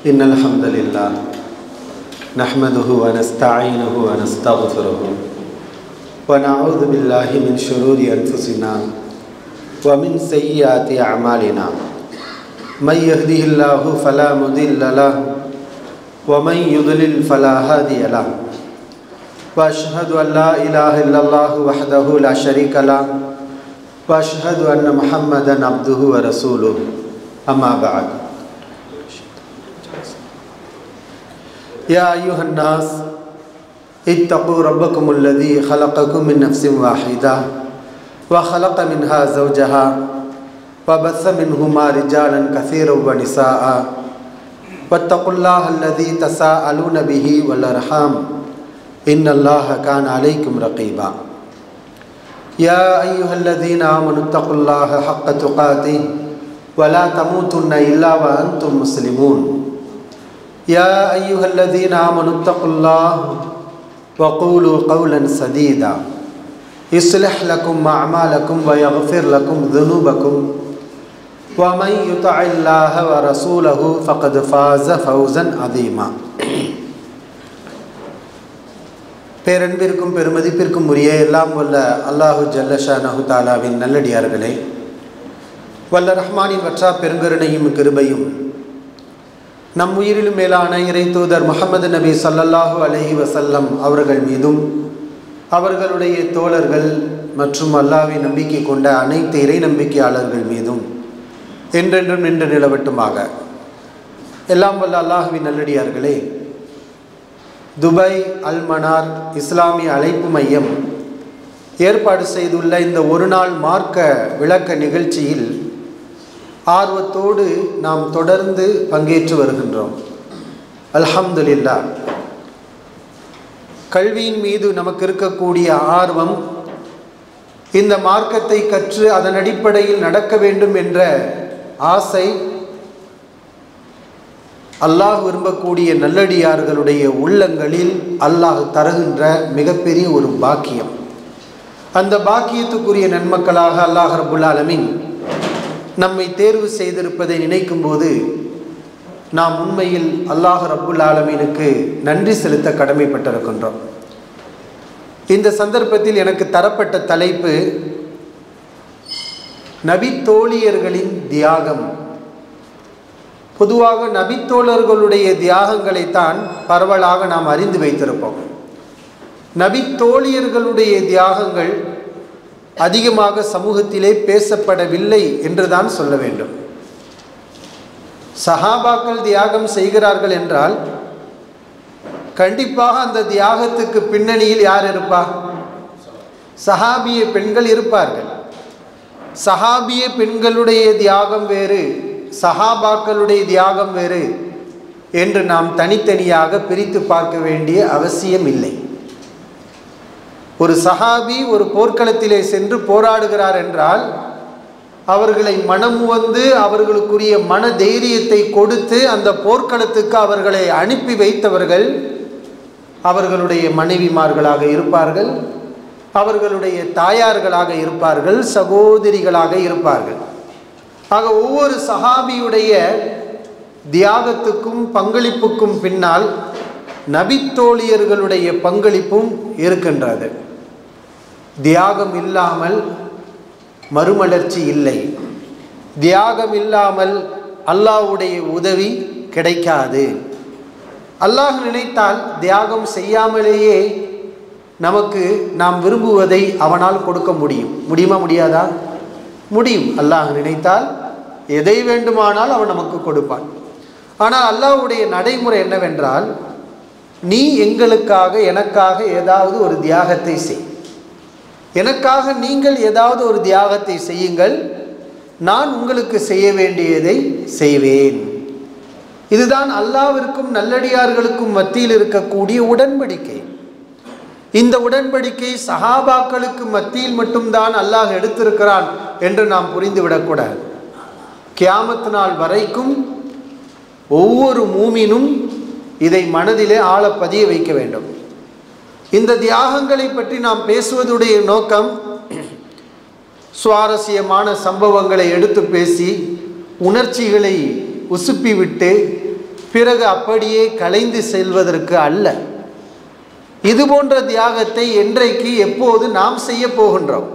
innal hamdalillah nahmaduhu wa nasta'inuhu wa nastaghfiruhu wa na'udzu billahi min shururi anfusina wa min sayyiati a'malina may yahdihillahu fala mudilla lahu wa man yudlil fala hadiya lahu wa ashhadu an la ilaha illallah wahdahu la sharika lahu wa ashhadu anna muhammadan abduhu wa rasuluhu amma ba'd. يا أيها الناس اتقوا ربكم الذي خلقكم من نفس واحدة وخلق منها زوجها وبث منهما رجالا كثيرا ونساء واتقوا الله الذي تساءلون به والأرحام إن الله كان عليكم رقيبا. يا أيها الذين آمنوا اتقوا الله حق تقاته ولا تموتن إلا وأنتم مسلمون. يا أيها الذين آمنوا اتقوا الله وقولوا قولا سديدا يصلح لكم أعمالكم ويغفر لكم ذنوبكم ومن يطع الله ورسوله فقد فاز فوزا عظيما. பேரன்பிற்கும் பெருமதிப்பிற்கும் உரிய எல்லாம் வல்ல அல்லாஹு ஜல்லஷானஹு தஆலாவின் நல்லடியார்களே, வல்ல ரஹ்மானின் வற்றா பெருங்கருணையும் கிருபையும் நம் உயிரிலும் மேலான இறை தூதர் முஹம்மது நபி ஸல்லல்லாஹு அலைஹி வஸல்லம் அவர்கள் மீதும் அவர்களுடைய தோழர்கள் மற்றும் அல்லாஹ்வை நம்பிக்கை கொண்ட அனைத்து இறை நம்பிக்கையாளர்கள் மீதும் என்றென்றும் நின்று நிலவட்டுமாக. எல்லாம் வல்ல அல்லாஹ்வின் நல்லடியார்களே, துபாய் அல் மனார் இஸ்லாமிய அழைப்பு மையம் ஏற்பாடு செய்துள்ள இந்த ஒரு நாள் மார்க்க விளக்க நிகழ்ச்சியில் ஆர்வத்தோடு நாம் தொடர்ந்து பங்கேற்று வருகின்றோம். அல்ஹம்துலில்லாஹ். கல்வியின் மீது நமக்கு இருக்கக்கூடிய ஆர்வம், இந்த மார்க்கத்தை கற்று அதன் அடிப்படையில் நடக்க வேண்டும் என்ற ஆசை அல்லாஹ் விரும்பக்கூடிய நல்லடியார்களுடைய உள்ளங்களில் அல்லாஹ் தருகின்ற மிகப்பெரிய ஒரு பாக்கியம். அந்த பாக்கியத்துக்குரிய நன்மக்களாக அல்லாஹ் ரப்புல் ஆலமீன் நம்மை தேர்வு செய்திருப்பதை நினைக்கும் போது நாம் உண்மையில் அல்லாஹ் ரப்புல் ஆலமீனுக்கு நன்றி செலுத்த கடமைப்பட்டிருக்கின்றோம். இந்த சந்தர்ப்பத்தில் எனக்கு தரப்பட்ட தலைப்பு நபித்தோழியர்களின் தியாகம். பொதுவாக நபித்தோழர்களுடைய தியாகங்களைத்தான் பரவலாக நாம் அறிந்து வைத்திருப்போம். நபித்தோழியர்களுடைய தியாகங்கள் அதிகமாக சமூகத்திலே பேசப்படவில்லை என்றுதான் சொல்ல வேண்டும். சஹாபாக்கள் தியாகம் செய்கிறார்கள் என்றால் கண்டிப்பாக அந்த தியாகத்துக்கு பின்னணியில் யார் இருப்பா? சஹாபிய பெண்கள் இருப்பார்கள். சஹாபிய பெண்களுடைய தியாகம் வேறு, சஹாபாக்களுடைய தியாகம் வேறு என்று நாம் தனித்தனியாக பிரித்து பார்க்க வேண்டிய அவசியம் இல்லை. ஒரு சஹாபி ஒரு போர்க்களத்திலே சென்று போராடுகிறார் என்றால் அவர்களை மனமுவந்து அவர்களுக்குரிய மன தைரியத்தை கொடுத்து அந்த போர்க்களத்துக்கு அவர்களை அனுப்பி வைத்தவர்கள் அவர்களுடைய மனைவிமார்களாக இருப்பார்கள், அவர்களுடைய தாயார்களாக இருப்பார்கள், சகோதரிகளாக இருப்பார்கள். ஆக ஒவ்வொரு சஹாபியுடைய தியாகத்துக்கும் பங்களிப்புக்கும் பின்னால் நபித்தோழியர்களுடைய பங்களிப்பும் இருக்கின்றது. தியாகம் இல்லாமல் மறுமலர்ச்சி இல்லை. தியாகம் இல்லாமல் அல்லாஹ்வுடைய உதவி கிடைக்காது. அல்லாஹ் நினைத்தால் தியாகம் செய்யாமலேயே நமக்கு நாம் விரும்புவதை அவனால் கொடுக்க முடியும். முடியுமா? முடியாதா? முடியும். அல்லாஹ் நினைத்தால் எதை வேண்டுமானால் அவன் நமக்கு கொடுப்பான். ஆனால் அல்லாஹ்வுடைய நடைமுறை என்னவென்றால், நீ எங்களுக்காக எனக்காக ஏதாவது ஒரு தியாகத்தை செய், எனக்காக நீங்கள் ஏதாவது ஒரு தியாகத்தை செய்யுங்கள், நான் உங்களுக்கு செய்ய வேண்டியதை செய்வேன். இதுதான் அல்லாஹ்விற்கும் நல்லடியார்களுக்கும் மத்தியில் இருக்கக்கூடிய உடன்படிக்கை. இந்த உடன்படிக்கை சஹாபாக்களுக்கு மத்தியில் மட்டும்தான் அல்லாஹ் எடுத்திருக்கிறான் என்று நாம் புரிந்துவிடக்கூடாது. கியாமத் நாள் வரைக்கும் ஒவ்வொரு மூமினும் இதை மனதிலே ஆழ பதிய வைக்க வேண்டும். இந்த தியாகங்களை பற்றி நாம் பேசுவதுடைய நோக்கம் சுவாரஸ்யமான சம்பவங்களை எடுத்து பேசி உணர்ச்சிகளை உசுப்பிவிட்டு பிறகு அப்படியே கலைந்து செல்வதற்கு அல்ல. இது போன்ற தியாகத்தை என்றைக்கு எப்போது நாம் செய்ய போகின்றோம்?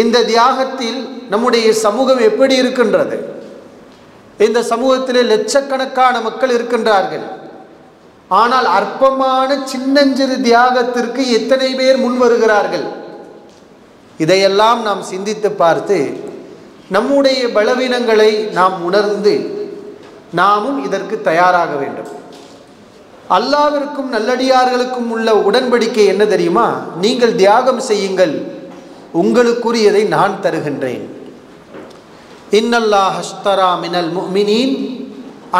இந்த தியாகத்தில் நம்முடைய சமூகம் எப்படி இருக்கின்றது? இந்த சமூகத்திலே லட்சக்கணக்கான மக்கள் இருக்கின்றார்கள். ஆனால் அற்பமான சின்னஞ்சிறு தியாகத்திற்கு எத்தனை பேர் முன் வருகிறார்கள்? இதையெல்லாம் நாம் சிந்தித்து பார்த்து நம்முடைய பலவீனங்களை நாம் உணர்ந்து நாமும் இதற்கு தயாராக வேண்டும். அல்லாஹ்விற்கும் நல்லடியார்களுக்கும் உள்ள உடன்படிக்கை என்ன தெரியுமா? நீங்கள் தியாகம் செய்யுங்கள், உங்களுக்குரியதை நான் தருகின்றேன். இன்னல்லாஹ் அஷ்தரா மினல் முஃமினீன்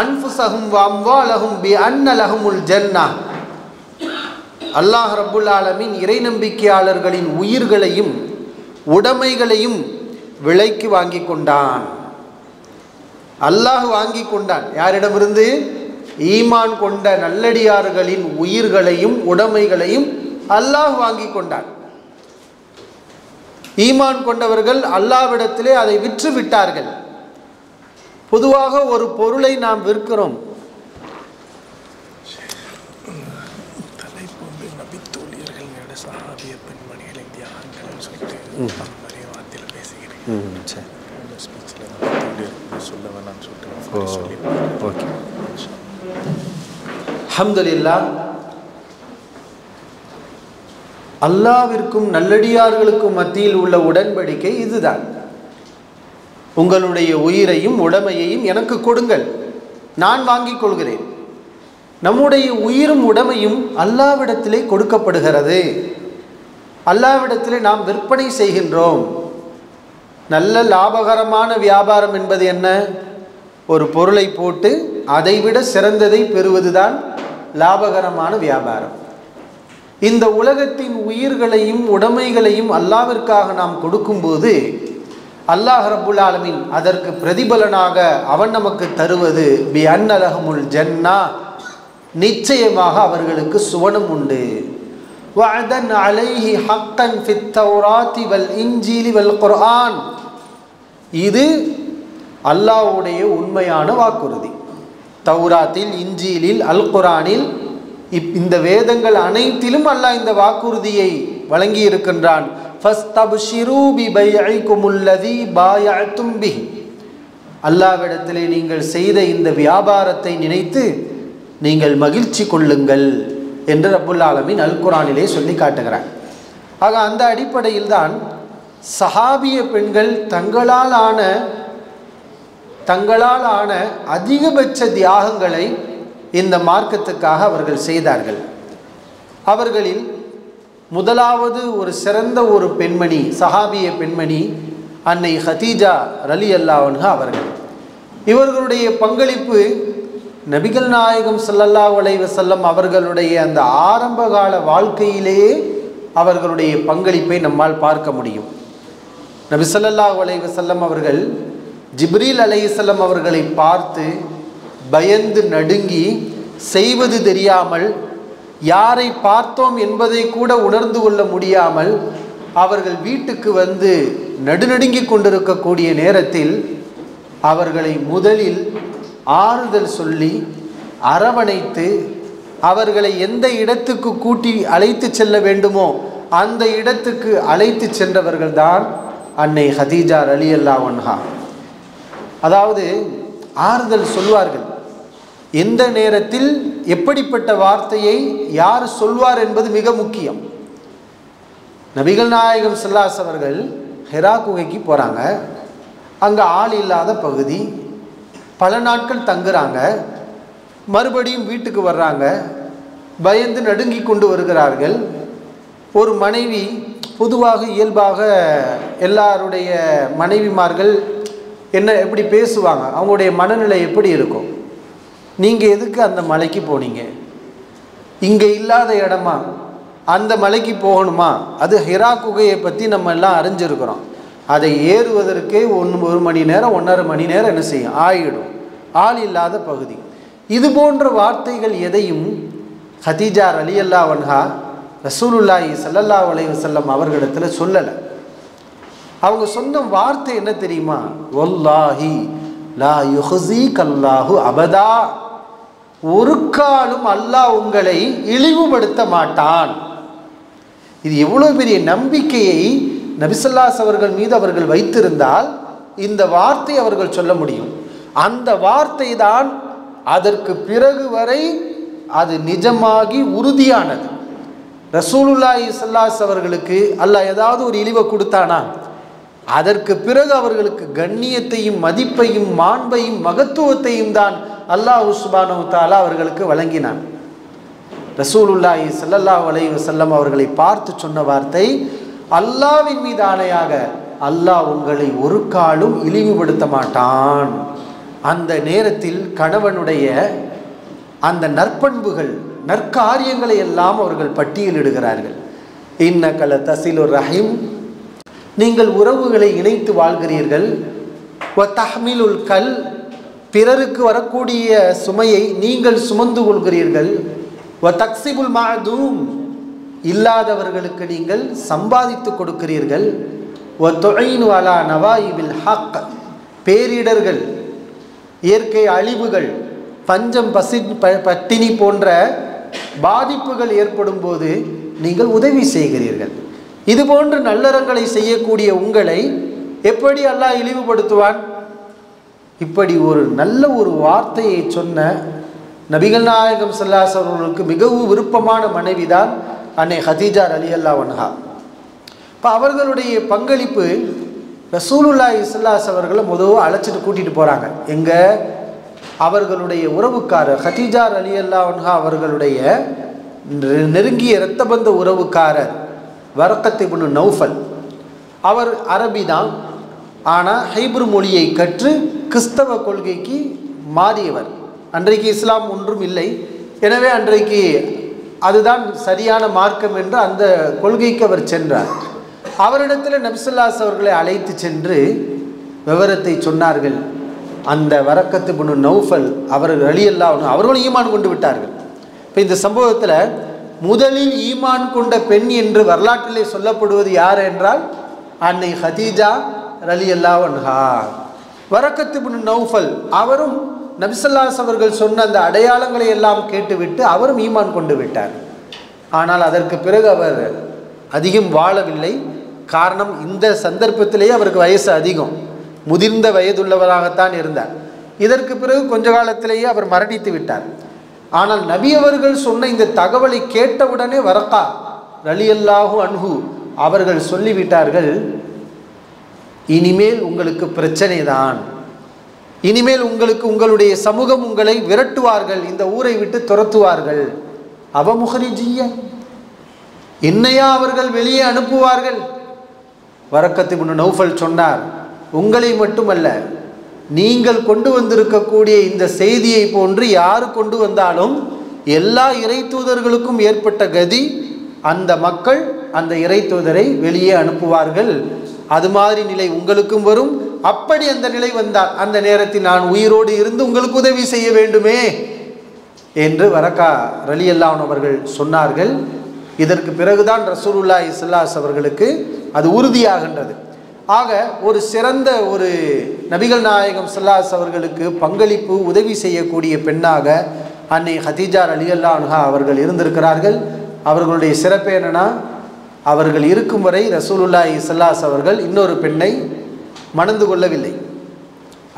அன்ஃபுஸஹும் வ அம்வாலஹும் பிஅன்ன லஹுமுல் ஜன்னah. அல்லாஹ் ரப்புல் ஆலமீன் இறை நம்பிக்கையாளர்களின் உயிர்களையும் உடைமைகளையும் விலைக்கு வாங்கி கொண்டான். அல்லாஹ் வாங்கி கொண்டான். யாரிடமிருந்து? ஈமான் கொண்ட நல்லடியார்களின் உயிர்களையும் உடைமைகளையும் அல்லாஹ் வாங்கி கொண்டான். ஈமான் கொண்டவர்கள் அல்லாஹ்விடத்திலே அதை விற்று விட்டார்கள். பொதுவாக ஒரு பொருளை நாம் விற்கிறோம். அல்ஹம்துலில்லாஹ், அல்லாஹ்விற்கும் நல்லடியார்களுக்கும் மத்தியில் உள்ள உடன்படிக்கை இதுதான். உங்களுடைய உயிரையும் உடைமையையும் எனக்கு கொடுங்கள், நான் வாங்கிக் கொள்கிறேன். நம்முடைய உயிரும் உடைமையும் அல்லாஹ்விடத்திலே கொடுக்கப்படுகிறது. அல்லாஹ்விடத்திலே நாம் விற்பனை செய்கின்றோம். நல்ல லாபகரமான வியாபாரம் என்பது என்ன? ஒரு பொருளை போட்டு அதைவிட சிறந்ததை பெறுவதுதான் லாபகரமான வியாபாரம். இந்த உலகத்தின் உயிர்களையும் உடைமைகளையும் அல்லாஹ்விற்காக நாம் கொடுக்கும்போது அல்லாஹ் ரப்புல் ஆலமீன் அதற்கு பிரதிபலனாக அவன் நமக்கு தருவது பிஅன்ன லஹுமுல் ஜன்னah, நிச்சயமாக அவர்களுக்கு சுவனம் உண்டு. வஅதன் அலைஹி ஹக்கன் ஃபித் தௌராத்தி வல் இன்ஜீலி வல் குர்ஆன். இது அல்லாஹ்வுடைய உண்மையான வாக்குறுதி. தௌராத்தில், இன்ஜீலில், அல் குர்ஆனில், இந்த வேதங்கள் அனைத்திலும் அல்லாஹ் இந்த வாக்குறுதியை வழங்கி இருக்கின்றான். ஃபஸ்தப்ஷிரு பிபைஇகுமுல்லதி பாயஅதும் பிஹி. அல்லாஹ்விடத்திலே நீங்கள் செய்த இந்த வியாபாரத்தை நினைத்து நீங்கள் மகிழ்ச்சி கொள்ளுங்கள் என்று ரப்புல் ஆலமீன் அல் குர்ஆனிலே சொல்லி காட்டுகிறார். ஆக அந்த அடிப்படையில் தான் சஹாபிய பெண்கள் தங்களால் ஆன அதிகபட்ச தியாகங்களை இந்த மார்க்கத்துக்காக அவர்கள் செய்தார்கள். அவர்களில் முதலாவது ஒரு சிறந்த ஒரு பெண்மணி, சஹாபிய பெண்மணி அன்னை ஹதீஜா ரலியல்லாஹு அன்ஹா அவர்கள். இவர்களுடைய பங்களிப்பு நபிகள் நாயகம் ஸல்லல்லாஹு அலைஹி வஸல்லம் அவர்களுடைய அந்த ஆரம்பகால வாழ்க்கையிலேயே அவர்களுடைய பங்களிப்பை நம்மால் பார்க்க முடியும். நபி ஸல்லல்லாஹு அலைஹி வஸல்லம் அவர்கள் ஜிப்ரீல் அலைஹிஸ்ஸலாம் அவர்களை பார்த்து பயந்து நடுங்கி செய்வது தெரியாமல், யாரை பார்த்தோம் என்பதை கூட உணர்ந்து கொள்ள முடியாமல் அவர்கள் வீட்டுக்கு வந்து நடுநடுங்கி கொண்டிருக்கக்கூடிய நேரத்தில் அவர்களை முதலில் ஆறுதல் சொல்லி அரவணைத்து அவர்களை எந்த இடத்துக்கு கூட்டி அழைத்து செல்ல வேண்டுமோ அந்த இடத்துக்கு அழைத்து சென்றவர்கள்தான் அன்னை ஹதீஜா ரலியல்லாஹு அன்ஹா. அதாவது ஆறுதல் சொல்வார்கள். எந்த நேரத்தில் எப்படிப்பட்ட வார்த்தையை யார் சொல்வார் என்பது மிக முக்கியம். நபிகள் நாயகம் ஸல்லல்லாஹு அலைஹி வஸல்லம் அவர்கள் ஹிரா குகைக்கு போகிறாங்க. அங்கே ஆள் இல்லாத பகுதி, பல நாட்கள் தங்குறாங்க. மறுபடியும் வீட்டுக்கு வர்றாங்க. பயந்து நடுங்கி கொண்டு வருகிறார்கள். ஒரு மனைவி, பொதுவாக இயல்பாக எல்லாருடைய மனைவிமார்கள் எப்படி பேசுவாங்க, அவங்களுடைய மனநிலை எப்படி இருக்கும்? நீங்கள் எதுக்கு அந்த மலைக்கு போனீங்க? இங்கே இல்லாத இடமா? அந்த மலைக்கு போகணுமா? அது ஹிரா குகையை பற்றி நம்ம எல்லாம் அறிஞ்சிருக்கிறோம். அதை ஏறுவதற்கே 1 மணி நேரம் 1.5 மணி நேரம் என்ன செய்யும் ஆகிடும். ஆள் இல்லாத பகுதி. இது போன்ற வார்த்தைகள் எதையும் ஹதீஜா ரலியல்லாஹு அன்ஹா ரசூலுல்லாஹி ஸல்லல்லாஹு அலைஹி வஸல்லம் அவர்களிடத்தில் சொல்லலை. அவங்க சொன்ன வார்த்தை என்ன தெரியுமா? வல்லாஹி லா யுஹ்ஸீகல்லாஹு அபதா, ஒரு காலும் அல்லாஹ் உங்களை இழிவுபடுத்த மாட்டான். இது எவ்வளவு பெரிய நம்பிக்கையை நபி ஸல்லல்லாஹு அலைஹி அவர்கள் மீது அவர்கள் வைத்திருந்தால் இந்த வார்த்தை அவர்கள் சொல்ல முடியும். அந்த வார்த்தை தான் அதற்கு பிறகு வரை அது நிஜமாகி உறுதியானது. ரசூலுல்லாஹி ஸல்லல்லாஹு அலைஹி அவர்களுக்கு அல்லாஹ் ஏதாவது ஒரு இழிவை கொடுத்தானா, அதற்கு பிறகு அவர்களுக்கு கண்ணியத்தையும் மதிப்பையும் மாண்பையும் மகத்துவத்தையும் தான் அல்லாஹ் சுப்ஹானஹு வ தஆலா அவர்களுக்கு வழங்கினான். ரசூலுல்லாஹி ஸல்லல்லாஹு அலைஹி வஸல்லம் அவர்களை பார்த்து சொன்ன வார்த்தை, அல்லாஹ்வின் மீது ஆணையாக அல்லாஹ் உங்களை ஒரு காலும் இழிவுபடுத்த மாட்டான். அந்த நேரத்தில் கணவனுடைய அந்த நற்பண்புகள் நற்காரியங்களை எல்லாம் அவர்கள் பட்டியலிடுகிறார்கள். இன்னக லதஸிலுர் ரஹீம், நீங்கள் உறவுகளை இணைத்து வாழ்கிறீர்கள். வ தஹ்மிலுல் கல், பிறருக்கு வரக்கூடிய சுமையை நீங்கள் சுமந்து கொள்கிறீர்கள். வ தக்ஸிபுல் மஅதூம், இல்லாதவர்களுக்கு நீங்கள் சம்பாதித்து கொடுக்கிறீர்கள். வ துஈனு அலா நவாயிபில் ஹக், பேரிடர்கள், இயற்கை அழிவுகள், பஞ்சம் பட்டினி போன்ற பாதிப்புகள் ஏற்படும் போது நீங்கள் உதவி செய்கிறீர்கள். இது போன்று நல்லறங்களை செய்யக்கூடிய உங்களை எப்படி அல்லாஹ் இழிவுபடுத்துவான்? இப்படி ஒரு நல்ல ஒரு வார்த்தையை சொன்ன நபிகள் நாயகம் ஸல்லல்லாஹு அலைஹி வஸல்லம் மிகவும் விருப்பமான மனைவிதான் அன்னை ஹதீஜா ரலியல்லாஹு அன்ஹா. இப்போ அவர்களுடைய பங்களிப்பு, ரசூலுல்லாஹி ஸல்லல்லாஹு அலைஹி அவர்களை முதல்ல அழைச்சிட்டு கூட்டிகிட்டு போகிறாங்க. எங்கே? அவர்களுடைய உறவுக்காரர் ஹதீஜா ரலியல்லாஹு அன்ஹா அவர்களுடைய நெருங்கிய இரத்தபந்த உறவுக்காரர் வரக்கத் இப்னு நௌஃபல். அவர் அரபி தான், ஆனால் ஹைப்ரு மொழியை கற்று கிறிஸ்தவ கொள்கைக்கு மாறியவர். அன்றைக்கு இஸ்லாம் ஒன்றும் இல்லை, எனவே அன்றைக்கு அதுதான் சரியான மார்க்கம் என்று அந்த கொள்கைக்கு அவர் சென்றார். அவரிடத்தில் நபி ஸல்லல்லாஹு அலைஹி அவர்களை அழைத்து சென்று விவரத்தை சொன்னார்கள். அந்த வரக்கத் இப்னு நௌஃபல் அவர் ரலியல்லாஹு அன்ஹு அவர்களும் ஈமான் கொண்டு விட்டார்கள். இப்போ இந்த சம்பவத்தில் முதலில் ஈமான் கொண்ட பெண் என்று வரலாற்றிலே சொல்லப்படுவது யார் என்றால் அன்னை ஹதீஜா ரலியல்லாஹு அன்ஹா. வரக்கத் இப்னு நௌஃபல் அவரும் நபி ஸல்லல்லாஹு அலைஹி அவர்கள் சொன்ன அந்த அடையாளங்களை எல்லாம் கேட்டுவிட்டு அவரும் ஈமான் கொண்டு விட்டார். ஆனால் அதற்கு பிறகு அவர் அதிகம் வாழவில்லை. காரணம், இந்த சந்தர்ப்பத்திலேயே அவருக்கு வயசு அதிகம், முதிர்ந்த வயதுள்ளவராகத்தான் இருந்தார். இதற்கு பிறகு கொஞ்ச காலத்திலேயே அவர் மரணித்து விட்டார். ஆனால் நபி அவர்கள் சொன்ன இந்த தகவலை கேட்டவுடனே வரக்கா ரலியல்லாஹு அன்ஹு அவர்கள் சொல்லிவிட்டார்கள், இனிமேல் உங்களுக்கு பிரச்சனை தான், இனிமேல் உங்களுக்கு உங்களுடைய சமூகம் உங்களை விரட்டுவார்கள், இந்த ஊரை விட்டு துரத்துவார்கள். அவமுஹரிஜிய, என்னையா அவர்கள் வெளியே அனுப்புவார்கள்? வரக்கத் இப்னு நௌஃபல் சொன்னார், உங்களை மட்டுமல்ல, நீங்கள் கொண்டு வந்திருக்கக்கூடிய இந்த செய்தியை போன்று யாரு கொண்டு வந்தாலும் எல்லா இறை தூதர்களுக்கும் ஏற்பட்ட கதி, அந்த மக்கள் அந்த இறை தூதரை வெளியே அனுப்புவார்கள். அது மாதிரி நிலை உங்களுக்கும் வரும். அப்படி அந்த நிலை வந்தால் அந்த நேரத்தில் நான் உயிரோடு இருந்து உங்களுக்கு உதவி செய்ய வேண்டுமே என்று வரக்கா ரலியல்லாஹு அன்ஹு அவர்கள் சொன்னார்கள். இதற்கு பிறகுதான் ரசூலுல்லாஹி ஸல்லல்லாஹு அலைஹி அவர்களுக்கு அது உறுதியாகின்றது. ஆக ஒரு சிறந்த ஒரு நபிகள் நாயகம் ஸல்லல்லாஹு அலைஹி அவர்களுக்கு பங்களிப்பு உதவி செய்யக்கூடிய பெண்ணாக அன்னை ஹதீஜா ரலியல்லாஹு அன்ஹா அவர்கள் இருந்திருக்கிறார்கள். அவர்களுடைய சிறப்பு என்னன்னா, அவர்கள் இருக்கும் வரை ரசூலுல்லாஹி ஸல்லல்லாஹு அலைஹி அவர்கள் இன்னொரு பெண்ணை மணந்து கொள்ளவில்லை.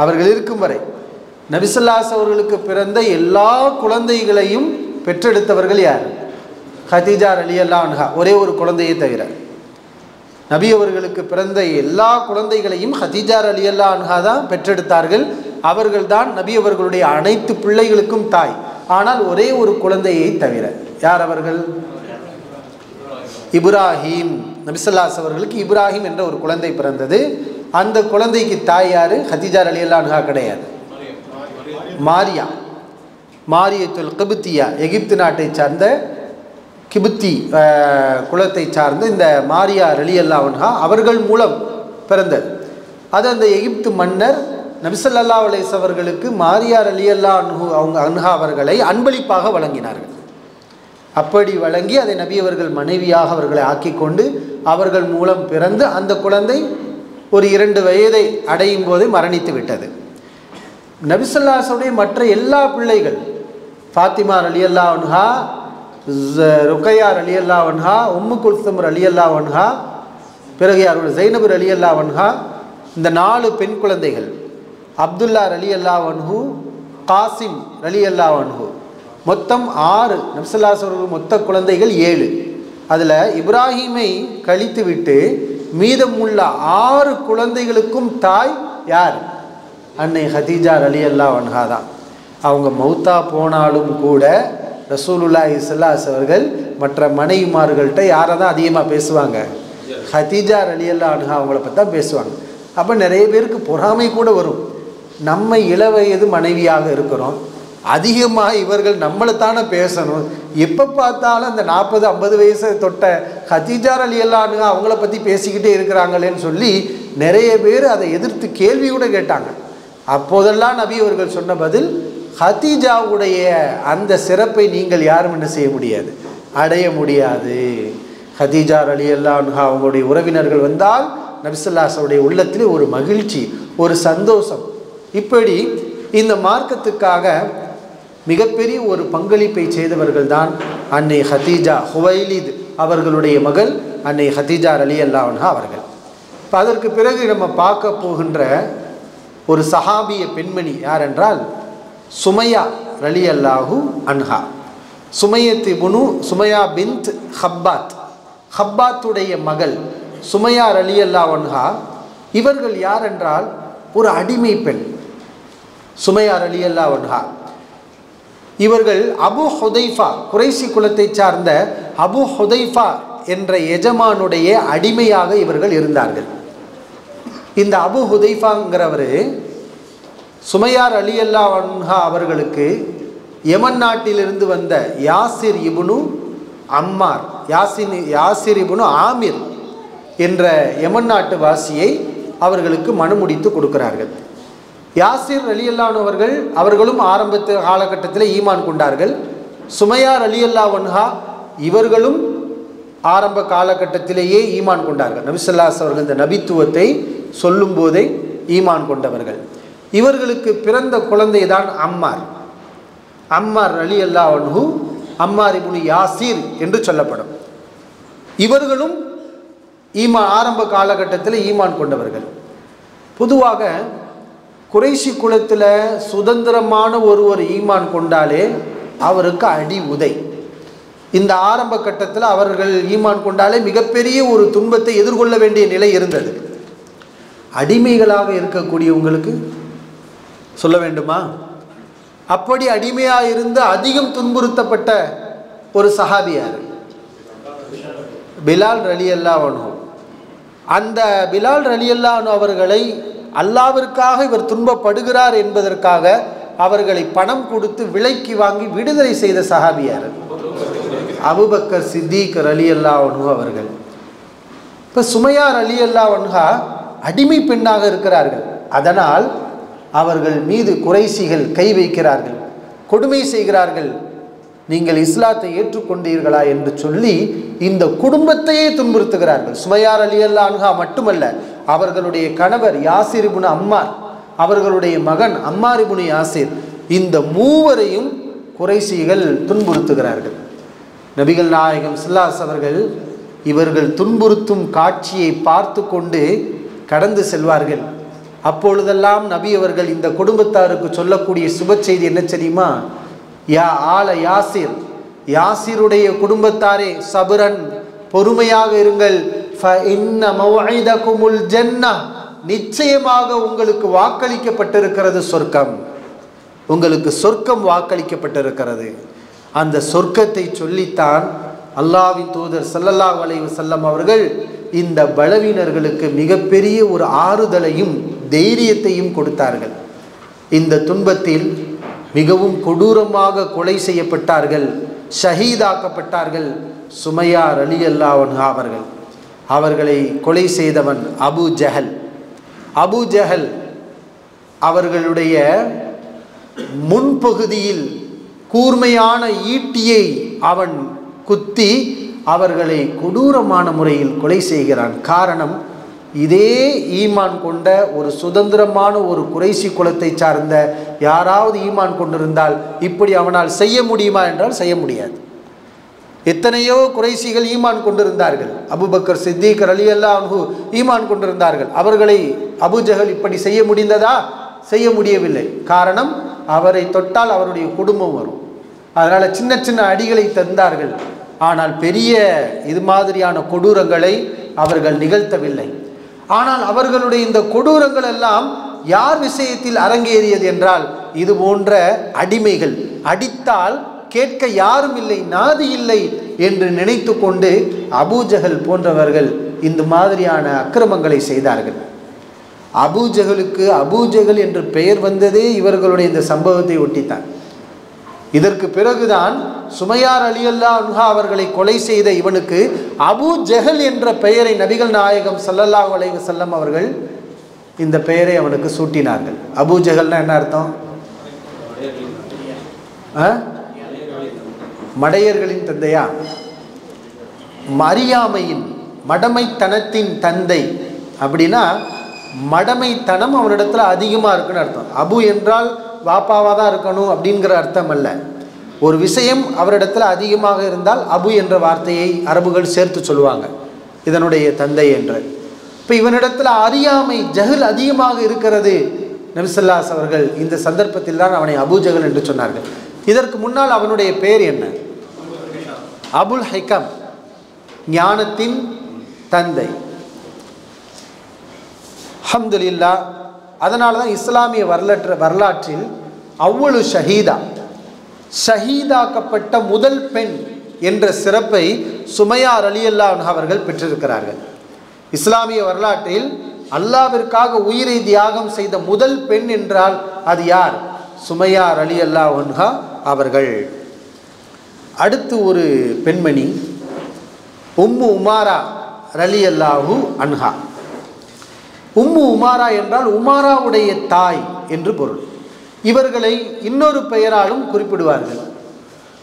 அவர்கள் இருக்கும் வரை நபி ஸல்லல்லாஹு அலைஹி அவர்களுக்கு பிறந்த எல்லா குழந்தைகளையும் பெற்றெடுத்தவர்கள் யார்? ஹதீஜா ரலியல்லாஹு அன்ஹா, ஒரே ஒரு குழந்தையை தவிர. நபி அவர்களுக்கு பிறந்த எல்லா குழந்தைகளையும் ஹதீஜா ரலியல்லாஹு அன்ஹா தான் பெற்றெடுத்தார்கள். அவர்கள் தான் நபி அவர்களுடைய அனைத்து பிள்ளைகளுக்கும் தாய். ஆனால் ஒரே ஒரு குழந்தையை தவிர. யார் அவர்கள்? இப்ராஹிம். நபி ஸல்லல்லாஹு அலைஹி அவர்களுக்கு இப்ராஹிம் என்ற ஒரு குழந்தை பிறந்தது. அந்த குழந்தைக்கு தாய் யாரு? ஹதீஜா ரலியல்லாஹு அன்ஹா கிடையாது, மாரியா, மாரியத்துல் கிப்தியா, எகிப்து நாட்டை சார்ந்த கிபுத்தி குலத்தை சார்ந்த இந்த மாரியா ரலியல்லாஹு அன்ஹா அவர்கள் மூலம் பிறந்தது. அது அந்த எகிப்து மன்னர் நபி ஸல்லல்லாஹு அலைஹி அவர்களுக்கு மாரியா ரலியல்லாஹு அன்ஹா அவர்களை அன்பளிப்பாக வழங்கினார்கள். அப்படி வழங்கி அதை நபி அவர்கள் மனைவியாக அவர்களை ஆக்கி கொண்டு அவர்கள் மூலம் பிறந்து அந்த குழந்தை ஒரு 2 வயதை அடையும் போது மரணித்து விட்டது. நபி ஸல்லல்லாஹு அலைஹி வஸல்லம் மற்ற எல்லா பிள்ளைகள், ஃபாத்திமா ரலியல்லாஹு அன்ஹா, ருக்கையா ரலியல்லாஹு அன்ஹா, உம்மு குல்சும் ரலியல்லாஹு அன்ஹா, பிறகு யாரோட ஜைனப் ரலியல்லாஹு அன்ஹா, இந்த 4 பெண் குழந்தைகள், அப்துல்லா ரலியல்லாஹு அன்ஹு, காசிம் ரலியல்லாஹு அன்ஹு, மொத்தம் 6. நபி ஸல்லல்லாஹு அலைஹி வஸல்லம் மொத்த குழந்தைகள் 7. அதில் இப்ராஹீமை கழித்து விட்டு மீதமுள்ள 6 குழந்தைகளுக்கும் தாய் யார்? அன்னை ஹதீஜா ரலியல்லாஹு அன்ஹா தான். அவங்க மௌத்தா போனாலும் கூட ரசூலுல்லாஹி ஸல்லல்லாஹு அலைஹி அவர்கள் மற்ற மனைவிமார்கள்ட்ட யாரை தான் அதிகமாக பேசுவாங்க? ஹதீஜா ரலியல்லாஹு அன்ஹா அவங்கள பற்றி தான் பேசுவாங்க. அப்போ நிறைய பேருக்கு பொறாமை கூட வரும். நம்ம இளவயது மனைவியாக இருக்கிறோம், அதிகமாக இவர்கள் நம்மளை தானே பேசணும், எப்போ பார்த்தாலும் அந்த 40-50 வயசை தொட்ட ஹதீஜா ரலியல்லாஹு அன்ஹா அவங்கள பற்றி பேசிக்கிட்டே இருக்கிறாங்களேன்னு சொல்லி நிறைய பேர் அதை எதிர்த்து கேள்வி கூட கேட்டாங்க. அப்போதெல்லாம் நபி அவர்கள் சொன்ன பதில், ஹதீஜாவுடைய அந்த சிறப்பை நீங்கள் யாரும் என்ன செய்ய முடியாது, அடைய முடியாது. ஹதீஜா ரலியல்லாஹு அன்ஹா அவங்களுடைய உறவினர்கள் வந்தால் நபி ஸல்லல்லாஹு அலைஹி வஸல்லம் உள்ளத்திலே ஒரு மகிழ்ச்சி, ஒரு சந்தோஷம். இப்படி இந்த மார்க்கத்துக்காக மிகப்பெரிய ஒரு பங்களிப்பை செய்தவர்கள் தான் அன்னை ஹதீஜா ஹுவைலித் அவர்களுடைய மகள் அன்னை ஹதீஜா ரலியல்லாஹு அன்ஹா அவர்கள். இப்போ அதற்கு பிறகு நம்ம பார்க்க போகின்ற ஒரு சஹாபிய பெண்மணி யார் என்றால் சுமையா ரலியல்லாஹு அன்ஹா. சுமையா பின்த் ஹப்பாத், ஹப்பாத்துடைய மகள் சுமையா ரலியல்லாஹு அன்ஹா. இவர்கள் யார் என்றால் ஒரு அடிமை பெண் சுமையா ரலியல்லாஹு அன்ஹா. இவர்கள் அபு ஹுதைஃபா, குறைசி குலத்தை சார்ந்த அபு ஹுதைஃபா என்ற எஜமானுடைய அடிமையாக இவர்கள் இருந்தார்கள். இந்த அபு ஹுதைஃபாங்கிறவர் சுமையா ரலியல்லாஹு அன்ஹா அவர்களுக்கு யமன் நாட்டிலிருந்து வந்த யாசிர் இப்னு அம்மார், யாசிர் இப்னு ஆமிர் என்ற யமன் நாட்டு வாசியை அவர்களுக்கு மனமுடித்து கொடுக்கிறார்கள். யாசிர் ரலியல்லாஹு அவர்கள் அவர்களும் ஆரம்பத்து காலகட்டத்தில் ஈமான் கொண்டார்கள். சுமையா ரலியல்லாஹு அன்ஹா இவர்களும் ஆரம்ப காலகட்டத்திலேயே ஈமான் கொண்டார்கள். நபி ஸல்லல்லாஹு அலைஹி அவர்கள் இந்த நபித்துவத்தை சொல்லும் போதே ஈமான் கொண்டவர்கள். இவர்களுக்கு பிறந்த குழந்தை தான் அம்மார் ரலியல்லாஹு அன்ஹு, அம்மார் இப்னு யாசிர் என்று சொல்லப்படும். இவர்களும் ஆரம்ப காலகட்டத்தில் ஈமான் கொண்டவர்கள். பொதுவாக குறைஷி குலத்தில் சுதந்திரமான ஒருவர் ஈமான் கொண்டாலே அவருக்கு அடி உதை. இந்த ஆரம்ப கட்டத்தில் அவர்கள் ஈமான் கொண்டாலே மிகப்பெரிய ஒரு துன்பத்தை எதிர்கொள்ள வேண்டிய நிலை இருந்தது. அடிமைகளாக இருக்கக்கூடியவங்களுக்கு சொல்ல வேண்டுமா? அப்படி அடிமையாக இருந்து அதிகம் துன்புறுத்தப்பட்ட ஒரு சஹாபியார் பிலால் ரலியல்லாஹு அன்ஹு. அந்த பிலால் ரலியல்லாஹு அன்ஹு அவர்களை அல்லாஹ்விற்காக இவர் துன்பப்படுகிறார் என்பதற்காக அவர்களை பணம் கொடுத்து விலைக்கு வாங்கி விடுதலை செய்த சஹாபியார் அபூபக்கர் சித்திக் ரலியல்லாஹு அன்ஹு அவர்கள். இப்போ சுமையா ரலியல்லாஹு அன்ஹா அடிமை பெண்ணாக இருக்கிறார்கள். அதனால் அவர்கள் மீது குறைசிகள் கை வைக்கிறார்கள், கொடுமை செய்கிறார்கள். நீங்கள் இஸ்லாத்தை ஏற்றுக்கொண்டீர்களா என்று சொல்லி இந்த குடும்பத்தையே துன்புறுத்துகிறார்கள். சுமையா ரலியல்லாஹு அன்ஹா மட்டுமல்ல, அவர்களுடைய கணவர் யாசிர் இப்னு அம்மார், அவர்களுடைய மகன் அம்மார் இப்னு யாசிர், இந்த மூவரையும் குறைசிகள் துன்புறுத்துகிறார்கள். நபிகள் நாயகம் ஸல்லல்லாஹு அலைஹி அவர்கள் இவர்கள் துன்புறுத்தும் காட்சியை பார்த்து கொண்டு கடந்து செல்வார்கள். அப்பொழுதெல்லாம் நபி அவர்கள் இந்த குடும்பத்தாருக்கு சொல்லக்கூடிய சுப செய்தி என்ன தெரியுமா? யா ஆல யாசிர், யாசிருடைய குடும்பத்தாரே சபரன், பொறுமையாக இருங்கள். ஃபஇன்ன மவ்இதகுமுல் ஜன்னah, நிச்சயமாக உங்களுக்கு வாக்களிக்கப்பட்டிருக்கிறது சொர்க்கம், உங்களுக்கு சொர்க்கம் வாக்களிக்கப்பட்டிருக்கிறது. அந்த சொர்க்கத்தை சொல்லித்தான் அல்லாஹ்வின் தூதர் ஸல்லல்லாஹு அலைஹி வஸல்லம் அவர்கள் இந்த பலவீனர்களுக்கு மிகப்பெரிய ஒரு ஆறுதலையும் தைரியத்தையும் கொடுத்தார்கள். இந்த துன்பத்தில் மிகவும் கொடூரமாக கொலை செய்யப்பட்டார்கள், ஷஹீதாக்கப்பட்டார்கள் சுமையா ரலியல்லாஹு அன்ஹா அவர்கள். அவர்களை கொலை செய்தவன் அபு ஜஹல் அவர்களுடைய முன்பகுதியில் கூர்மையான ஈட்டியை அவன் குத்தி அவர்களை கொடூரமான முறையில் கொலை செய்கிறான். காரணம், இதே ஈமான் கொண்ட ஒரு சுதந்திரமான ஒரு குறைசி குலத்தை சார்ந்த யாராவது ஈமான் கொண்டிருந்தால் இப்படி அவனால் செய்ய முடியுமா என்றால் செய்ய முடியாது. எத்தனையோ குறைசிகள் ஈமான் கொண்டிருந்தார்கள். அபூபக்கர் சித்திக் ரலியல்லாஹு அன்ஹு ஈமான் கொண்டிருந்தார்கள். அவர்களை அபூஜஹல் இப்படி செய்ய முடிந்ததா? செய்ய முடியவில்லை. காரணம், அவரை தொட்டால் அவருடைய குடும்பம் வரும். அதனால் சின்ன சின்ன அடிகளை தந்தார்கள். ஆனால் பெரிய இது மாதிரியான கொடூரங்களை அவர்கள் நிகழ்த்தவில்லை. ஆனால் அவர்களுடைய இந்த கொடூரங்கள் எல்லாம் யார் விஷயத்தில் அரங்கேறியது என்றால், இது போன்ற அடிமைகள், அடித்தால் கேட்க யாரும் இல்லை, நாதி இல்லை என்று நினைத்து கொண்டு அபூஜஹல் போன்றவர்கள் இந்த மாதிரியான அக்கிரமங்களை செய்தார்கள். அபூஜஹலுக்கு அபூஜஹல் என்று பெயர் வந்ததே இவர்களுடைய இந்த சம்பவத்தை ஒட்டித்தான். இதற்கு பிறகுதான் சுமையார் ரலியல்லாஹு அன்ஹா அவர்களை கொலை செய்த இவனுக்கு அபூ ஜஹல் என்ற பெயரை நபிகள் நாயகம் ஸல்லல்லாஹு அலைஹி வஸல்லம் அவர்கள் இந்த பெயரை அவனுக்கு சூட்டினார்கள். அபூ ஜஹல்னா என்ன அர்த்தம்? மடையர்களின் தந்தையா? அறியாமையின் மடமைத்தனத்தின் தந்தை. அப்படின்னா மடமைத்தனம் அவனிடத்துல அதிகமாக இருக்குன்னு அர்த்தம். அபு என்றால் வாப்பாவாக தான் இருக்கணும் அப்படிங்கிற அர்த்தம் அல்ல. ஒரு விஷயம் அவரிடத்துல அதிகமாக இருந்தால் அபு என்ற வார்த்தையை அரபுகள் சேர்த்து சொல்லுவாங்க, இதனுடைய தந்தை என்று. இப்போ இவனிடத்துல அறியாமை ஜஹல் அதிகமாக இருக்கிறது. நபி ஸல்லல்லாஹு அலைஹி அவர்கள் இந்த சந்தர்ப்பத்தில் தான் அவனை அபூ ஜஹல் என்று சொன்னார்கள். இதற்கு முன்னால் அவனுடைய பெயர் என்ன? அபுல் ஹிகம், ஞானத்தின் தந்தை. அல்ஹம்துலில்லாஹ். அதனால தான் இஸ்லாமிய வரலாற்றில் அவ்வளு ஷஹீதா, ஷஹீதாக்கப்பட்ட முதல் பெண் என்ற சிறப்பை சுமையா ரலியல்லாஹு அன்ஹா அவர்கள் பெற்றிருக்கிறார்கள். இஸ்லாமிய வரலாற்றில் அல்லாஹ்விற்காக உயிரை தியாகம் செய்த முதல் பெண் என்றால் அது யார்? சுமையா ரலியல்லாஹு அன்ஹா அவர்கள். அடுத்து ஒரு பெண்மணி உம்மு உமாரா ரலியல்லாஹு அன்ஹா. உம்மு உமாரா என்றால் உமாராவுடைய தாய் என்று பொருள். இவர்களை இன்னொரு பெயராலும் குறிப்பிடுவார்கள்,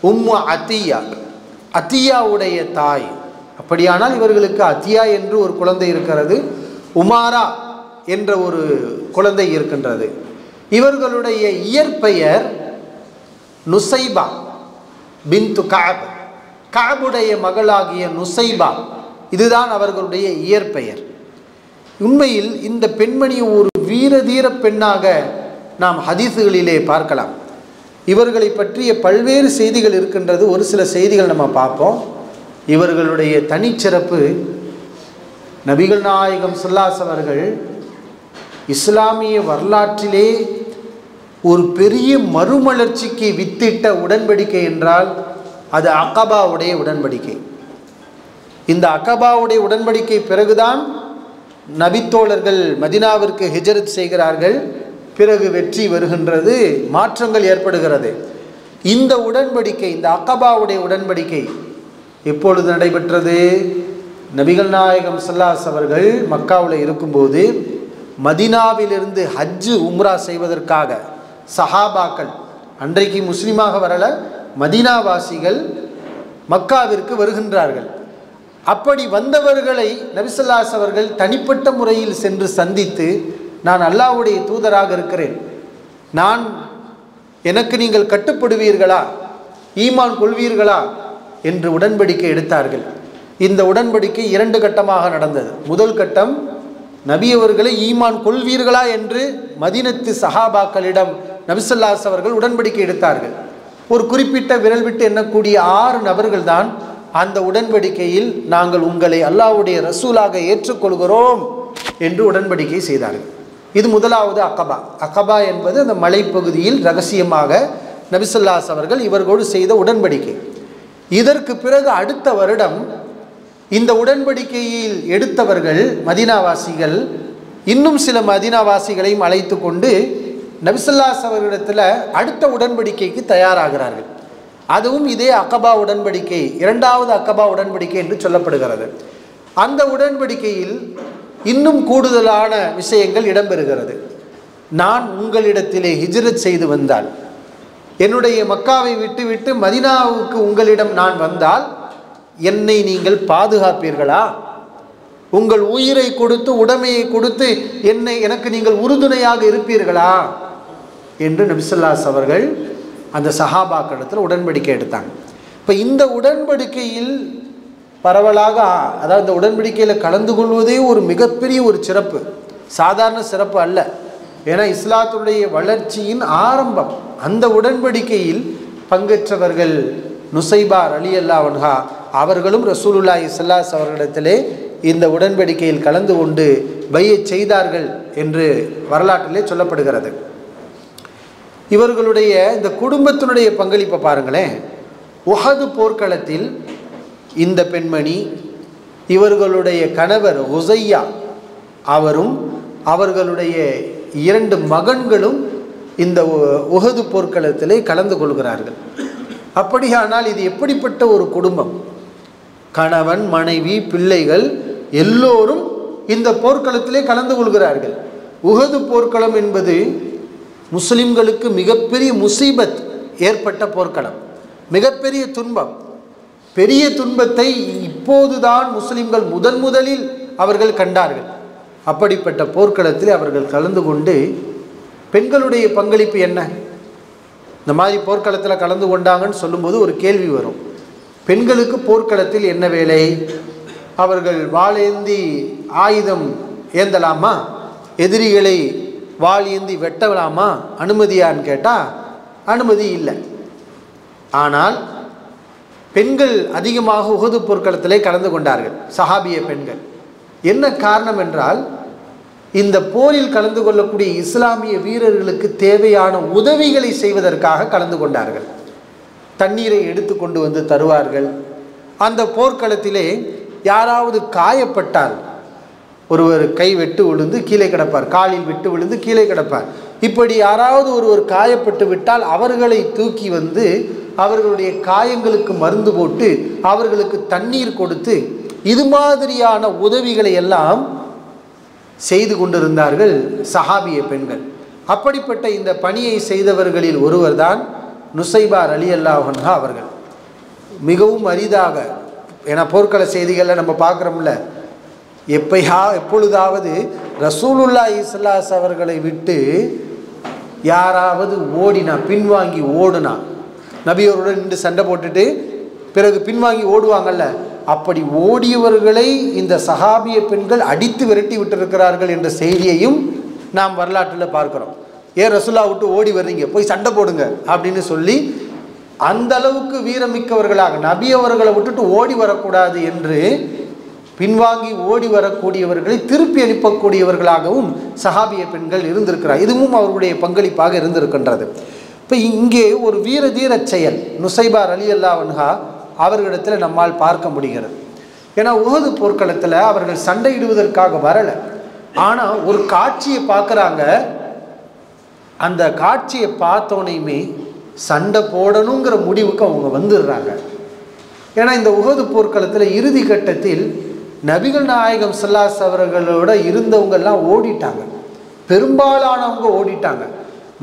உம்மு அத்தியா, அத்தியாவுடைய தாய். அப்படியானால் இவர்களுக்கு அத்தியா என்று ஒரு குழந்தை இருக்கிறது, உமாரா என்ற ஒரு குழந்தை இருக்கின்றது. இவர்களுடைய இயற்பெயர் நுசைபா பின்து கஅப், கஅபுடைய மகளாகிய நுசைபா. இதுதான் அவர்களுடைய இயற்பெயர். உண்மையில் இந்த பெண்மணி ஒரு வீரதீர பெண்ணாக நாம் ஹதீஸுகளிலே பார்க்கலாம். இவர்களை பற்றிய பல்வேறு செய்திகள் இருக்கின்றது. ஒரு சில செய்திகள் நம்ம பார்ப்போம். இவர்களுடைய தனிச்சிறப்பு, நபிகள் நாயகம் ஸல்லல்லாஹு அலைஹி அவர்கள் இஸ்லாமிய வரலாற்றிலே ஒரு பெரிய மறுமலர்ச்சிக்கு வித்திட்ட உடன்படிக்கை என்றால் அது அகபாவுடைய உடன்படிக்கை. இந்த அகபாவுடைய உடன்படிக்கை பிறகுதான் நபித்தோழர்கள் மதீனாவிற்கு ஹிஜ்ரத் செய்கிறார்கள். பிறகு வெற்றி வருகின்றது, மாற்றங்கள் ஏற்படுகிறது. இந்த உடன்படிக்கை, இந்த அகபாவுடைய உடன்படிக்கை எப்பொழுது நடைபெற்றது? நபிகள் நாயகம் ஸல்லல்லாஹு அலைஹி அவர்கள் மக்காவில் இருக்கும்போது மதீனாவிலிருந்து ஹஜ்ஜு உம்ரா செய்வதற்காக சஹாபாக்கள், அன்றைக்கு முஸ்லீமாக வரல, மதீனாவாசிகள் மக்காவிற்கு வருகின்றார்கள். அப்படி வந்தவர்களை நபி ஸல்லல்லாஹு அலைஹி அவர்கள் தனிப்பட்ட முறையில் சென்று சந்தித்து, நான் அல்லாஹ்வுடைய தூதராக இருக்கிறேன், எனக்கு நீங்கள் கட்டுப்படுவீர்களா, ஈமான் கொள்வீர்களா என்று உடன்படிக்கை எடுத்தார்கள். இந்த உடன்படிக்கை 2 கட்டமாக நடந்தது. முதல் கட்டம், நபி அவர்களை ஈமான் கொள்வீர்களா என்று மதீனத்து சஹாபாக்களிடம் நபி ஸல்லல்லாஹு அலைஹி அவர்கள் உடன்படிக்கை எடுத்தார்கள். ஒரு குறிப்பிட்ட விரல் விட்டு எண்ணக்கூடிய 6 நபர்கள் தான் அந்த உடன்படிக்கையில் நாங்கள் உங்களை அல்லாஹ்வுடைய ரசூலாக ஏற்றுக்கொள்கிறோம் என்று உடன்படிக்கை செய்தார்கள். இது முதலாவது அகபா. அகபா என்பது அந்த மலைப்பகுதியில் ரகசியமாக நபி ஸல்லல்லாஹு அலைஹி அவர்கள் இவர்களோடு செய்த உடன்படிக்கை. இதற்கு பிறகு அடுத்த வருடம் இந்த உடன்படிக்கையில் எடுத்தவர்கள் மதீனாவாசிகள் இன்னும் சில மதீனாவாசிகளையும் அழைத்து கொண்டு நபி ஸல்லல்லாஹு அலைஹி அவர்களிடத்தில் அடுத்த உடன்படிக்கைக்கு தயாராகிறார்கள். அதுவும் இதே அகபா உடன்படிக்கை, 2வது அகபா உடன்படிக்கை என்று சொல்லப்படுகிறது. அந்த உடன்படிக்கையில் இன்னும் கூடுதலான விஷயங்கள் இடம்பெறுகிறது. நான் உங்களிடத்திலே ஹிஜ்ரத் செய்து வந்தால், என்னுடைய மக்காவை விட்டு மதீனாவுக்கு உங்களிடம் நான் வந்தால் என்னை நீங்கள் பாதுகாப்பீர்களா உங்கள் உயிரை கொடுத்து உடைமையை கொடுத்து எனக்கு நீங்கள் உறுதுணையாக இருப்பீர்களா என்று நபி ஸல்லல்லாஹு அலைஹி அவர்கள் அந்த சஹாபாக்களிடத்தில் உடன்படிக்கை எடுத்தாங்க. இப்போ இந்த உடன்படிக்கையில் பரவலாக, அதாவது இந்த உடன்படிக்கையில் கலந்து கொள்வதே ஒரு மிகப்பெரிய ஒரு சிறப்பு, சாதாரண சிறப்பு அல்ல. ஏன்னா இஸ்லாத்துடைய வளர்ச்சியின் ஆரம்பம். அந்த உடன்படிக்கையில் பங்கேற்றவர்கள் நுசைபா ரலியல்லாஹு அன்ஹா அவர்களும் ரசூலுல்லாஹி ஸல்லல்லாஹு அலைஹி அவர்களிடத்திலே இந்த உடன்படிக்கையில் கலந்து கொண்டு பைஅத் செய்தார்கள் என்று வரலாற்றிலே சொல்லப்படுகிறது. இவர்களுடைய இந்த குடும்பத்தினுடைய பங்களிப்பை பாருங்களேன். உஹது போர்க்களத்தில் இந்த பெண்மணி, இவர்களுடைய கணவர் உஸையா அவரும் அவர்களுடைய 2 மகன்களும் இந்த உஹது போர்க்களத்திலே கலந்து கொள்கிறார்கள். அப்படியானால் இது எப்படிப்பட்ட ஒரு குடும்பம்? கணவன், மனைவி, பிள்ளைகள் எல்லோரும் இந்த போர்க்களத்திலே கலந்து கொள்கிறார்கள். உஹது போர்க்களம் என்பது முஸ்லிம்களுக்கு மிகப்பெரிய முசீபத் ஏற்பட்ட போர்க்களம், மிகப்பெரிய துன்பம். பெரிய துன்பத்தை இப்போதுதான் முஸ்லிம்கள் முதலில் அவர்கள் கண்டார்கள். அப்படிப்பட்ட போர்க்களத்தில் அவர்கள் கலந்து கொண்டு, பெண்களுடைய பங்களிப்பு என்ன? இந்த மாதிரி போர்க்களத்தில் கலந்து கொண்டாங்கன்னு சொல்லும்போது ஒரு கேள்வி வரும். பெண்களுக்கு போர்க்களத்தில் என்ன வேலை? அவர்கள் வாளேந்தி ஆயுதம் ஏந்தலாமா? எதிரிகளை வாள் ஏந்தி வெட்டலாமா? அனுமதியான்னு கேட்டால் அனுமதி இல்லை. ஆனால் பெண்கள் அதிகமாக உஹது போர்க்களத்திலே கலந்து கொண்டார்கள், சஹாபிய பெண்கள். என்ன காரணம் என்றால், இந்த போரில் கலந்து கொள்ளக்கூடிய இஸ்லாமிய வீரர்களுக்கு தேவையான உதவிகளை செய்வதற்காக கலந்து கொண்டார்கள். தண்ணீரை எடுத்து கொண்டு வந்து தருவார்கள். அந்த போர்க்களத்திலே யாராவது காயப்பட்டால், ஒருவர் கை வெட்டு விழுந்து கீழே கிடப்பார், காலில் வெட்டு விழுந்து கீழே கிடப்பார். இப்படி யாராவது ஒருவர் காயப்பட்டு விட்டால் அவர்களை தூக்கி வந்து அவர்களுடைய காயங்களுக்கு மருந்து போட்டு அவர்களுக்கு தண்ணீர் கொடுத்து இது மாதிரியான உதவிகளை எல்லாம் செய்து கொண்டிருந்தார்கள் சஹாபிய பெண்கள். அப்படிப்பட்ட இந்த பணியை செய்தவர்களில் ஒருவர் தான் நுசைபா ரலியல்லாஹு அன்ஹா அவர்கள். மிகவும் அரிதாக, ஏன்னா போர்க்கள செய்திகளில் நம்ம பார்க்குறோம்ல, எப்பொழுதாவது ரசூலுல்லாஹி ஸல்லல்லாஹு அலைஹி அவர்களை விட்டு யாராவது ஓடினா, பின்வாங்கி ஓடுனா, நபியோருடன் நின்று சண்டை போட்டுட்டு பிறகு பின்வாங்கி ஓடுவாங்கல்ல, அப்படி ஓடியவர்களை இந்த சஹாபிய பெண்கள் அடித்து விரட்டி விட்டிருக்கிறார்கள் என்ற செய்தியையும் நாம் வரலாற்றில் பார்க்கிறோம். ஏன் ரசூலா விட்டு ஓடி வர்றீங்க, போய் சண்டை போடுங்க அப்படின்னு சொல்லி அந்த அளவுக்கு வீரமிக்கவர்களாக, நபி அவர்களை விட்டுட்டு ஓடி வரக்கூடாது என்று பின்வாங்கி ஓடி வரக்கூடியவர்களை திருப்பி அனுப்பக்கூடியவர்களாகவும் சஹாபிய பெண்கள் இருந்திருக்கிறார். இதுவும் அவர்களுடைய பங்களிப்பாக இருந்திருக்கின்றது. இப்போ இங்கே ஒரு வீர தீர செயல் நுசைபா ரலியல்லாஹு அன்ஹா அவர்களிடத்தில் நம்மால் பார்க்க முடிகிறது. ஏன்னா உஹது போர்க்களத்தில் அவர்கள் சண்டையிடுவதற்காக வரலை, ஆனால் ஒரு காட்சியை பார்க்குறாங்க. அந்த காட்சியை பார்த்தோனையுமே சண்டை போடணுங்கிற முடிவுக்கு அவங்க வந்துடுறாங்க. ஏன்னா இந்த உஹது போர்க்களத்தில் இறுதி கட்டத்தில் நபிகள் நாயகம் ஸல்லல்லாஹு அலைஹி அவர்களோட இருந்தவங்கெல்லாம் ஓடிட்டாங்க, பெரும்பாலானவங்க ஓடிட்டாங்க.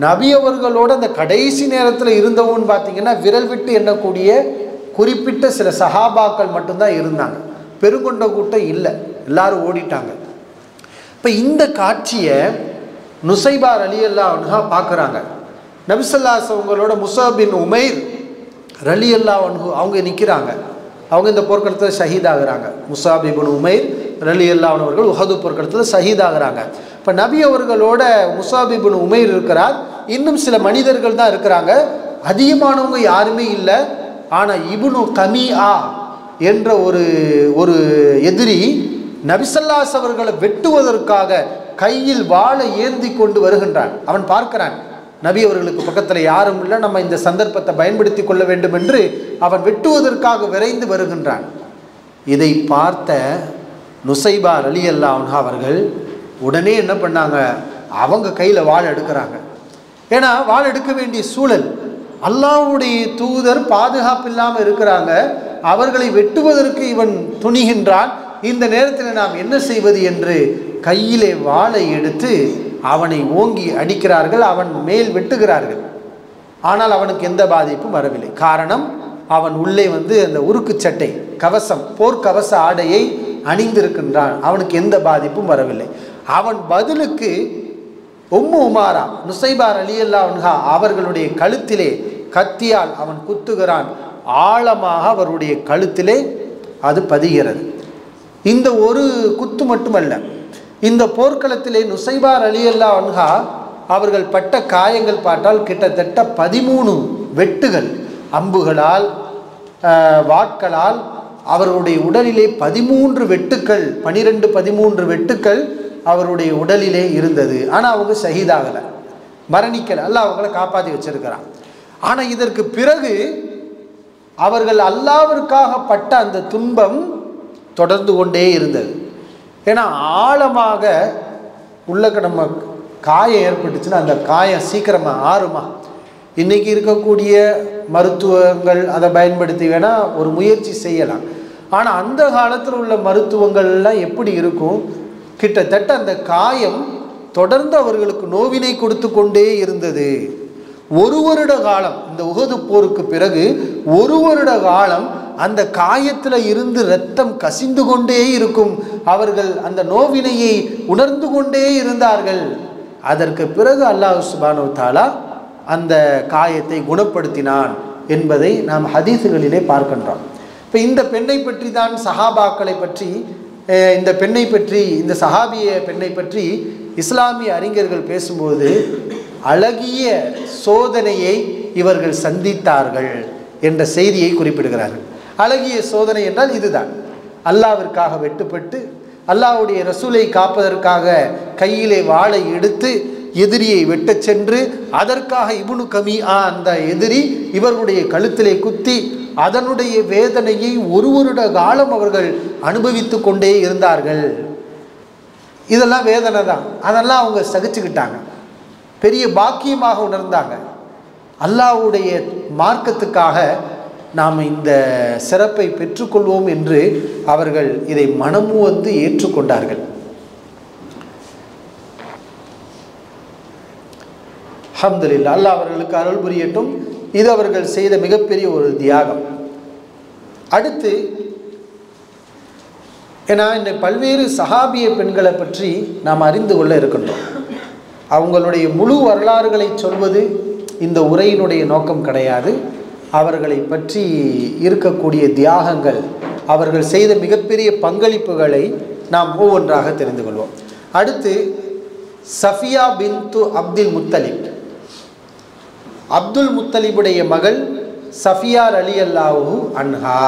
நபி அவர்களோட அந்த கடைசி நேரத்தில் இருந்தவங்கன்னு பார்த்தீங்கன்னா விரல் விட்டு எண்ணக்கூடிய குறிப்பிட்ட சில சஹாபாக்கள் மட்டும்தான் இருந்தாங்க, பெருங்கொண்ட கூட்டம் இல்லை, எல்லாரும் ஓடிட்டாங்க. இப்போ இந்த காட்சியை நுசைபா ரலியல்லாஹு அன்ஹா பார்க்குறாங்க. நபி ஸல்லல்லாஹு அலைஹி அவங்களோட முஸஅப் பின் உமைர் ரலியல்லாஹு அன்ஹு அவங்க நிற்கிறாங்க. அவங்க இந்த போர்க்களத்தில் ஷஹீதாகிறாங்க. முஸஅப் இப்னு உமைர் ரலியல்லாஹு அன்ஹு அவர்கள் உஹது போர்க்களத்தில் ஷஹீதாகிறாங்க. இப்போ நபி அவர்களோட முஸஅப் இப்னு உமைர் இருக்கிறார், இன்னும் சில மனிதர்கள் தான் இருக்கிறாங்க, அதிகமானவங்க யாருமே இல்லை. ஆனால் இப்னு கமீஆ என்ற ஒரு எதிரி நபி ஸல்லல்லாஹு அலைஹி அவர்களை வெட்டுவதற்காக கையில் வாளை ஏந்தி கொண்டு வருகின்றான். அவன் பார்க்கிறான் நபி அவர்களுக்கு பக்கத்தில் யாரும் இல்லை, நம்ம இந்த சந்தர்ப்பத்தை பயன்படுத்தி கொள்ள வேண்டும் என்று அவன் வெட்டுவதற்காக விரைந்து வருகின்றான். இதை பார்த்த நுசைபா ரலியல்லாஹு அன்ஹா அவர்கள் உடனே என்ன பண்ணாங்க, அவங்க கையில் வாள் எடுக்கிறாங்க. ஏன்னா வாள் எடுக்க வேண்டிய சூழல், அல்லாஹ்வுடைய தூதர் பாதுகாப்பு இல்லாமல் இருக்கிறாங்க, அவர்களை வெட்டுவதற்கு இவன் துணிகின்றான், இந்த நேரத்தில் நாம் என்ன செய்வது என்று கையிலே வாளை எடுத்து அவனை ஓங்கி அடிக்கிறார்கள், அவன் மேல் வெட்டுகிறார்கள். ஆனால் அவனுக்கு எந்த பாதிப்பும் வரவில்லை. காரணம், அவன் உள்ளே அந்த உருக்கு சட்டை, கவசம், போர்க்கவச ஆடையை அணிந்திருக்கின்றான், அவனுக்கு எந்த பாதிப்பும் வரவில்லை. அவன் பதிலுக்கு உம்மு உமாரா நுசைபா ரலியல்லாஹு அன்ஹா அவர்களுடைய கழுத்திலே கத்தியால் அவன் குத்துகிறான். ஆழமாக அவருடைய கழுத்திலே அது பதிகிறது. இந்த ஒரு குத்து மட்டுமல்ல, இந்த போர்க்களத்திலே நுசைபா ரலியல்லாஹு அன்ஹா அவர்கள் பட்ட காயங்கள் பார்த்தால் கிட்டத்தட்ட 13 வெட்டுகள், அம்புகளால் வாட்களால் அவருடைய உடலிலே 13 வெட்டுக்கள், 12-13 வெட்டுக்கள் அவருடைய உடலிலே இருந்தது. ஆனால் அவங்க ஷஹீதாகலை, மரணிக்கலை, அல்லாஹ் அவங்களை காப்பாற்றி வச்சிருக்கிறான். ஆனால் இதற்கு பிறகு அவர்கள் அல்லாஹ்விற்காக பட்ட அந்த துன்பம் தொடர்ந்து கொண்டே இருந்தது. ஏன்னா ஆழமாக உள்ளக்க நம்ம காயம் ஏற்பட்டுச்சுன்னா அந்த காயம் சீக்கிரமாக ஆறுமா? இன்றைக்கி இருக்கக்கூடிய மருத்துவங்கள் அதை பயன்படுத்தி வேணால் ஒரு முயற்சி செய்யலாம். ஆனால் அந்த காலத்தில் உள்ள மருத்துவங்கள்லாம் எப்படி இருக்கும்? கிட்டத்தட்ட அந்த காயம் தொடர்ந்து அவர்களுக்கு நோவினை கொடுத்து கொண்டே இருந்தது. 1 வருட காலம், இந்த உஹது போருக்கு பிறகு 1 வருட காலம் அந்த காயத்தில் இருந்து இரத்தம் கசிந்து கொண்டே இருக்கும். அவர்கள் அந்த நோவினையை உணர்ந்து கொண்டே இருந்தார்கள். அதற்கு பிறகு அல்லாஹ் சுப்ஹானஹு வ தஆலா அந்த காயத்தை குணப்படுத்தினான் என்பதை நாம் ஹதீஸுகளிலே பார்க்கின்றோம். இப்போ இந்த பெண்ணை பற்றி தான் சஹாபாக்களை பற்றி, இந்த பெண்ணை பற்றி, இந்த சஹாபிய பெண்ணை பற்றி இஸ்லாமிய அறிஞர்கள் பேசும்போது அழகிய சோதனையை இவர்கள் சந்தித்தார்கள் என்ற செய்தியை குறிப்பிடுகிறார்கள். அழகிய சோதனை என்றால் இதுதான், அல்லாஹ்விற்காக வெட்டுப்பட்டு அல்லாஹ்வுடைய ரசூலை காப்பதற்காக கையிலே வாளை எடுத்து எதிரியை வெட்டச் சென்று அதற்காக இப்னு கமீஆ அந்த எதிரி இவர்களுடைய கழுத்திலே குத்தி அதனுடைய வேதனையை 1 வருட காலம் அவர்கள் அனுபவித்து கொண்டே இருந்தார்கள். இதெல்லாம் வேதனை தான், அதெல்லாம் அவங்க சகிச்சுக்கிட்டாங்க, பெரிய பாக்கியமாக உணர்ந்தாங்க. அல்லாஹ்வுடைய மார்க்கத்துக்காக நாம் இந்த சிறப்பை பெற்றுக்கொள்வோம் என்று அவர்கள் இதை மனமு வந்து ஏற்றுக்கொண்டார்கள். அல்ஹம்துலில்லாஹ், அல்லாஹ் அவர்களுக்கு அருள் புரியட்டும். இது அவர்கள் செய்த மிகப்பெரிய ஒரு தியாகம். அடுத்து, ஏன்னா இந்த பல்வேறு சஹாபிய பெண்களை பற்றி நாம் அறிந்து கொள்ள இருக்கின்றோம். அவங்களுடைய முழு வரலாறுகளை சொல்வது இந்த உரையினுடைய நோக்கம் கிடையாது. அவர்களை பற்றி இருக்கக்கூடிய தியாகங்கள், அவர்கள் செய்த மிகப்பெரிய பங்களிப்புகளை நாம் ஒவ்வொன்றாக தெரிந்து கொள்வோம். அடுத்து சஃபியா பின்து அப்துல் முத்தலிப், அப்துல் முத்தலிபுடைய மகள் சஃபியா ரலியல்லாஹு அன்ஹா.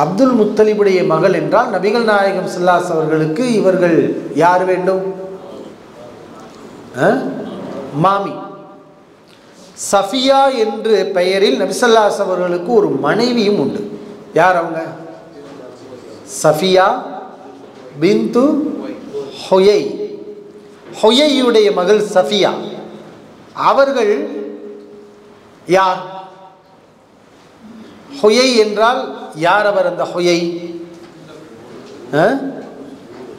அப்துல் முத்தலிபுடைய மகள் என்றால் நபிகள் நாயகம் ஸல்லல்லாஹு அலைஹி அவர்களுக்கு இவர்கள் யார் வேண்டும்? மாமி. சஃபியா என்று பெயரில் நபி ஸல்லல்லாஹு அலைஹி அவர்களுக்கு ஒரு மனைவியும் உண்டு. யார் அவங்க? சஃபியா பின்து ஹுயை. ஹுயையுடைய மகள் சஃபியா. அவர்கள் யார்? ஹுயை என்றால் யார் அவர்? அந்த ஹுயை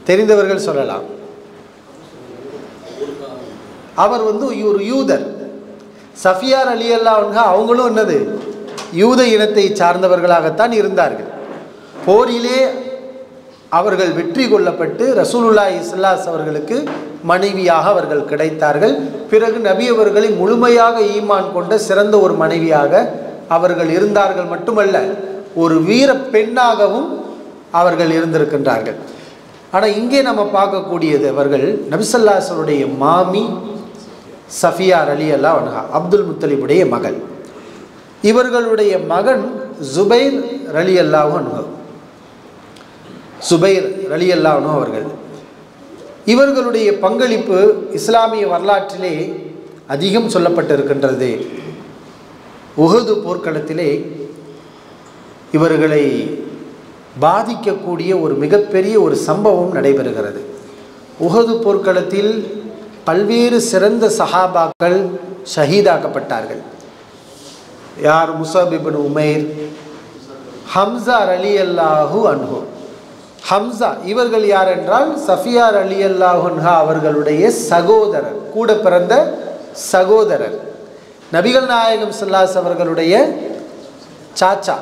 தெரிந்தவர்கள் சொல்லலாம். அவர் வந்து ஒரு யூதர். சஃபியா ரலியல்லாஹு அன்ஹா அவங்களும் என்னது, யூத இனத்தை சார்ந்தவர்களாகத்தான் இருந்தார்கள். போரிலே அவர்கள் வெற்றி கொள்ளப்பட்டு ரசூலுல்லாஹி ஸல்லல்லாஹு அலைஹி அவர்களுக்கு மனைவியாக அவர்கள் கிடைத்தார்கள். பிறகு நபி அவர்களை முழுமையாக ஈமான் கொண்ட சிறந்த ஒரு மனைவியாக அவர்கள் இருந்தார்கள். மட்டுமல்ல, ஒரு வீர பெண்ணாகவும் அவர்கள் இருந்திருக்கின்றார்கள். ஆனால் இங்கே நம்ம பார்க்கக்கூடியது, அவர்கள் நபி ஸல்லல்லாஹு அலைஹி வஸல்லுடைய மாமி சஃபியா ரலியல்லாஹு அன்ஹா, அப்துல் முத்தலிபுடைய மகள். இவர்களுடைய மகன் ஜுபைர் ரலியல்லாஹு அன்ஹு, சுபைர் ரலியல்லாஹு அன்ஹு அவர்கள். இவர்களுடைய பங்களிப்பு இஸ்லாமிய வரலாற்றிலே அதிகம் சொல்லப்பட்டிருக்கின்றது. உஹது போர்க்களத்திலே இவர்களை பாதிக்கக்கூடிய ஒரு மிகப்பெரிய ஒரு சம்பவம் நடைபெறுகிறது. உஹது போர்க்களத்தில் பல்வேறு சிறந்த சஹாபாக்கள் ஷஹீதாக்கப்பட்டார்கள். யார்? முஸஅப் இப்னு உமைர், ஹம்ஸா ரலியல்லாஹு அன்ஹு. ஹம்ஸா இவர்கள் யார் என்றால் சஃபியா ரலியல்லாஹு அன்ஹா அவர்களுடைய சகோதரர், கூட பிறந்த சகோதரர். நபிகள் நாயகம் ஸல்லல்லாஹு அலைஹி அவர்களுடைய சாச்சா,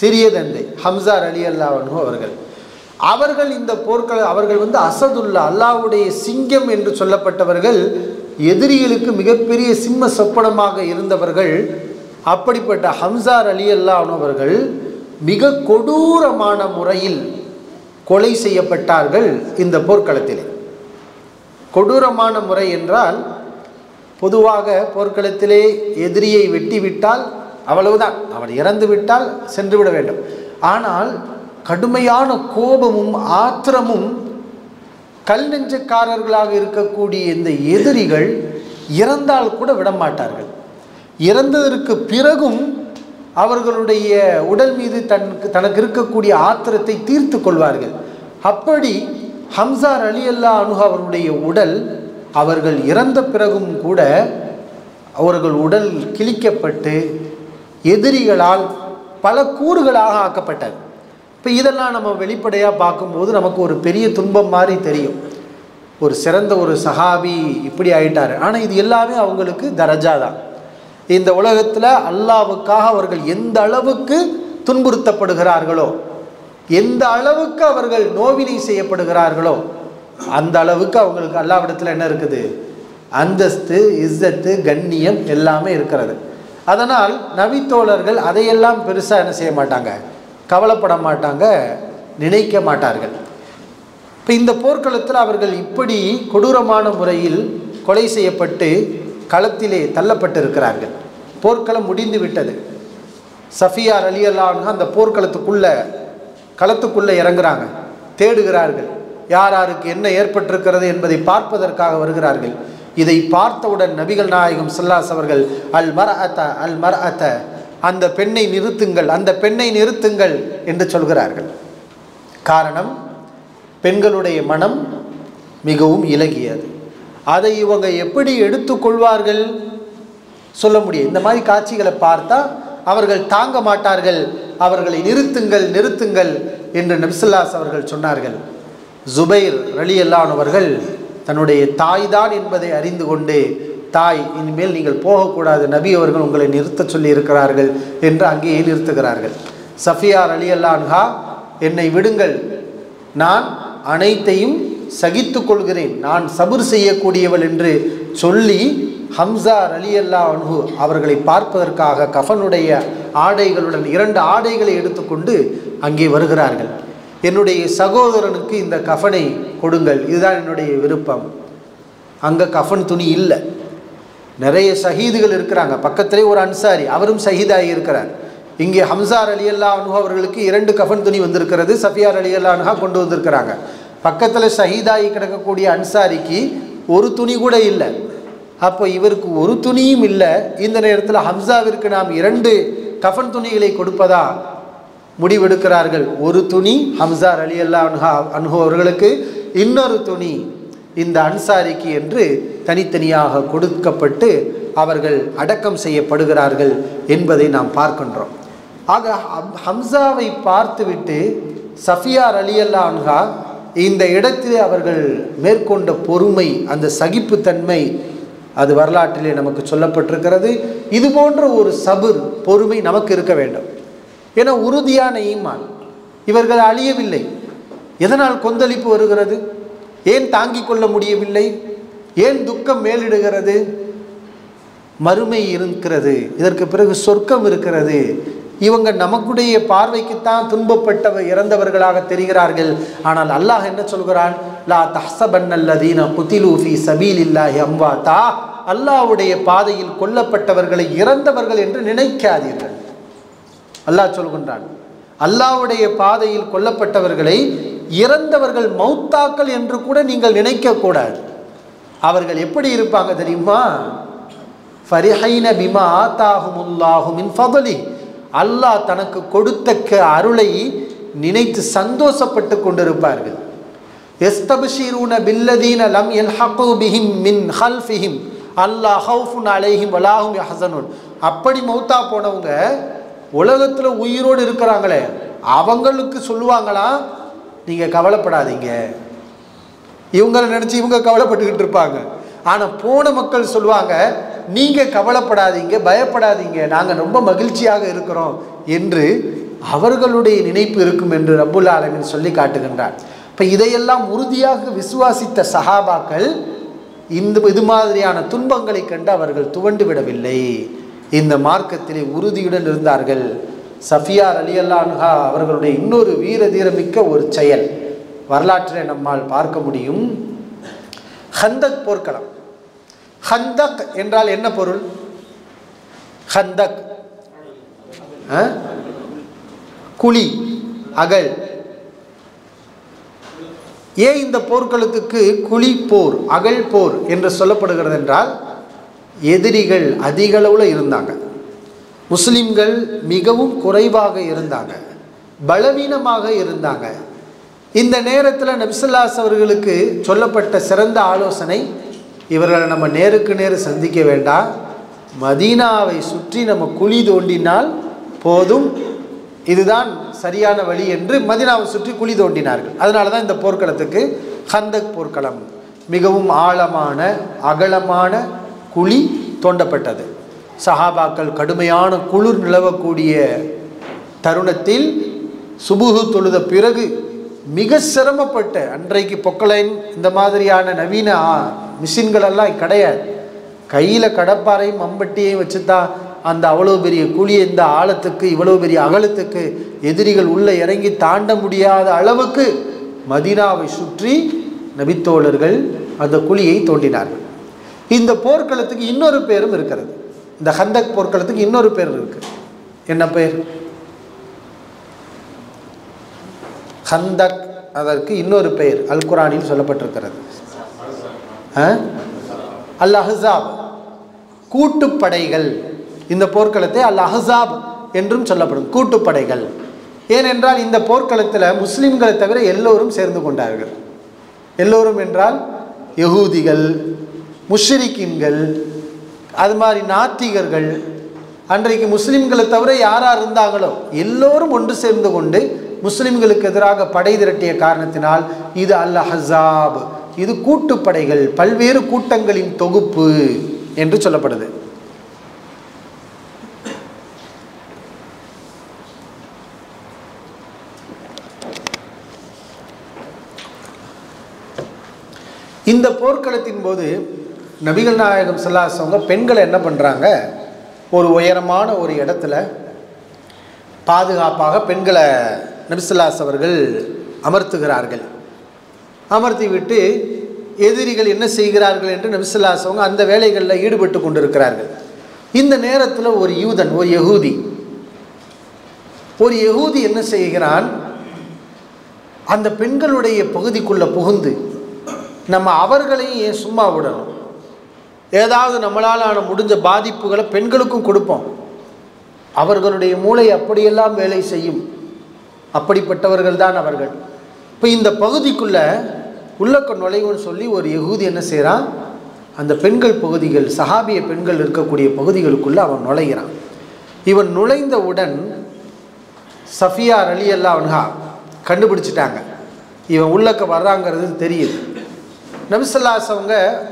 சிறிய தந்தை ஹம்ஸா ரலியல்லாஹு அன்ஹு அவர்கள். அவர்கள் இந்த அவர்கள் அசதுல்லா, அல்லாஹ்வுடைய சிங்கம் என்று சொல்லப்பட்டவர்கள், எதிரிகளுக்கு மிகப்பெரிய சிம்ம சொப்பனமாக இருந்தவர்கள். அப்படிப்பட்ட ஹம்சா ரலியல்லாஹு அன்ஹு அவர்கள் மிக கொடூரமான முறையில் கொலை செய்யப்பட்டார்கள் இந்த போர்க்களத்திலே. கொடூரமான முறை என்றால், பொதுவாக போர்க்களத்திலே எதிரியை வெட்டிவிட்டால் அவ்வளவுதான், அவன் இறந்து விட்டால் சென்று விட வேண்டும். ஆனால் கடுமையான கோபமும் ஆத்திரமும் கல் நெஞ்சக்காரர்களாக இருக்கக்கூடிய இந்த எதிரிகள் இறந்தால் கூட விடமாட்டார்கள். இறந்ததற்கு பிறகும் அவர்களுடைய உடல் மீது தனக்கு இருக்கக்கூடிய ஆத்திரத்தை தீர்த்து கொள்வார்கள். அப்படி ஹம்சா ரலியல்லாஹு அன்ஹு அவருடைய உடல் அவர்கள் இறந்த பிறகும் கூட அவர்கள் உடல் கிழிக்கப்பட்டு எதிரிகளால் பல கூறுகளாக ஆக்கப்பட்டது. இப்போ இதெல்லாம் நம்ம வெளிப்படையாக பார்க்கும்போது நமக்கு ஒரு பெரிய துன்பம் மாதிரி தெரியும். ஒரு சிறந்த ஒரு சஹாபி இப்படி ஆயிட்டார். ஆனால் இது எல்லாமே அவங்களுக்கு தரஜா தான். இந்த உலகத்தில் அல்லாஹ்வுக்காக அவர்கள் எந்த அளவுக்கு துன்புறுத்தப்படுகிறார்களோ, எந்த அளவுக்கு அவர்கள் நோவினை செய்யப்படுகிறார்களோ, அந்த அளவுக்கு அவங்களுக்கு அல்லாஹ்விடத்தில் என்ன இருக்குது? அந்தஸ்து, இஸ்ஸத்து, கண்ணியம் எல்லாமே இருக்கிறது. அதனால் நபித்தோழர்கள் அதையெல்லாம் பெருசாக என்ன செய்ய மாட்டாங்க, கவலைப்பட மாட்டாங்க, நினைக்க மாட்டார்கள். இப்போ இந்த போர்க்களத்தில் அவர்கள் இப்படி கொடூரமான முறையில் கொலை செய்யப்பட்டு களத்திலே தள்ளப்பட்டு இருக்கிறார்கள். போர்க்களம் முடிந்து விட்டது. சஃபியா ரலியல்லாஹு அன்ஹா அந்த களத்துக்குள்ளே இறங்குறாங்க, தேடுகிறார்கள். யார் யாருக்கு என்ன ஏற்பட்டிருக்கிறது என்பதை பார்ப்பதற்காக வருகிறார்கள். இதை பார்த்தவுடன் நபிகள் நாயகம் ஸல்லல்லாஹு அலைஹி அவர்கள் அல் மர்அத, அந்த பெண்ணை நிறுத்துங்கள், அந்த பெண்ணை நிறுத்துங்கள் என்று சொல்கிறார்கள். காரணம், பெண்களுடைய மனம் மிகவும் இலகியது. அதை இவங்க எப்படி எடுத்துக்கொள்வார்கள் சொல்ல முடியும். இந்த மாதிரி காட்சிகளை பார்த்தா அவர்கள் தாங்க மாட்டார்கள். அவர்களை நிறுத்துங்கள் நிறுத்துங்கள் என்று நபி ஸல்லல்லாஹு அலைஹி அவர்கள் சொன்னார்கள். ஜுபைர் ரலியல்லாஹு அன்ஹு அவர்கள் தன்னுடைய தாய் தான் என்பதை அறிந்து கொண்டு, தாய், இனிமேல் நீங்கள் போகக்கூடாது, நபி அவர்கள் உங்களை நிறுத்த சொல்லி இருக்கிறார்கள் என்று அங்கேயே நிறுத்துகிறார்கள். சஃபியா ரலியல்லாஹு அன்ஹா, என்னை விடுங்கள், நான் அனைத்தையும் சகித்து கொள்கிறேன், நான் சபுர் செய்யக்கூடியவள் என்று சொல்லி ஹம்சா ரலியல்லாஹு அன்ஹு அவர்களை பார்ப்பதற்காக கஃனுடைய ஆடைகளுடன் 2 ஆடைகளை எடுத்துக்கொண்டு அங்கே வருகிறார்கள். என்னுடைய சகோதரனுக்கு இந்த கஃனை கொடுங்கள், இதுதான் என்னுடைய விருப்பம். அங்கே கஃன் துணி இல்லை. நிறைய ஷஹீதுகள் இருக்கிறாங்க. பக்கத்திலே ஒரு அன்சாரி, அவரும் ஷஹீதாகி இருக்கிறார். இங்கே ஹம்சா ரலியல்லாஹு அன்ஹு அவர்களுக்கு 2 கஃன் துணி வந்திருக்கிறது. சஃபியா ரலியல்லாஹு அன்ஹா கொண்டு வந்திருக்கிறாங்க. பக்கத்தில் ஷஹீதாகி கிடக்கக்கூடிய அன்சாரிக்கு ஒரு துணி கூட இல்லை. அப்போ இவருக்கு ஒரு துணியும் இல்லை. இந்த நேரத்தில் ஹம்சாவிற்கு நாம் 2 கஃன் துணிகளை கொடுப்பதா முடிவெடுக்கிறார்கள். ஒரு துணி ஹம்சா ரலியல்லாஹு அன்ஹு அவர்களுக்கு, இன்னொரு துணி இந்த அன்சாரிக்கு என்று தனித்தனியாக கொடுக்கப்பட்டு அவர்கள் அடக்கம் செய்யப்படுகிறார்கள் என்பதை நாம் பார்க்கின்றோம். ஆக ஹம்சாவை பார்த்துவிட்டு சஃபியா ரலியல்லாஹு அன்ஹா இந்த இடத்திலே அவர்கள் மேற்கொண்ட பொறுமை, அந்த சகிப்புத்தன்மை, அது வரலாற்றிலே நமக்கு சொல்லப்பட்டிருக்கிறது. இது போன்ற ஒரு சபுர், பொறுமை நமக்கு இருக்க வேண்டும். ஏன்னா உறுதியான ஈமான், இவர்கள் அழியவில்லை. எதனால் கொந்தளிப்பு வருகிறது? ஏன் தாங்கிக் கொள்ள முடியவில்லை? ஏன் துக்கம் மேலிடுகிறது? மறுமை இருக்கிறது, இதற்கு பிறகு சொர்க்கம் இருக்கிறது. இவங்க நமக்குடைய பார்வைக்குத்தான் இறந்தவர்களாக தெரிகிறார்கள். ஆனால் அல்லாஹ் என்ன சொல்கிறான்? லா தஹ்ஸபன்னல்லதீன குதிலூ ஃபீ ஸபீலில்லாஹி அம்வாதா, அல்லாஹ்வுடைய பாதையில் கொல்லப்பட்டவர்களை இறந்தவர்கள் என்று நினைக்காதீர்கள். அல்லாஹ் சொல்கின்றான், அல்லாஹ்வுடைய பாதையில் கொல்லப்பட்டவர்களை இறந்தவர்கள், மௌத்தாக்கள் என்று கூட நீங்கள் நினைக்கக்கூடாது. அவர்கள் எப்படி இருப்பாங்க தெரியுமா? ஃபரிஹைன பிமா ஆதாஹுமுல்லாஹு மின் ஃபضலி, அல்லாஹ் தனக்கு கொடுத்த அருளை நினைத்து சந்தோஷப்பட்டு கொண்டிருப்பார்கள். யஸ்தப்ஷிரூன பில்லதீன லம் யல்ஹகு பிஹிம் மின் ஹல்ஃபிஹிம் அல்லா ஹவுஃபுன் அலைஹிம் வலா ஹும் யஹ்ஸனூன். அப்படி மௌத்தா போனவங்க உலகத்தில் உயிரோடு இருக்கிறாங்களே, அவங்களுக்கு சொல்லுவாங்களாம், நீங்கள் கவலைப்படாதீங்க. இவங்களை நினச்சி இவங்க கவலைப்பட்டுக்கிட்டு இருப்பாங்க. ஆனால் போன மக்கள் சொல்லுவாங்க, நீங்கள் கவலைப்படாதீங்க, பயப்படாதீங்க, நாங்கள் ரொம்ப மகிழ்ச்சியாக இருக்கிறோம் என்று அவர்களுடைய நினைப்பு இருக்கும் என்று ரப்புல் ஆலமீன் சொல்லி காட்டுகின்றார். இப்போ இதையெல்லாம் உறுதியாக விசுவாசித்த சஹாபாக்கள் இது மாதிரியான துன்பங்களை கண்டு அவர்கள் துவண்டு விடவில்லை. இந்த மார்க்கத்திலே உறுதியுடன் இருந்தார்கள். சஃபியா ரலியல்லாஹு அன்ஹா அவர்களுடைய இன்னொரு வீர தீரமிக்க ஒரு செயல் வரலாற்றிலே நம்மால் பார்க்க முடியும். ஹந்தக் போர்க்களம். ஹந்தக் என்றால் என்ன பொருள்? ஹந்தக் குழி, அகழ். ஏன் இந்த போர்க்களத்துக்கு குழி போர், அகழ் போர் என்று சொல்லப்படுகிறது என்றால், எதிரிகள் அதிக அளவில் இருந்தாங்க, முஸ்லிம்கள் மிகவும் குறைவாக இருந்தாங்க, பலவீனமாக இருந்தாங்க. இந்த நேரத்தில் நபி ஸல்லல்லாஹு அலைஹி அவர்களுக்கு சொல்லப்பட்ட சிறந்த ஆலோசனை, இவர்களை நம்ம நேருக்கு நேர் சந்திக்க வேண்டாம், மதீனாவை சுற்றி நம்ம குழி தோண்டினால் போதும், இதுதான் சரியான வழி என்று மதீனாவை சுற்றி குழி தோண்டினார்கள். அதனால தான் இந்த போர்க்களத்துக்கு ஹந்தக் போர்க்களம். மிகவும் ஆழமான அகலமான குழி தோண்டப்பட்டது. சஹாபாக்கள் கடுமையான குளிர் நிலவக்கூடிய தருணத்தில் சுபுஹு தொழுத பிறகு மிக சிரமப்பட்ட, அன்றைக்கு பொக்கலைன் இந்த மாதிரியான நவீன மிஷின்களெல்லாம் கிடையாது, கையில் கடப்பாரையும் மம்பட்டியையும் வச்சு தான் அந்த அவ்வளோ பெரிய குழியை, இந்த ஆழத்துக்கு இவ்வளோ பெரிய அகலத்துக்கு எதிரிகள் உள்ளே இறங்கி தாண்ட முடியாத அளவுக்கு மதீனாவை சுற்றி நபித்தோழர்கள் அந்த குழியை தோண்டினார்கள். இந்த போர்க்களத்துக்கு இன்னொரு பேரும் இருக்கிறது. இந்த ஹந்தக் போர்க்களத்துக்கு இன்னொரு பேர் இருக்கு. என்ன பேர்? ஹந்தக். அதற்கு இன்னொரு பெயர் அல் குர்ஆனில் சொல்லப்பட்டிருக்கிறது. அல் அஹ்ஸாப், கூட்டுப்படைகள். இந்த போர்க்களத்தை அல் அஹ்ஸாப் என்றும் சொல்லப்படும், கூட்டுப்படைகள். ஏனென்றால் இந்த போர்க்களத்தில் முஸ்லிம்களை தவிர எல்லோரும் சேர்ந்து கொண்டார்கள். எல்லோரும் என்றால் யகூதிகள், முஷ்ரிக்கீன்கள், அது மாதிரி நாத்திகர்கள், அன்றைக்கு முஸ்லிம்களை தவிர யார் யார் இருந்தாங்களோ எல்லோரும் ஒன்று சேர்ந்து கொண்டு முஸ்லிம்களுக்கு எதிராக படை திரட்டிய காரணத்தினால் இது அல் அஹ்ஸாப், இது கூட்டுப்படைகள், பல்வேறு கூட்டங்களின் தொகுப்பு என்று சொல்லப்படுது. இந்த போர்க்களத்தின் போது நபிகள் நாயகம் ஸல்லல்லாஹு அலைஹி வஸல்லம் பெண்களை என்ன பண்ணுறாங்க, ஒரு உயரமான ஒரு இடத்துல பாதுகாப்பாக பெண்களை நபி ஸல்லல்லாஹு அலைஹி அவர்கள் அமர்த்துகிறார்கள். அமர்த்தி விட்டு எதிரிகள் என்ன செய்கிறார்கள் என்று நபி ஸல்லல்லாஹு அலைஹி வஸல்லம் அந்த வேலைகளில் ஈடுபட்டு கொண்டிருக்கிறார்கள். இந்த நேரத்தில் ஒரு யூதன், ஒரு யகூதி என்ன செய்கிறான், அந்த பெண்களுடைய பகுதிக்குள்ளே புகுந்து நம்ம அவர்களையும் ஏன் சும்மா விடணும், ஏதாவது நம்மளால் முடிஞ்ச பாதிப்புகளை பெண்களுக்கும் கொடுப்போம், அவர்களுடைய மூளை அப்படியெல்லாம் வேலை செய்யும், அப்படிப்பட்டவர்கள் தான் அவர்கள். இப்போ இந்த பகுதிக்குள்ளே உள்ளக்க நுழைவுன்னு சொல்லி ஒரு யகூதி என்ன செய்கிறான், அந்த பெண்கள் பகுதிகள், சஹாபிய பெண்கள் இருக்கக்கூடிய பகுதிகளுக்குள்ளே அவன் நுழைகிறான். இவன் நுழைந்தவுடன் சஃபியா ரலியல்லாஹு அன்ஹா கண்டுபிடிச்சிட்டாங்க, இவன் உள்ளக்க வர்றாங்கிறது தெரியுது. நபி ஸல்லல்லாஹு அலைஹி வஸல்லம்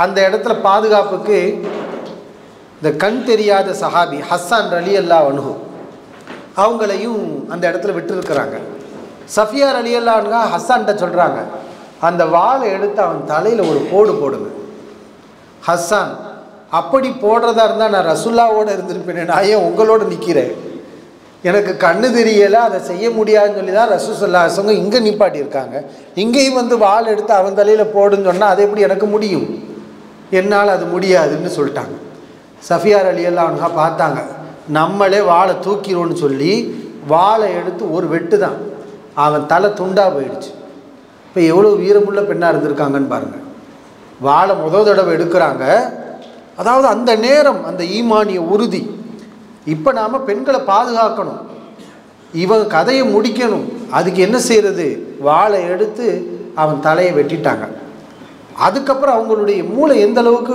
அந்த இடத்துல பாதுகாப்புக்கு இந்த கண் தெரியாத சஹாபி ஹஸ்ஸான் ரலியல்லாஹு அன்ஹு அவங்களையும் அந்த இடத்துல விட்டுருக்குறாங்க. சஃபியா ரலியல்லாஹு அன்ஹா ஹஸ்ஸான்கிட்ட சொல்கிறாங்க, அந்த வாளை எடுத்து அவன் தலையில் ஒரு போடுங்க. ஹஸ்ஸான், அப்படி போடுறதா இருந்தால் நான் ரசூல்லாவோடு இருந்திருப்பேன், நான் ஏன் உங்களோட நிற்கிறேன், எனக்கு கண்ணு தெரியலை, அதை செய்ய முடியாதுன்னு சொல்லி தான் ரசூல் ஸல்லல்லாஹு அலைஹி வஸல்லம் இங்கே நிப்பாட்டியிருக்காங்க. இங்கேயும் வந்து வாள் எடுத்து அவன் தலையில் போடுன்னு சொன்னால் அது எப்படி எனக்கு முடியும், என்னால் அது முடியாதுன்னு சொல்லிட்டாங்க. சஃபியா ரலியல்லாஹு அன்ஹா பார்த்தாங்க, நம்மளே வாளை தூக்கிறோன்னு சொல்லி வாளை எடுத்து ஒரு வெட்டு தான், அவன் தலை துண்டாக போயிடுச்சு. இப்போ எவ்வளோ வீரமுள்ள பெண்ணாக இருந்திருக்காங்கன்னு பாருங்கள். வாளை முதல் தடவை எடுக்கிறாங்க, அதாவது அந்த நேரம் அந்த ஈமானிய உறுதி, இப்போ நாம் பெண்களை பாதுகாக்கணும், இவன் கதையை முடிக்கணும், அதுக்கு என்ன செய்கிறது, வாளை எடுத்து அவன் தலையை வெட்டிட்டாங்க. அதுக்கப்புறம் அவங்களுடைய மூளை எந்த அளவுக்கு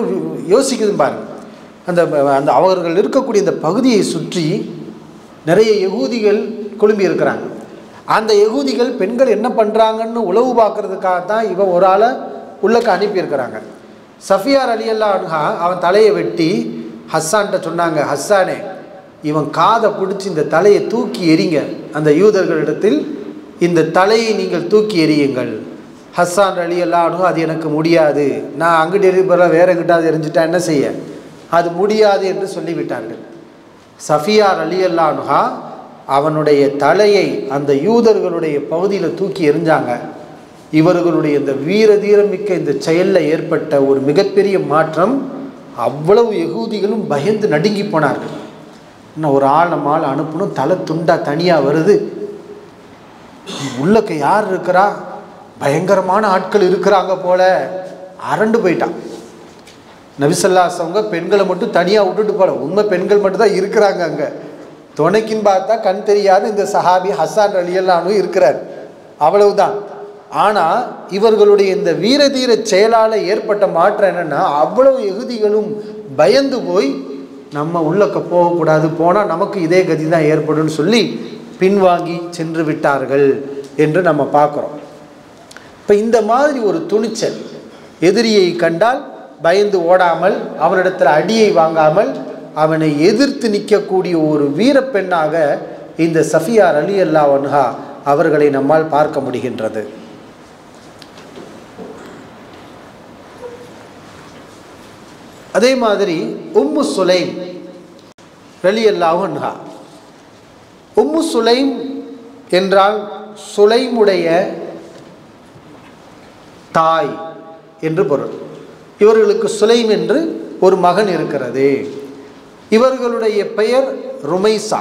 யோசிக்குதுன்னு பாருங்கள். அந்த அந்த அவர்கள் இருக்கக்கூடிய இந்த பகுதியை சுற்றி நிறைய யகூதிகள் குழும்பி இருக்கிறாங்க. அந்த யகூதிகள் பெண்கள் என்ன பண்ணுறாங்கன்னு உளவு பார்க்குறதுக்காகத்தான் இவன் ஒரு ஆளை உள்ளக்க அனுப்பியிருக்கிறாங்க. சஃபியா ரலியல்லாஹு அன்ஹா அவன் தலையை வெட்டி ஹஸ்ஸான்கிட்ட சொன்னாங்க, ஹஸ்ஸானே, இவன் காதை பிடிச்சி இந்த தலையை தூக்கி எறிங்க, அந்த யூதர்களிடத்தில் இந்த தலையை நீங்கள் தூக்கி எறியுங்கள். ஹஸ்ஸான் ரலியல்லாஹு அன்ஹு அது எனக்கு முடியாது, நான் அங்கிட்டு எரிபுற வேற எங்கிட்டாவது எரிஞ்சிட்டா என்ன செய்ய, அது முடியாது என்று சொல்லிவிட்டார்கள். சஃபியா ரலியல்லாஹு அன்ஹா அவனுடைய தலையை அந்த யூதர்களுடைய பகுதியில் தூக்கி எறிஞ்சாங்க. இவர்களுடைய இந்த வீரதீரமிக்க இந்த செயலில் ஏற்பட்ட ஒரு மிகப்பெரிய மாற்றம், அவ்வளவு யகூதிகளும் பயந்து நடுங்கி போனார்கள். இன்னும் ஒரு ஆள் நம்ம ஆள் அனுப்பணும், தலை துண்டா தனியாக வருது, உள்ளக்க யார் இருக்கிறா, பயங்கரமான ஆட்கள் இருக்கிறாங்க போல, அரண்டு போயிட்டான். நபிசல்லாசவங்க பெண்களை மட்டும் தனியாக விட்டுட்டு போல, உண்மை பெண்கள் மட்டும் தான் இருக்கிறாங்க அங்கே. துணைக்குன்னு பார்த்தா கண் தெரியாத இந்த சஹாபி ஹஸ்ஸான் ரலியல்லாஹு அன்ஹு இருக்கிறார், அவ்வளவுதான். ஆனால் இவர்களுடைய இந்த வீரதீர செயலால் ஏற்பட்ட மாற்றம் என்னென்னா, அவ்வளவு யகூதிகளும் பயந்து போய் நம்ம உள்ளக்க போகக்கூடாது, போனால் நமக்கு இதே கதி தான் ஏற்படும் சொல்லி பின்வாங்கி சென்று விட்டார்கள் என்று நம்ம பார்க்குறோம். இப்போ இந்த மாதிரி ஒரு துணிச்சல், எதிரியை கண்டால் பயந்து ஓடாமல், அவனிடத்தில் அடியை வாங்காமல் அவனை எதிர்த்து நிற்கக்கூடிய ஒரு வீரப்பெண்ணாக இந்த சஃபியா ரலியல்லாஹு அன்ஹா அவர்களை நம்மால் பார்க்க முடிகின்றது. அதே மாதிரி உம்மு சுலைம் ரலியல்லாஹு அன்ஹா, உம்மு சுலைம் என்றால் சுலைமுடைய தாய் என்று பொருள். இவர்களுக்கு சுலைம் என்று ஒரு மகன் இருக்கிறது. இவர்களுடைய பெயர் ருமைசா,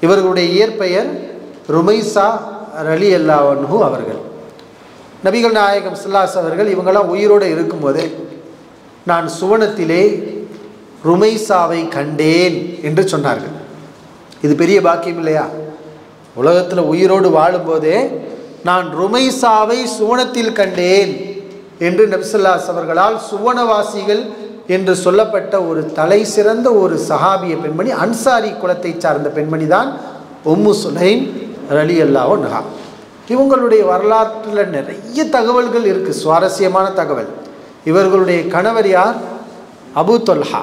இவர்களுடைய இயற்பெயர் ருமைசா ரலியல்லாஹு அன்ஹு அவர்கள். நபிகள் நாயகம் ஸல்லல்லாஹு அலைஹி அவர்கள் இவங்களாம் உயிரோடு இருக்கும்போதே நான் சுவனத்திலே ருமைசாவை கண்டேன் என்று சொன்னார்கள். இது பெரிய பாக்கியம் இல்லையா? உலகத்தில் உயிரோடு வாழும்போதே நான் ருமைசாவை சுவனத்தில் கண்டேன் என்று நபி ஸல்லல்லாஹு அலைஹி அவர்களால் சுவனவாசிகள் என்று சொல்லப்பட்ட ஒரு தலை சிறந்த ஒரு சஹாபிய பெண்மணி, அன்சாரி குலத்தை சார்ந்த பெண்மணி தான் உம்மு சுலைம் ரலியல்லாஹு அன்ஹா. இவங்களுடைய வரலாற்றில் நிறைய தகவல்கள் இருக்குது, சுவாரஸ்யமான தகவல். இவர்களுடைய கணவர் யார்? அபூ தொல்ஹா.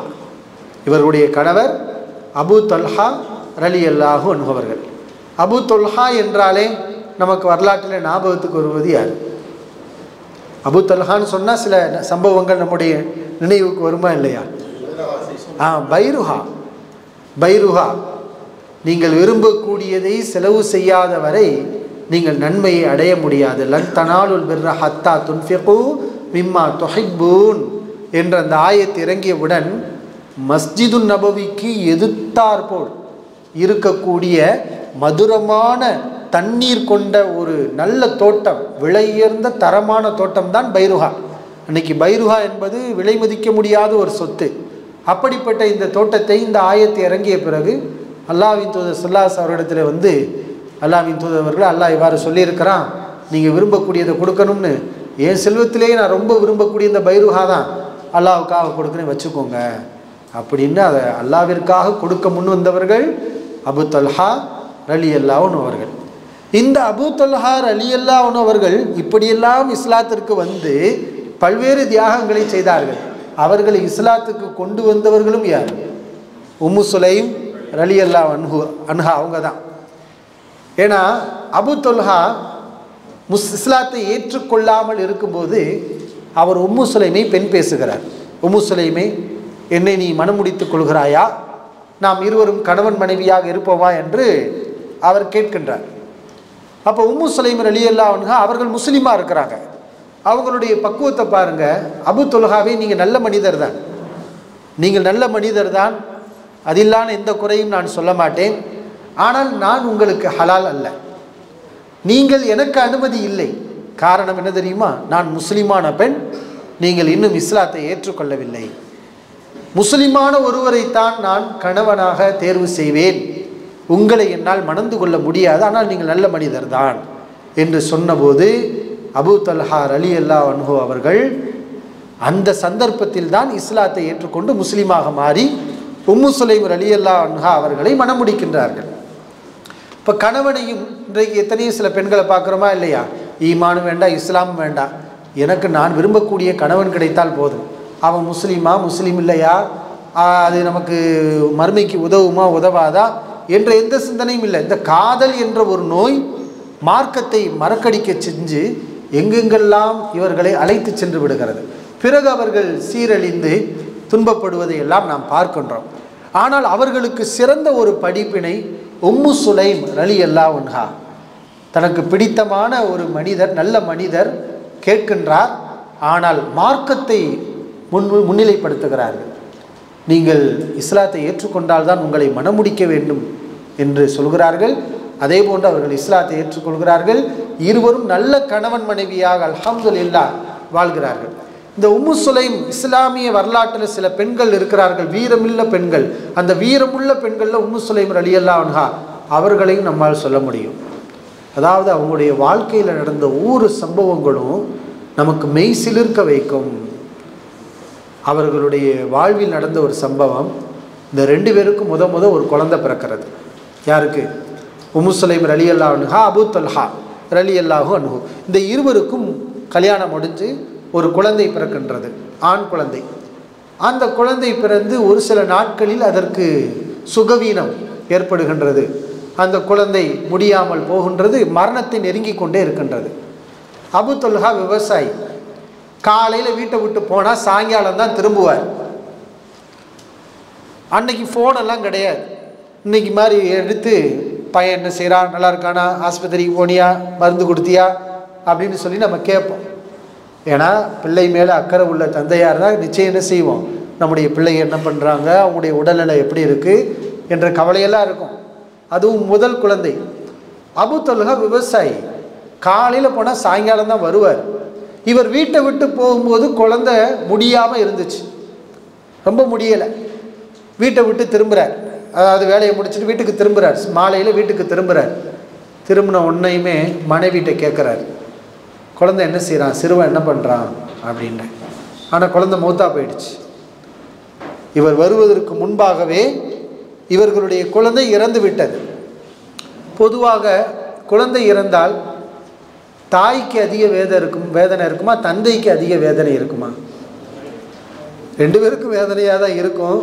இவர்களுடைய கணவர் அபூ தொல்ஹா ரலியல்லாஹு அன்ஹு அவர்கள். அபூ தொல்ஹா என்றாலே நமக்கு வரலாற்றில் ஞாபகத்துக்கு வருவது யார்? அபூ தொல்ஹான்னு சொன்னால் சில சம்பவங்கள் நம்முடைய நினைவுக்கு வருமா இல்லையா? பைருஹா. பைருஹா, நீங்கள் விரும்பக்கூடியதை செலவு செய்யாத வரை நீங்கள் நன்மையை அடைய முடியாது. லன் தனாலுல் பிர்ர ஹத்தா துன்ஃபிகு மிம்மா துஹிப்பூன் என்ற அந்த ஆயத்து இறங்கியவுடன் மஸ்ஜிது நபவிக்கு எதிர்த்தாற்போல் இருக்கக்கூடிய மதுரமான தண்ணீர் கொண்ட ஒரு நல்ல தோட்டம், விலையுயர்ந்த தரமான தோட்டம் தான் பைருஹா. அன்னைக்கு பைருஹா என்பது விலை மதிக்க முடியாத ஒரு சொத்து. அப்படிப்பட்ட இந்த தோட்டத்தை இந்த ஆயத்து இறங்கிய பிறகு அல்லாஹ்வின் தூதர் ஸல்லல்லாஹு அலைஹி அவரிடத்தில் வந்து, அல்லாஹ்வின் தூதர் அல்லாஹ் இவ்வாறு சொல்லியிருக்கிறான், நீங்கள் விரும்பக்கூடியதை கொடுக்கணும்னு. என் செல்வத்திலேயே நான் ரொம்ப விரும்பக்கூடிய இந்த பைருஹா தான் அல்லாஹ்வுக்காக கொடுக்குறேன், வச்சுக்கோங்க அப்படின்னு அதை அல்லாஹ்விற்காக கொடுக்க முன் வந்தவர்கள் அபூ தொல்ஹா ரலியல்லாஹு அன்ஹு அவர்கள். இந்த அபூ தொல்ஹா ரலியல்லாஹு அன்ஹு அவர்கள் இப்படியெல்லாம் இஸ்லாத்திற்கு வந்து பல்வேறு தியாகங்களை செய்தார்கள். அவர்களை இஸ்லாத்துக்கு கொண்டு வந்தவர்களும் யார்? உம்மு சுலைம் ரலியல்லாஹு அன்ஹா அவங்க தான். ஏன்னா அபூ தொல்ஹா இஸ்லாத்தை ஏற்றுக்கொள்ளாமல் இருக்கும்போது அவர் உம்மு சுலைமை பெண் பேசுகிறார். உம்மு சுலைமை, என்னை நீ மனமுடித்துக் கொள்கிறாயா, நாம் இருவரும் கணவன் மனைவியாக இருப்போமா என்று அவர் கேட்கின்றார். அப்போ உம்மு சுலைம் ரலியல்லாஹு அன்ஹா அவர்கள் முஸ்லீமாக இருக்கிறாங்க. அவங்களுடைய பக்குவத்தை பாருங்கள். அபூ தொல்ஹாவே, நீங்கள் நல்ல மனிதர் தான், நீங்கள் நல்ல மனிதர் தான், அதில்லான எந்த குறையும் நான் சொல்ல மாட்டேன். ஆனால் நான் உங்களுக்கு ஹலால் அல்ல, நீங்கள் எனக்கு அனுமதி இல்லை. காரணம் என்ன தெரியுமா? நான் முஸ்லிமான பெண், நீங்கள் இன்னும் இஸ்லாத்தை ஏற்றுக்கொள்ளவில்லை. முஸ்லிமான ஒருவரைத்தான் நான் கணவனாக தேர்வு செய்வேன், உங்களை என்னால் மணந்து கொள்ள முடியாது, ஆனால் நீங்கள் நல்ல மனிதர் தான் என்று சொன்னபோது அபூ தொல்ஹா ரலியல்லாஹு அன்ஹு அவர்கள் அந்த சந்தர்ப்பத்தில் தான் இஸ்லாத்தை ஏற்றுக்கொண்டு முஸ்லீமாக மாறி உம்மு சுலைம் ரலியல்லாஹு அன்ஹா அவர்களை மணமுடிக்கின்றார்கள். இப்போ கணவனையும் இன்றைக்கு எத்தனையோ சில பெண்களை பார்க்குறோமா இல்லையா? ஈமானும் வேண்டாம், இஸ்லாமும் வேண்டாம், எனக்கு நான் விரும்பக்கூடிய கணவன் கிடைத்தால் போதும், அவன் முஸ்லீமா முஸ்லீம் இல்லையா அது நமக்கு மறுமைக்கு உதவுமா உதவாதா என்ற எந்த சிந்தனையும் இல்லை. இந்த காதல் என்ற ஒரு நோய் மார்க்கத்தை மறக்கடிக்க செஞ்சு எங்கெங்கெல்லாம் இவர்களை அழைத்து சென்று விடுகிறது. பிறகு அவர்கள் சீரழிந்து துன்பப்படுவதை எல்லாம் நாம் பார்க்கின்றோம். ஆனால் அவர்களுக்கு சிறந்த ஒரு படிப்பினை உம்மு சுலைம் ரலியல்லாஹு அன்ஹா, தனக்கு பிடித்தமான ஒரு மனிதர், நல்ல மனிதர் கேட்கின்றார். ஆனால் மார்க்கத்தை முன்னிலைப்படுத்துகிறார்கள். நீங்கள் இஸ்லாத்தை ஏற்றுக்கொண்டால் தான் உங்களை மணமுடிக்க வேண்டும் என்று சொல்கிறார்கள். அதே போன்று அவர்கள் இஸ்லாத்தை ஏற்றுக்கொள்கிறார்கள். இருவரும் நல்ல கணவன் மனைவியாக அல்ஹம்துலில்லாஹ் வாழ்கிறார்கள். இந்த உம்மு சுலைம் இஸ்லாமிய வரலாற்றில் சில பெண்கள் இருக்கிறார்கள், வீரமுள்ள பெண்கள். அந்த வீரமுள்ள பெண்களில் உம்மு சுலைம் ரலியல்லாஹு அன்ஹா அவர்களையும் நம்மால் சொல்ல முடியும். அதாவது அவங்களுடைய வாழ்க்கையில் நடந்த ஒவ்வொரு சம்பவங்களும் நமக்கு மெய் சிலிர்க்க வைக்கும். அவர்களுடைய வாழ்வில் நடந்த ஒரு சம்பவம், இந்த 2 பேருக்கும் முத ஒரு குழந்தை பிறக்கிறது. யாருக்கு? உம்மு சுலைம் ரலியல்லாஹு அன்ஹா, அபூ தல்ஹா ரலியல்லாஹு அன்ஹு. இந்த இருவருக்கும் கல்யாணம் முடிஞ்சு ஒரு குழந்தை பிறக்கின்றது, ஆண் குழந்தை. அந்த குழந்தை பிறந்து ஒரு சில நாட்களில் அதற்கு சுகவீனம் ஏற்படுகின்றது. அந்த குழந்தை முடியாமல் போகின்றது, மரணத்தை நெருங்கி கொண்டே இருக்கின்றது. அபூ தல்ஹா விவசாயி, காலையில் வீட்டை விட்டு போனால் சாயங்காலம் தான் திரும்புவார். அன்னைக்கு ஃபோனெல்லாம் கிடையாது. இன்னைக்கு மாதிரி எடுத்து பையன் என்ன செய்கிறான், நல்லா இருக்கானா, ஆஸ்பத்திரிக்கு போனியா, மருந்து கொடுத்தியா அப்படின்னு சொல்லி நம்ம கேட்போம். ஏன்னா பிள்ளை மேலே அக்கறை உள்ள தந்தையார் தான் நிச்சயம் என்ன செய்வோம், நம்முடைய பிள்ளை என்ன பண்ணுறாங்க, அவங்களுடைய உடல்நிலை எப்படி இருக்குது என்ற கவலையெல்லாம் இருக்கும். அதுவும் முதல் குழந்தை. அபூ தல்ஹா விவசாயி, காலையில் போனால் சாயங்காலம் தான் வருவார். இவர் வீட்டை விட்டு போகும்போது குழந்தை முடியாமல் இருந்துச்சு, ரொம்ப முடியலை. வீட்டை விட்டு திரும்புகிறார், அதாவது வேலையை முடிச்சுட்டு வீட்டுக்கு திரும்புகிறார். மாலையில் வீட்டுக்கு திரும்புகிறார். திரும்பின உன்னையுமே மனைவிட்ட கேட்குறார், குழந்தை என்ன செய்கிறான், சிறுவன் என்ன பண்ணுறான் அப்படின்ட்டு. ஆனால் குழந்தை மௌத்தா போயிடுச்சு. இவர் வருவதற்கு முன்பாகவே இவர்களுடைய குழந்தை இறந்து விட்டது. பொதுவாக குழந்தை இறந்தால் தாய்க்கு அதிக வேதனை இருக்குமா, தந்தைக்கு அதிக வேதனை இருக்குமா? 2 பேருக்கும் வேதனையாக தான் இருக்கும்.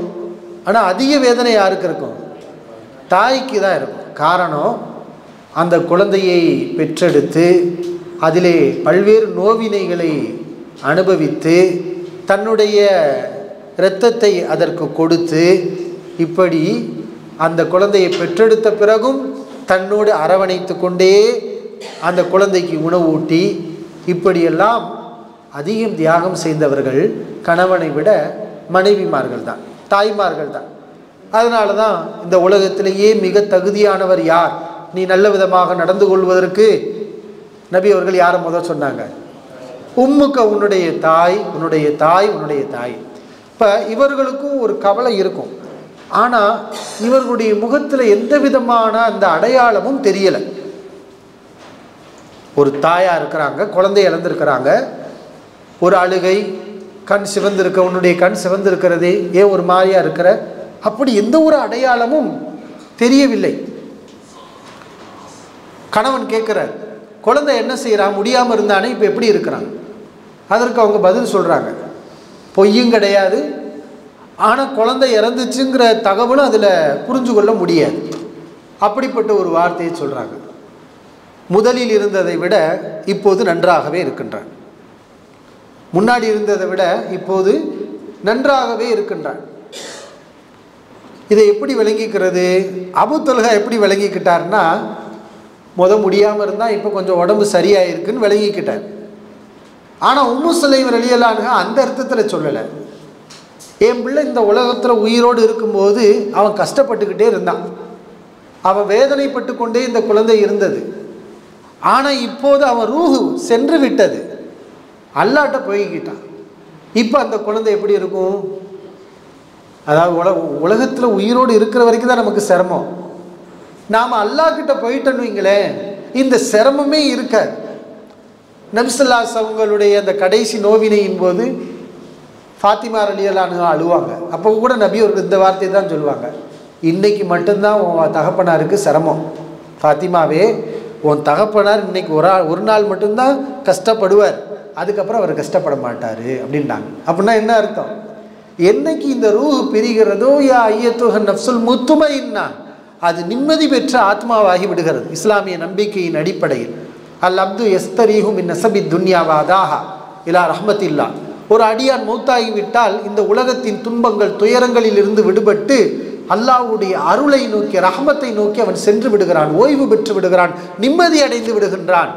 ஆனால் அதிக வேதனை யாருக்கு இருக்கும்? தாய்க்கு தான் இருக்கும். காரணம், அந்த குழந்தையை பெற்றெடுத்து அதிலே பல்வேறு நோவினைகளை அனுபவித்து தன்னுடைய இரத்தத்தை அதற்கு கொடுத்து இப்படி அந்த குழந்தையை பெற்றெடுத்த பிறகும் தன்னோடு அரவணைத்து கொண்டே அந்த குழந்தைக்கு உணவு ஊட்டி இப்படியெல்லாம் அதிகம் தியாகம் செய்தவர்கள் கணவனை விட மனைவிமார்கள் தான், தாய்மார்கள் தான். அதனால தான் இந்த உலகத்திலேயே மிக தகுதியானவர் யார், நீ நல்ல விதமாக நடந்து கொள்வதற்கு நபி அவர்கள் யாரை முதல் சொன்னாங்க? உம்முக்க, உன்னுடைய தாய், உன்னுடைய தாய், உன்னுடைய தாய். இப்போ இவர்களுக்கும் ஒரு கவலை இருக்கும். ஆனால் இவர்களுடைய முகத்தில் எந்த விதமான அந்த அடையாளமும் தெரியலை. ஒரு தாயாக இருக்கிறாங்க, குழந்தை இழந்திருக்கிறாங்க, ஒரு அழுகை, கண் சிவந்திருக்க, உன்னுடைய கண் சிவந்திருக்கிறதே, ஏன் ஒரு மாதிரியாக இருக்கிற, அப்படி எந்த ஒரு அடையாளமும் தெரியவில்லை. கணவன் கேட்குறார், குழந்தை என்ன செய்கிறான், முடியாமல் இருந்தானே, இப்போ எப்படி இருக்கிறான்? அதற்கு அவங்க பதில் சொல்கிறாங்க, பொய்யும் கிடையாது, ஆனால் குழந்தை இறந்துச்சுங்கிற தகவலும் அதில் புரிஞ்சு கொள்ள முடியாது. அப்படிப்பட்ட ஒரு வார்த்தையை சொல்கிறாங்க. முதலில் இருந்ததை விட இப்போது நன்றாகவே இருக்கின்றான், முன்னாடி இருந்ததை விட இப்போது நன்றாகவே இருக்கின்றான். இதை எப்படி விளங்கிக்கிறது? அபூ தல்ஹா எப்படி விளங்கிக்கிட்டார்னா, முடியாமல் இருந்தால் இப்போ கொஞ்சம் உடம்பு சரியாக இருக்குன்னு விளங்கிக்கிட்டார். ஆனால் உம்மு சுலைம் ரலியல்லாஹு அன்ஹா அந்த அர்த்தத்தில் சொல்லலை. என் பிள்ளை இந்த உலகத்தில் உயிரோடு இருக்கும்போது அவன் கஷ்டப்பட்டுக்கிட்டே இருந்தான், அவன் வேதனைப்பட்டு கொண்டே இந்த குழந்தை இருந்தது. ஆனால் இப்போது அவன் ரூஹு சென்று விட்டது, அல்லாட்ட போய்கிட்டான். இப்போ அந்த குழந்தை எப்படி இருக்கும்? அதாவது உலகத்தில் உயிரோடு இருக்கிற வரைக்கும் தான் நமக்கு சிரமம். நாம் அல்லாஹ்கிட்ட போயிட்டோன்னு வைங்களேன், இந்த சிரமமே இருக்காது. நபி ஸல்லல்லாஹு அலைஹி அவங்களுடைய அந்த கடைசி நோவினையின் போது ஃபாத்திமா ரலியல்லாஹு அன்ஹா அழுவாங்க. அப்போ கூட நபி அவர்கள் இந்த வார்த்தையை தான் சொல்லுவாங்க, இன்னைக்கு மட்டும்தான் உன் தகப்பனாருக்கு சிரமம், ஃபாத்திமாவே உன் தகப்பனார் இன்னைக்கு ஒரு நாள் மட்டும்தான் கஷ்டப்படுவார், அதுக்கப்புறம் அவர் கஷ்டப்பட மாட்டார் அப்படின்ட்டாங்க. அப்படின்னா என்ன அர்த்தம்? என்னைக்கு இந்த ரூஹ் பிரிகிறதோ, யா ஐயத்துஹன் நஃப்சுல் முத்துமைன்னா, அது நிம்மதி பெற்ற ஆத்மாவாகி விடுகிறது. இஸ்லாமிய நம்பிக்கையின் அடிப்படையில் அல் அப்து எஸ்தரீஹு மின் நஸபி துன்யாவாதாஹா இலா ரஹ்மத்தில்லா, ஒரு அடியான் மௌத்தாகிவிட்டால் இந்த உலகத்தின் துன்பங்கள் துயரங்களில் இருந்து விடுபட்டு அல்லாஹ்வுடைய அருளை நோக்கி, ரஹ்மத்தை நோக்கி அவன் சென்று விடுகிறான், ஓய்வு பெற்று விடுகிறான், நிம்மதி அடைந்து விடுகின்றான்.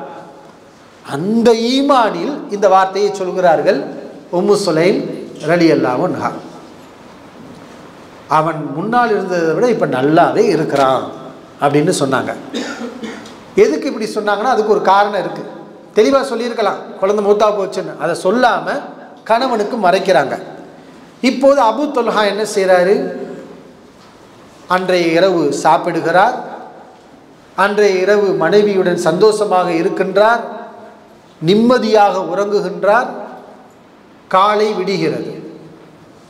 அந்த ஈமானில் இந்த வார்த்தையை சொல்கிறார்கள் உம்மு சுலைம் ரலியல்லாஹு அன்ஹா. அவன் முன்னால் இருந்ததை விட இப்போ நல்லாவே இருக்கிறான் அப்படின்னு சொன்னாங்க. எதுக்கு இப்படி சொன்னாங்கன்னா அதுக்கு ஒரு காரணம் இருக்குது. தெளிவாக சொல்லியிருக்கலாம், குழந்தை மூத்தா போச்சுன்னு. அதை சொல்லாமல் கணவனுக்கு மறைக்கிறாங்க. இப்போது அபூ தொல்ஹா என்ன செய்கிறாரு? அன்றைய இரவு சாப்பிடுகிறார், அன்றைய இரவு மனைவியுடன் சந்தோஷமாக இருக்கின்றார், நிம்மதியாக உறங்குகின்றார். காலை விடுகிறது.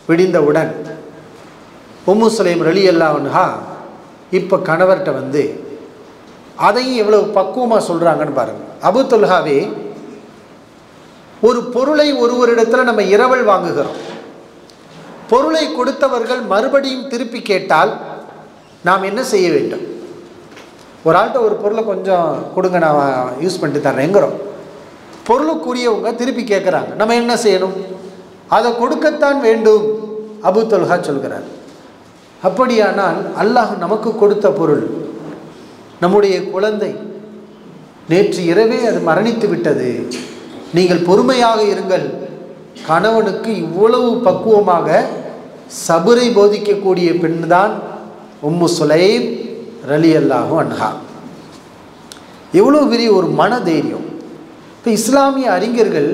விடிந்தவுடன் உம்மு சுலைம் ரலியல்லாஹு அன்ஹா இப்போ கணவர்கிட்ட வந்து அதையும் எவ்வளவு பக்குவமாக சொல்கிறாங்கன்னு பாருங்கள். அபூ தொல்ஹாவே, ஒரு பொருளை ஒருவரிடத்தில் நம்ம இரவல் வாங்குகிறோம். பொருளை கொடுத்தவர்கள் மறுபடியும் திருப்பி கேட்டால் நாம் என்ன செய்ய வேண்டும்? ஒரு ஆள்கிட்ட ஒரு பொருளை கொஞ்சம் கொடுங்க, நான் யூஸ் பண்ணிட்டு தர்றேங்கிறோம். பொருளுக்குரியவங்க திருப்பி கேட்குறாங்க, நம்ம என்ன செய்யணும்? அதை கொடுக்கத்தான் வேண்டும். அபூ தொல்ஹா சொல்கிறார். அப்படியானால் அல்லாஹ் நமக்கு கொடுத்த பொருள், நம்முடைய குழந்தை, நேற்று இரவே அது மரணித்து விட்டது, நீங்கள் பொறுமையாக இருங்கள். கணவனுக்கு இவ்வளவு பக்குவமாக சபுரை போதிக்கக்கூடிய பெண்தான் உம்மு சுலைம் ரலியல்லாஹு அன்ஹா. எவ்வளோ பெரிய ஒரு மன தைரியம்! இப்போ இஸ்லாமிய அறிஞர்கள்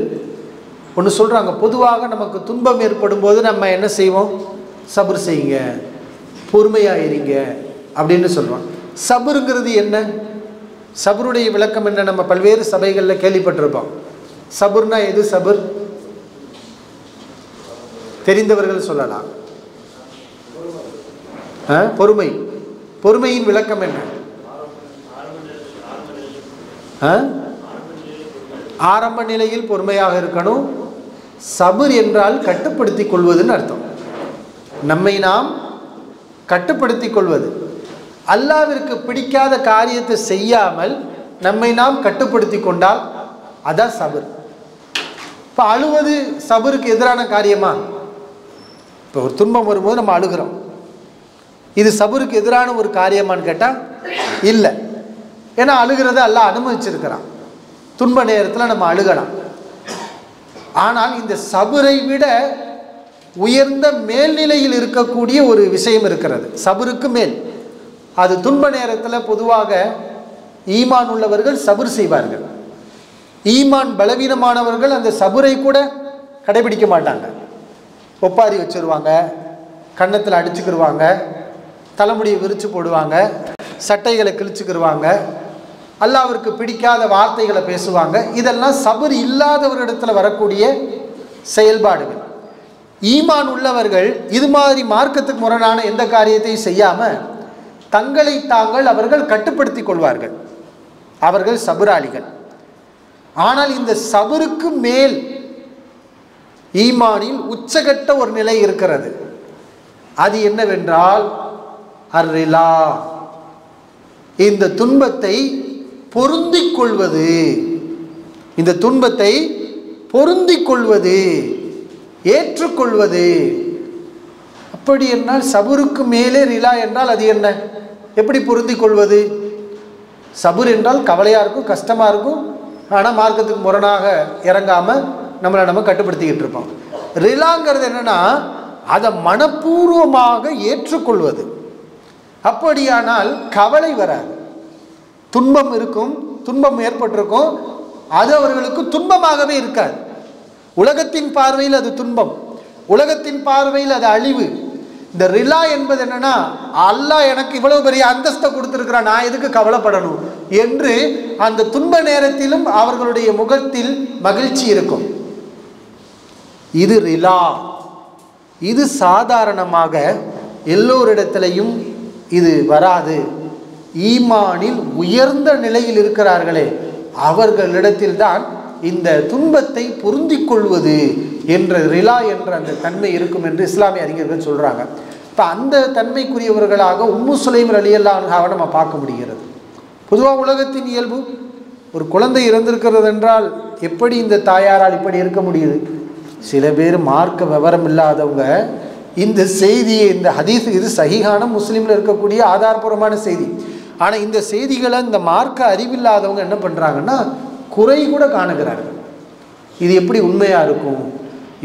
ஒன்று சொல்கிறாங்க, பொதுவாக நமக்கு துன்பம் ஏற்படும் போது நம்ம என்ன செய்வோம்? சபுர் செய்யுங்க, பொறுமையாக இருங்க அப்படின்னு சொல்கிறோம். சபுருங்கிறது என்ன? சபருடைய விளக்கம் என்ன? நம்ம பல்வேறு சபைகளில் கேள்விப்பட்டிருப்போம். சபுர்னா எது? சபுர் தெரிந்தவர்கள் சொல்லலாம். பொறுமை. பொறுமையின் விளக்கம் என்ன? ஆரம்ப நிலையில் பொறுமையாக இருக்கணும். சபுர் என்றால் கட்டுப்படுத்தி கொள்வதுன்னு அர்த்தம். நம்மை நாம் கட்டுப்படுத்தி கொள்வது. அல்லாஹ்விற்கு பிடிக்காத காரியத்தை செய்யாமல் நம்மை நாம் கட்டுப்படுத்தி கொண்டால் அதான் சபுர். இப்போ அழுவது சபுருக்கு எதிரான காரியமா? இப்போ ஒரு துன்பம் வரும்போது நம்ம அழுகிறோம், இது சபுருக்கு எதிரான ஒரு காரியமான்னு கேட்டால் இல்லை. ஏன்னா அழுகிறத அல்லாஹ் அனுமதிச்சிருக்கிறான். துன்ப நேரத்தில் நம்ம அழுகலாம். ஆனால் இந்த சபுரை விட உயர்ந்த மேல்நிலையில் இருக்கக்கூடிய ஒரு விஷயம் இருக்கிறது. சபுருக்கு மேல், அது துன்ப நேரத்தில் பொதுவாக ஈமான் உள்ளவர்கள் சபுர் செய்வார்கள். ஈமான் பலவீனமானவர்கள் அந்த சபுரை கூட கடைபிடிக்க மாட்டாங்க. ஒப்பாரி வச்சுருவாங்க, கன்னத்தில் அடிச்சுக்கிடுவாங்க, தலைமுடியை விரித்து போடுவாங்க, சட்டைகளை கிழிச்சுக்கிடுவாங்க, அல்லாஹ்விற்கு பிடிக்காத வார்த்தைகளை பேசுவாங்க. இதெல்லாம் சபுர் இல்லாதவரிடத்தில் வரக்கூடிய செயல்பாடுகள். ஈமான் உள்ளவர்கள் இது மாதிரி மார்க்கத்துக்கு முரணான எந்த காரியத்தையும் செய்யாமல் தங்களை தாங்கள் அவர்கள் கட்டுப்படுத்தி கொள்வார்கள். அவர்கள் சபுராளிகள். ஆனால் இந்த சபுருக்கு மேல் ஈமானில் உச்சகட்ட ஒரு நிலை இருக்கிறது. அது என்னவென்றால் அர்ரிலா, இந்த துன்பத்தை பொருந்திக் கொள்வது. இந்த துன்பத்தை பொருந்திக் கொள்வது, ஏற்றுக்கொள்வது. அப்படி என்றால் சபுருக்கு மேலே ரிலா என்றால் அது என்ன? எப்படி பொருந்திக் கொள்வது? சபுர் என்றால் கவலையாக இருக்கும், கஷ்டமாக இருக்கும். ஆனால் மார்க்கத்துக்கு முரணாக இறங்காமல் நம்மளை நம்ம கட்டுப்படுத்திக்கிட்டு இருப்போம். ரிலாங்கிறது என்னன்னா அதை மனப்பூர்வமாக ஏற்றுக்கொள்வது. அப்படியானால் கவலை வராது. துன்பம் இருக்கும், துன்பம் ஏற்பட்டிருக்கும், அது அவர்களுக்கு துன்பமாகவே இருக்காது. உலகத்தின் பார்வையில் அது துன்பம், உலகத்தின் பார்வையில் அது அழிவு. இந்த ரிலா என்பது என்னன்னா, அல்லாஹ் எனக்கு இவ்வளவு பெரிய அந்தஸ்தை கொடுத்திருக்கிறான், நான் எதுக்கு கவலைப்படணும் என்று அந்த துன்ப நேரத்திலும் அவர்களுடைய முகத்தில் மகிழ்ச்சி இருக்கும். இது ரிலா. இது சாதாரணமாக எல்லோரிடத்திலையும் இது வராது. ஈமானில் உயர்ந்த நிலையில் இருக்கிறார்களே அவர்களிடத்தில் தான் இந்த துன்பத்தை பொருந்திக் கொள்வது என்ற ரிலா என்ற அந்த தன்மை இருக்கும் என்று இஸ்லாமிய அறிஞர்கள் சொல்கிறாங்க. இப்போ அந்த தன்மைக்குரியவர்களாக உம்மு சுலைம் ரலியல்லாஹு அன்ஹாவை நம்ம பார்க்க முடிகிறது. பொதுவாக உலகத்தின் இயல்பு, ஒரு குழந்தை இறந்திருக்கிறது என்றால் எப்படி இந்த தாயாரால் இப்படி இருக்க முடியுது? சில பேர் மார்க்க விவரம் இல்லாதவங்க இந்த செய்தியை, இந்த ஹதீஸ், இது சஹீஹான முஸ்லீமில் இருக்கக்கூடிய ஆதாரபூர்வமான செய்தி, ஆனால் இந்த செய்திகளை இந்த மார்க்க அறிவில்லாதவங்க என்ன பண்ணுறாங்கன்னா குறை கூட காணுகிறார்கள். இது எப்படி உண்மையாக இருக்கும்?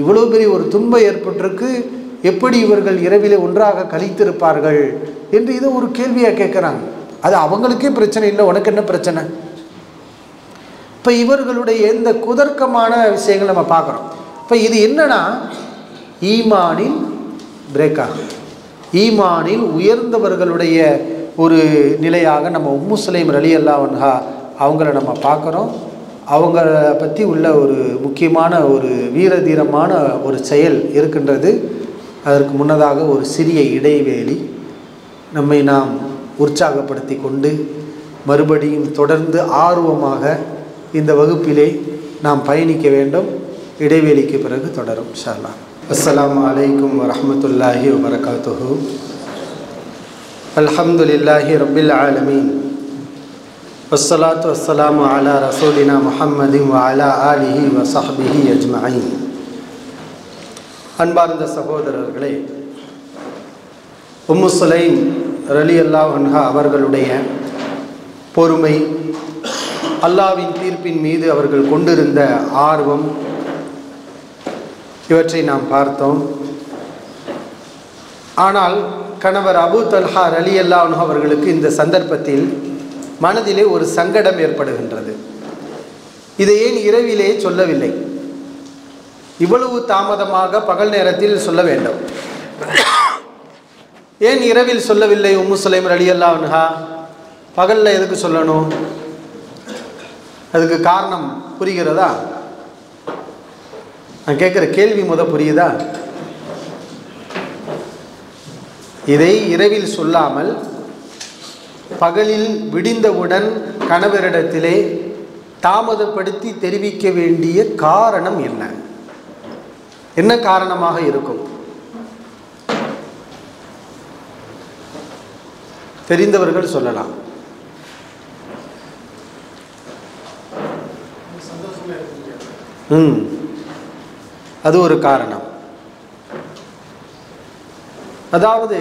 இவ்வளோ பெரிய ஒரு துன்பம் ஏற்பட்டிருக்கு, எப்படி இவர்கள் இரவிலே ஒன்றாக கழித்திருப்பார்கள் என்று இதை ஒரு கேள்வியாக கேட்குறாங்க. அது அவங்களுக்கே பிரச்சனை இல்லை, உனக்கு என்ன பிரச்சனை? இப்போ இவர்களுடைய இந்த குதர்க்கமான விஷயங்கள் நம்ம பார்க்குறோம். இப்போ இது என்னன்னா ஈமானின் பிரேக்காக, ஈமானில் உயர்ந்தவர்களுடைய ஒரு நிலையாக நம்ம உம்மு சுலைம் ரலியல்லாஹு அன்ஹா அவங்கள நம்ம பார்க்குறோம். அவங்கள பற்றி உள்ள ஒரு முக்கியமான ஒரு வீரதீரமான ஒரு செயல் இருக்கின்றது. அதற்கு முன்னதாக ஒரு சிறிய இடைவேளை, நம்மை நாம் உற்சாகப்படுத்தி கொண்டு மறுபடியும் தொடர்ந்து ஆர்வமாக இந்த வகுப்பிலே நாம் பயணிக்க வேண்டும். இடைவேளைக்கு பிறகு தொடரும் இன்ஷா அல்லாஹ். அஸ்ஸலாமு அலைக்கும் வரஹ்மத்துல்லாஹி வபரகாத்துஹு. அல்ஹம்துலில்லாஹி ரப்பில் ஆலமீன். வஸ்ஸலாத்து வஸ்ஸலாமு அலா ரசூலினா முஹம்மதின் வ அலா ஆலிஹி வ ஸஹ்பிஹி அஜ்மஈன். அன்பார்ந்த சகோதரர்களே, உம்மு சுலைம் ரலியல்லாஹு அன்ஹா அவர்களுடைய பொறுமை, அல்லாஹ்வின் தீர்ப்பின் மீது அவர்கள் கொண்டிருந்த ஆர்வம், இவற்றை நாம் பார்த்தோம். ஆனால் கணவர் அபூ தல்ஹா ரலியல்லாஹு அன்ஹு அவர்களுக்கு இந்த சந்தர்ப்பத்தில் மனதிலே ஒரு சங்கடம் ஏற்படுகின்றது. இதை ஏன் இரவிலே சொல்லவில்லை? இவ்வளவு தாமதமாக பகல் நேரத்தில் சொல்ல வேண்டும். ஏன் இரவில் சொல்லவில்லை உம்மு சுலைம் ரலியல்லாஹு அன்ஹா? பகலில் எதுக்கு சொல்லணும்? அதுக்கு காரணம் புரிகிறதா? நான் கேட்குற கேள்வி புரியுதா? இதை இரவில் சொல்லாமல் பகலில் விடிந்தவுடன் கணவரிடத்திலே தாமதப்படுத்தி தெரிவிக்க வேண்டிய காரணம் என்ன? என்ன காரணமாக இருக்கும்? தெரிந்தவர்கள் சொல்லலாம். அது ஒரு காரணம். அதாவது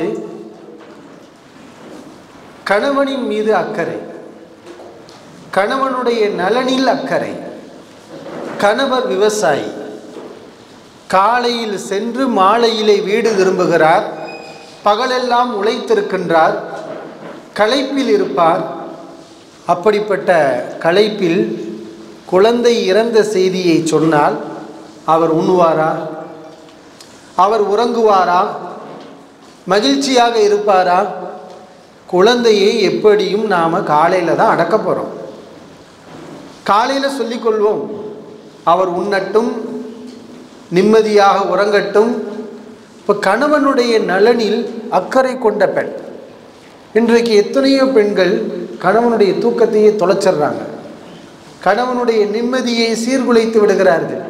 கணவனின் மீது அக்கறை, கணவனுடைய நலனில் அக்கறை. கணவர் விவசாயி, காலையில் சென்று மாலையிலே வீடு திரும்புகிறார், பகலெல்லாம் உழைத்திருக்கின்றார், களைப்பில் இருப்பார். அப்படிப்பட்ட களைப்பில் குழந்தை இறந்த செய்தியை சொன்னால் அவர் உண்ணுவாரா? அவர் உறங்குவாரா? மகிழ்ச்சியாக இருப்பாரா? குழந்தையை எப்படியும் நாம் காலையில் தான் அடக்க போகிறோம். காலையில் சொல்லிக்கொள்வோம், அவர் உண்ணட்டும், நிம்மதியாக உறங்கட்டும். இப்போ கணவனுடைய நலனில் அக்கறை கொண்ட பெண். இன்றைக்கு எத்தனையோ பெண்கள் கணவனுடைய தூக்கத்தையே தொலைச்சிடுறாங்க, கணவனுடைய நிம்மதியை சீர்குலைத்து விடுகிறார்கள்.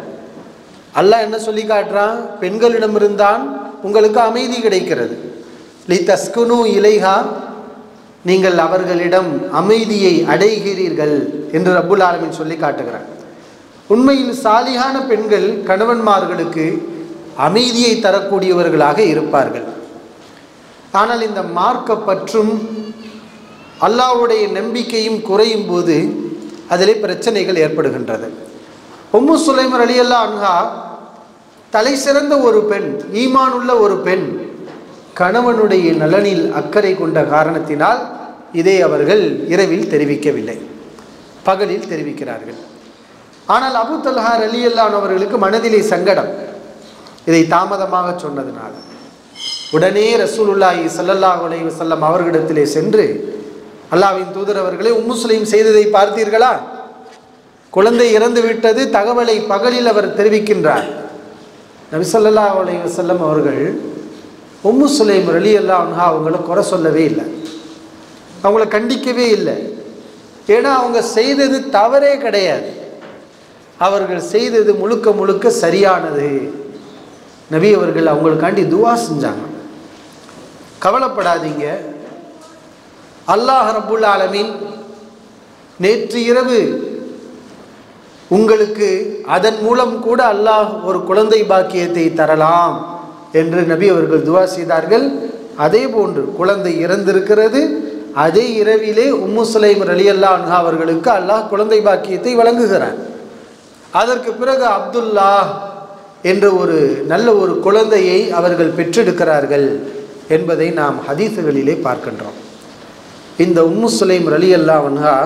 அல்லாஹ் என்ன சொல்லி காட்டுறான்? பெண்களிடமிருந்தான் உங்களுக்கு அமைதி கிடைக்கிறது. லி தஸ்குனு இலைஹா, நீங்கள் அவர்களிடம் அமைதியை அடைகிறீர்கள் என்று ரப்புல் ஆலமீன் சொல்லி காட்டுகிறார். உண்மையில் சாலிகான பெண்கள் கணவன்மார்களுக்கு அமைதியை தரக்கூடியவர்களாக இருப்பார்கள். ஆனால் இந்த மார்க்க பற்றும் அல்லாஹ்வுடைய நம்பிக்கையும் குறையும் போது அதிலே பிரச்சனைகள் ஏற்படுகின்றது. உம்மு சுலைம் ரலியல்லாஹு அன்ஹா தலை சிறந்த ஒரு பெண், ஈமான் உள்ள ஒரு பெண், கணவனுடைய நலனில் அக்கறை கொண்ட காரணத்தினால் இதை அவர்கள் இரவில் தெரிவிக்கவில்லை, பகலில் தெரிவிக்கிறார்கள். ஆனால் அபூ தல்ஹா ரலியல்லாஹு அன்ஹு அவர்களுக்கு மனதிலே சங்கடம், இதை தாமதமாக சொன்னதுனால. உடனே ரசூலுல்லாஹி ஸல்லல்லாஹு அலைஹி வஸல்லம் அவர்களிடத்திலே சென்று, அல்லாஹ்வின் தூதர் அவர்களே, உம்மு சுலைம் செய்ததை பார்த்தீர்களா? குழந்தை இறந்து விட்டது தகவலை பகலில் அவர் தெரிவிக்கின்றார். நபி ஸல்லல்லாஹு அலைஹி வஸல்லம் அவர்கள் உம்மு சுலைம் ரலியல்லாஹு அன்ஹா அவங்கள குறை சொல்லவே இல்லை, அவங்கள கண்டிக்கவே இல்லை. ஏன்னா அவங்க செய்தது தவறே கிடையாது, அவர்கள் செய்தது முழுக்க முழுக்க சரியானது நபி அவர்கள் அவங்களுக்காண்டி துவா செஞ்சாங்க. கவலைப்படாதீங்க, அல்லாஹ் ரப்புல் ஆலமீன் நேற்று இரவு உங்களுக்கு அதன் மூலம் கூட அல்லாஹ் ஒரு குழந்தை பாக்கியத்தை தரலாம் என்று நபி அவர்கள் துவா செய்தார்கள். அதே போன்று குழந்தை இறந்திருக்கிறது. அதே இரவிலே உம்மு சுலைம் ரலியல்லாஹு அன்ஹா அவர்களுக்கு அல்லாஹ் குழந்தை பாக்கியத்தை வழங்குகிறார். அதற்கு பிறகு அப்துல்லா என்ற ஒரு நல்ல ஒரு குழந்தையை அவர்கள் பெற்றெடுக்கிறார்கள் என்பதை நாம் ஹதீஸுகளிலே பார்க்கின்றோம். இந்த உம்மு சுலைம் ரலியல்லாஹு அன்ஹா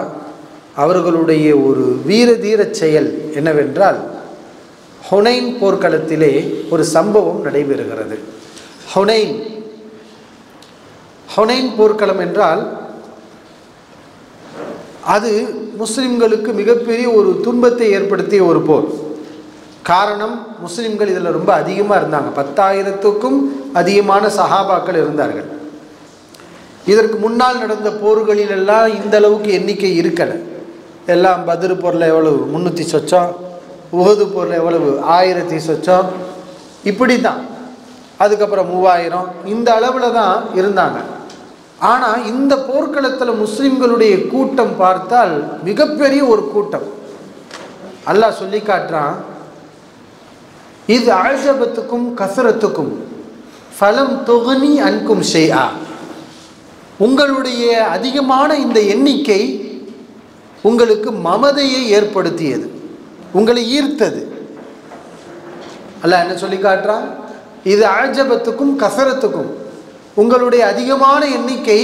அவர்களுடைய ஒரு வீர தீர செயல் என்னவென்றால், ஹுனைன் போர்க்களத்திலே ஒரு சம்பவம் நடைபெறுகிறது. ஹுனைன் போர்க்களம் என்றால் அது முஸ்லிம்களுக்கு மிகப்பெரிய ஒரு துன்பத்தை ஏற்படுத்திய ஒரு போர். காரணம், முஸ்லிம்கள் இதில் ரொம்ப அதிகமாக இருந்தாங்க. 10,000க்கும் அதிகமான சஹாபாக்கள் இருந்தார்கள். இதற்கு முன்னால் நடந்த போர்களிலெல்லாம் இந்த அளவுக்கு எண்ணிக்கை இருக்கலை. எல்லாம் பத்ரு போரில் எவ்வளவு 300 சொச்சம், உஹது போரில் எவ்வளவு 1000 சொச்சம், இப்படி தான். அதுக்கப்புறம் 3000, இந்த அளவில் தான் இருந்தாங்க. ஆனால் இந்த போர்க்களத்தில் முஸ்லிம்களுடைய கூட்டம் பார்த்தால் மிகப்பெரிய ஒரு கூட்டம். அல்லாஹ் சொல்லி காட்டுறான், இது அஜபத்துக்கும் கசரத்துக்கும் ஃபலம் துக்னி அன்கும் ஷைஆ. உங்களுடைய அதிகமான இந்த எண்ணிக்கை உங்களுக்கு மமதையை ஏற்படுத்தியது, உங்களை ஈர்த்தது. அல்லாஹ் என்ன சொல்லி காட்டுறான், இது அஜபத்துக்கும் கசரத்துக்கும், உங்களுடைய அதிகமான எண்ணிக்கை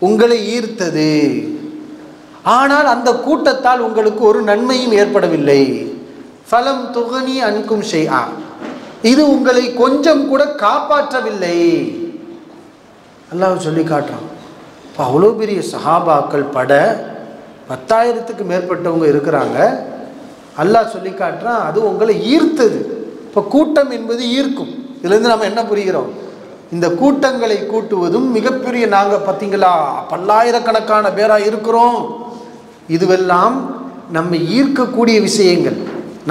உங்களை ஈர்த்தது. ஆனால் அந்த கூட்டத்தால் உங்களுக்கு ஒரு நன்மையும் ஏற்படவில்லை. ஃபலம் துக்னி அன்கும் ஷைஆ, இது உங்களை கொஞ்சம் கூட காப்பாற்றவில்லை. அல்லாஹ் சொல்லி காட்டுறான். இப்போ அவ்வளோ பெரிய சஹாபாக்கள் பட 10,000க்கு மேற்பட்டவங்க இருக்கிறாங்க. அல்லாஹ் சொல்லி காட்டுறான், அது உங்களை ஈர்த்தது. இப்போ கூட்டம் என்பது ஈர்க்கும். இதுலேருந்து நம்ம என்ன புரிகிறோம், இந்த கூட்டங்களை கூட்டுவதும் மிகப்பெரிய, நாங்கள் பார்த்தீங்களா பல்லாயிரக்கணக்கான பேராக இருக்கிறோம், இதுவெல்லாம் நம்மை ஈர்க்கக்கூடிய விஷயங்கள்,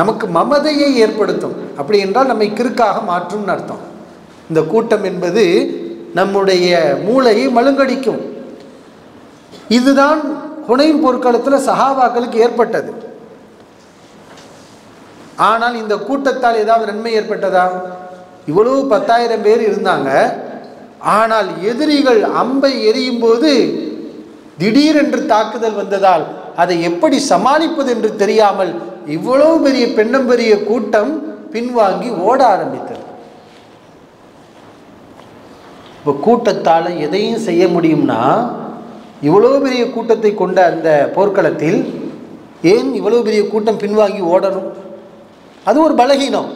நமக்கு மமதையை ஏற்படுத்தும். அப்படி என்றால் நம்மை கிறுக்காக மாற்றும்னு அர்த்தம். இந்த கூட்டம் என்பது நம்முடைய மூளையை மழுங்கடிக்கும். இதுதான் ஹுனைன் போர்க்களத்தில் சஹாபாக்களுக்கு ஏற்பட்டது. ஆனால் இந்த கூட்டத்தால் ஏதாவது நன்மை ஏற்பட்டதா? இவ்வளவு 10,000 பேர் இருந்தாங்க. ஆனால் எதிரிகள் அம்பை எரியும் போது திடீரென்று தாக்குதல் வந்ததால் அதை எப்படி சமாளிப்பது என்று தெரியாமல் இவ்வளவு பெரிய பெரிய கூட்டம் பின்வாங்கி ஓட ஆரம்பித்தது. இப்போ கூட்டத்தால் எதையும் செய்ய முடியும்னா, இவ்வளோ பெரிய கூட்டத்தை கொண்ட அந்த போர்க்களத்தில் ஏன் இவ்வளோ பெரிய கூட்டம் பின்வாங்கி ஓடணும்? அது ஒரு பலகீனம்,